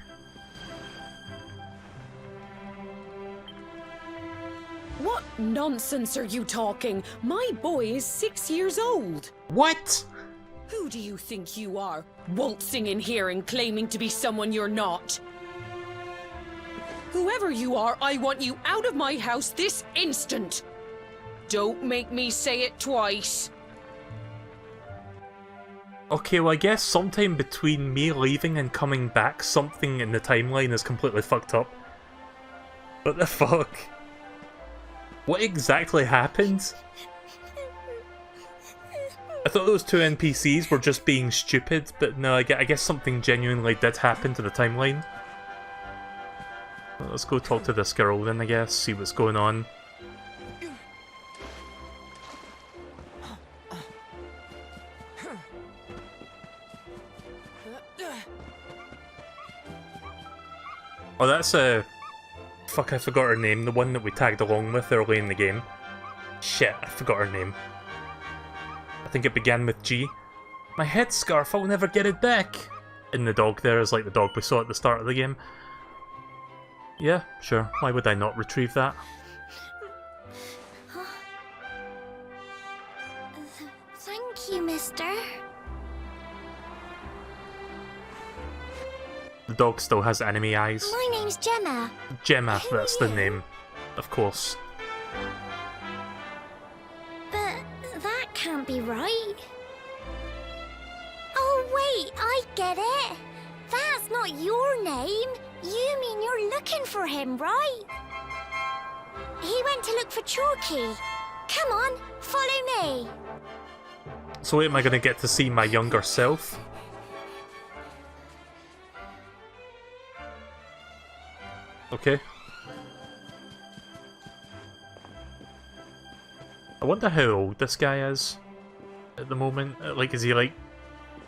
What nonsense are you talking? My boy is 6 years old. What? Who do you think you are, waltzing in here and claiming to be someone you're not? Whoever you are, I want you out of my house this instant. Don't make me say it twice. Okay, well I guess sometime between me leaving and coming back, something in the timeline is completely fucked up. What the fuck? What exactly happened? I thought those two NPCs were just being stupid, but no, I guess something genuinely did happen to the timeline. Well, let's go talk to this girl then, I guess, see what's going on. Oh, that's fuck, I forgot her name, the one that we tagged along with early in the game. Shit, I forgot her name. I think it began with G. My headscarf, I'll never get it back! And the dog there is like the dog we saw at the start of the game. Yeah, sure, why would I not retrieve that? Thank you, mister. The dog still has enemy eyes. My name's Gemma. Gemma, that's the name. Of course. But that can't be right. Oh, wait, I get it. That's not your name. You mean you're looking for him, right? He went to look for Chalky. Come on, follow me. So am I gonna get to see my younger self? Okay. I wonder how old this guy is at the moment. Like, is he like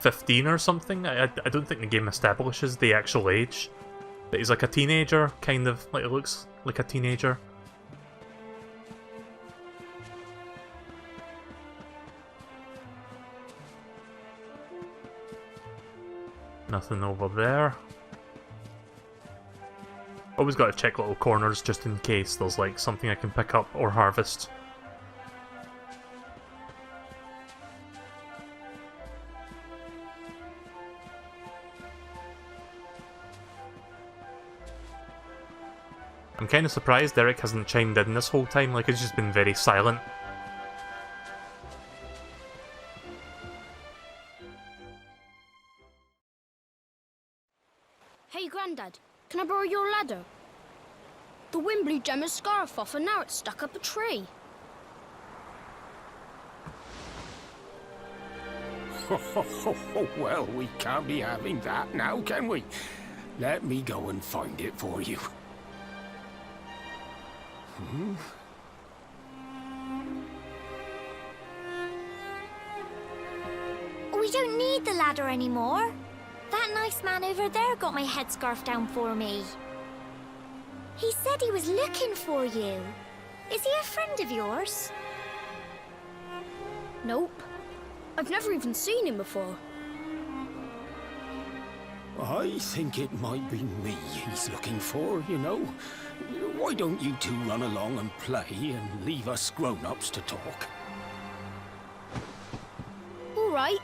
15 or something? I don't think the game establishes the actual age. But he's like a teenager, kind of. Like, it looks like a teenager. Nothing over there. Always got to check little corners just in case there's like something I can pick up or harvest. I'm kind of surprised Eric hasn't chimed in this whole time, like he's just been very silent. Hey, Grandad, can I borrow your ladder? The wind blew Gemma's scarf off and now it's stuck up a tree. Well, we can't be having that now, can we? Let me go and find it for you. We don't need the ladder anymore. That nice man over there got my headscarf down for me. He said he was looking for you. Is he a friend of yours? Nope. I've never even seen him before. I think it might be me he's looking for, you know. Why don't you two run along and play and leave us grown-ups to talk? All right.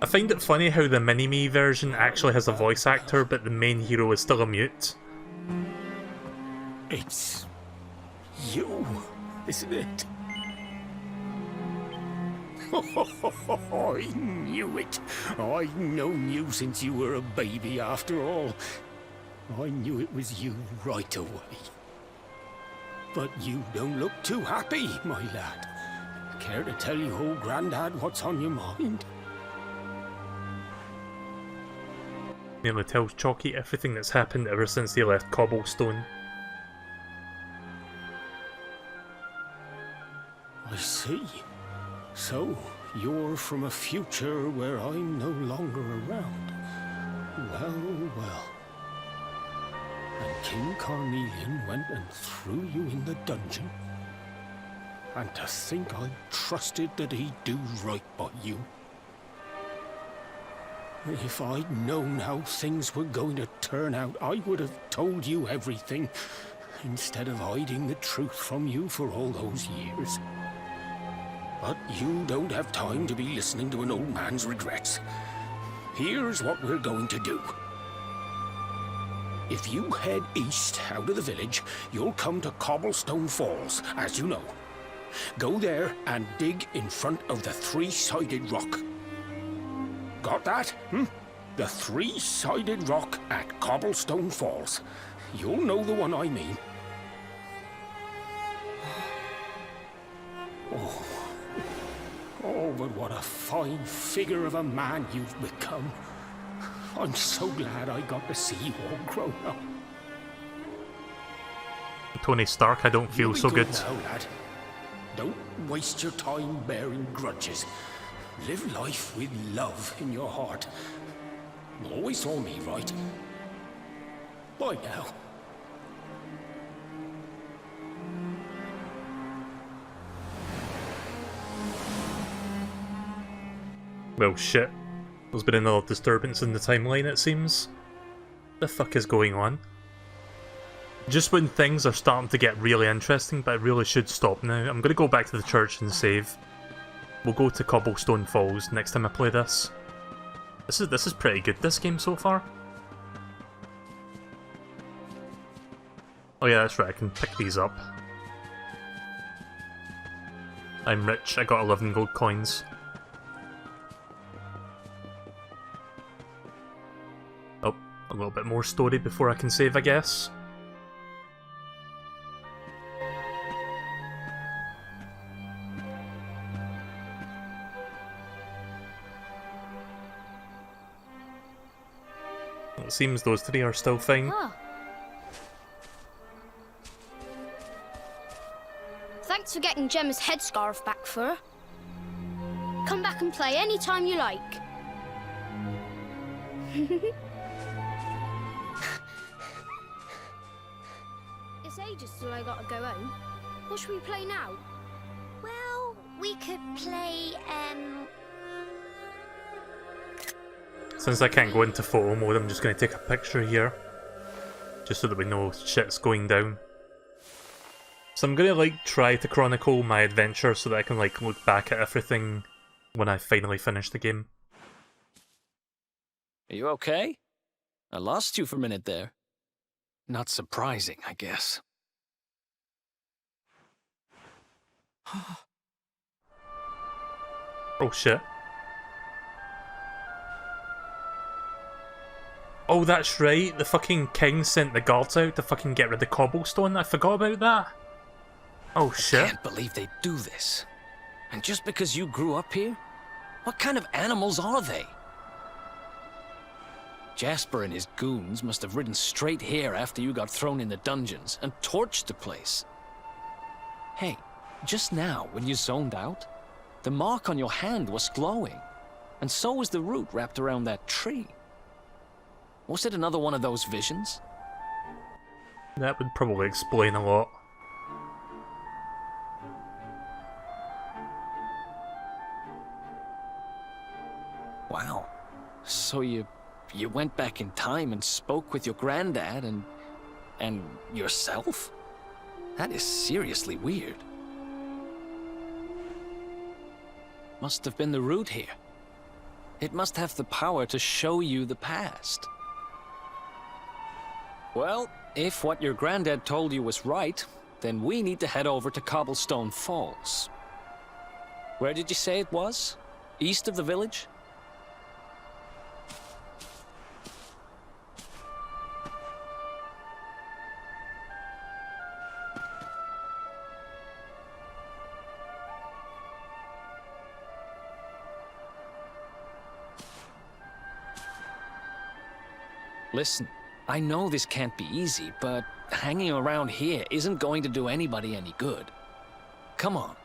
I find it funny how the Mini-Me version actually has a voice actor, but the main hero is still a mute. It's you, isn't it? I knew it. I've known you since you were a baby after all. I knew it was you right away. But you don't look too happy, my lad. Care to tell your old granddad what's on your mind? Nearly tells Chalky everything that's happened ever since they left Cobblestone. I see. So, you're from a future where I'm no longer around. Well, well. And King Carnelian went and threw you in the dungeon? And to think I trusted that he'd do right by you. If I'd known how things were going to turn out, I would have told you everything, instead of hiding the truth from you for all those years. But you don't have time to be listening to an old man's regrets. Here's what we're going to do. If you head east out of the village, you'll come to Cobblestone Falls, as you know. Go there and dig in front of the three-sided rock. Got that? The three-sided rock at Cobblestone Falls. You'll know the one I mean. Oh, but what a fine figure of a man you've become. I'm so glad I got to see you all grown up. Tony Stark, I don't feel so good. Now, lad. Don't waste your time bearing grudges. Live life with love in your heart. You'll always saw me, right? Bye now. Well, shit. There's been another disturbance in the timeline, it seems. The fuck is going on? Just when things are starting to get really interesting, but I really should stop now. I'm gonna go back to the church and save. We'll go to Cobblestone Falls next time I play this. This is pretty good, this game so far. Oh yeah, that's right, I can pick these up. I'm rich, I got 11 gold coins. Oh, a little bit more story before I can save, I guess. It seems those three are still fine. Ah. Thanks for getting Gemma's headscarf back for her. Come back and play any time you like. It's ages till I gotta go home. What should we play now? Well, we could play, Since I can't go into photo mode, I'm just going to take a picture here. Just so that we know shit's going down. So I'm going to try to chronicle my adventure so that I can look back at everything when I finally finish the game. Are you okay? I lost you for a minute there. Not surprising, I guess. Oh shit. Oh, that's right, the fucking king sent the guards out to fucking get rid of Cobblestone. I forgot about that. Oh shit. I can't believe they do this. And just because you grew up here? What kind of animals are they? Jasper and his goons must have ridden straight here after you got thrown in the dungeons and torched the place. Hey, just now, when you zoned out, the mark on your hand was glowing, and so was the root wrapped around that tree. Was it another one of those visions? That would probably explain a lot. Wow. So you went back in time and spoke with your granddad and yourself? That is seriously weird. must have been the root here. It must have the power to show you the past. Well, if what your granddad told you was right, then we need to head over to Cobblestone Falls. Where did you say it was? East of the village? Listen, I know this can't be easy, but hanging around here isn't going to do anybody any good. Come on.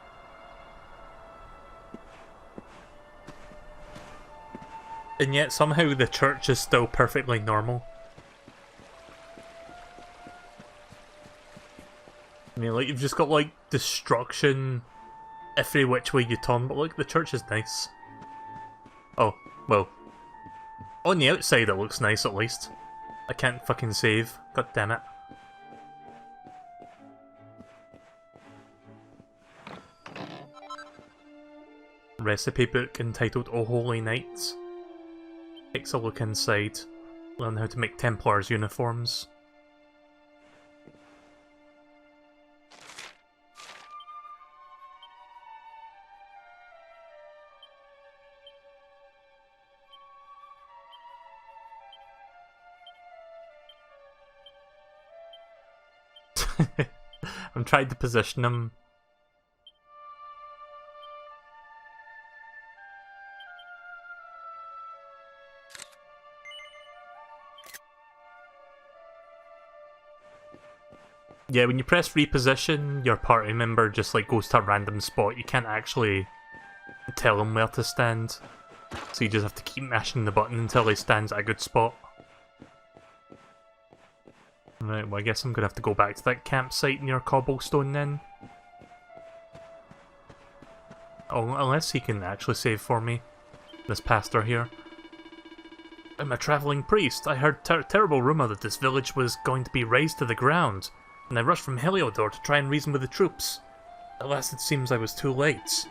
And yet somehow the church is still perfectly normal. I mean, like, you've just got, like, destruction every which way you turn, but, like, the church is nice. Oh, well. On the outside it looks nice, at least. I can't fucking save. God damn it. Recipe book entitled Oh Holy Nights. Takes a look inside. Learn how to make Templars uniforms. I'm trying to position him. Yeah, when you press reposition, your party member just like goes to a random spot. You can't actually tell them where to stand. So you just have to keep mashing the button until they stand at a good spot. Right, well I guess I'm gonna have to go back to that campsite near Cobblestone then. Oh, unless he can actually save for me. This pastor here. I'm a travelling priest. I heard terrible rumour that this village was going to be razed to the ground, and I rushed from Heliodor to try and reason with the troops. Alas, it seems I was too late.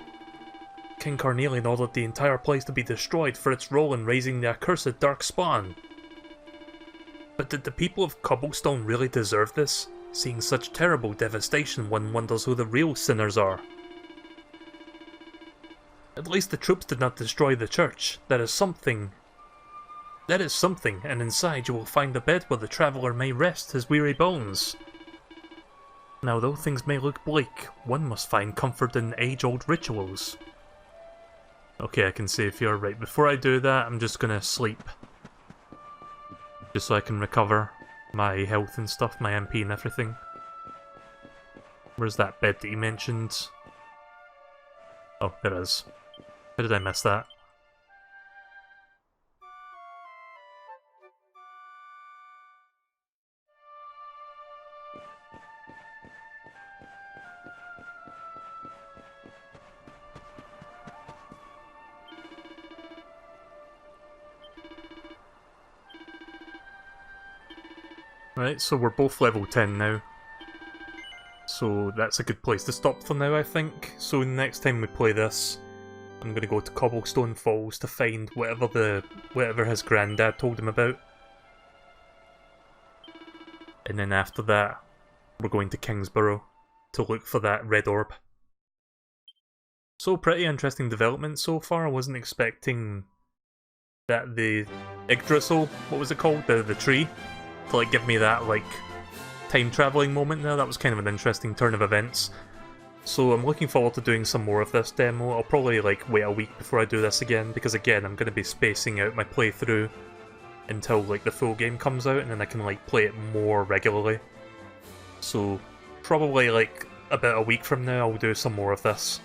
King Carnelian ordered the entire place to be destroyed for its role in raising the accursed dark spawn. But did the people of Cobblestone really deserve this? Seeing such terrible devastation, one wonders who the real sinners are. At least the troops did not destroy the church. That is something, and inside you will find a bed where the traveller may rest his weary bones. Now, though things may look bleak, one must find comfort in age-old rituals. Okay, I can save here. Right, before I do that, I'm just gonna sleep. Just so I can recover my health and stuff, my MP and everything. Where's that bed that you mentioned? Oh, there it is. How did I miss that? Right, so we're both level 10 now. So that's a good place to stop for now, I think. So next time we play this, I'm gonna go to Cobblestone Falls to find whatever his granddad told him about. And then after that, we're going to Kingsborough to look for that red orb. So pretty interesting development so far. I wasn't expecting that the Yggdrasil, what was it called? The tree? To like give me that like time travelling moment there. That was kind of an interesting turn of events. So I'm looking forward to doing some more of this demo. I'll probably like wait a week before I do this again, because again I'm going to be spacing out my playthrough until like the full game comes out, and then I can like play it more regularly. So probably like about a week from now I'll do some more of this.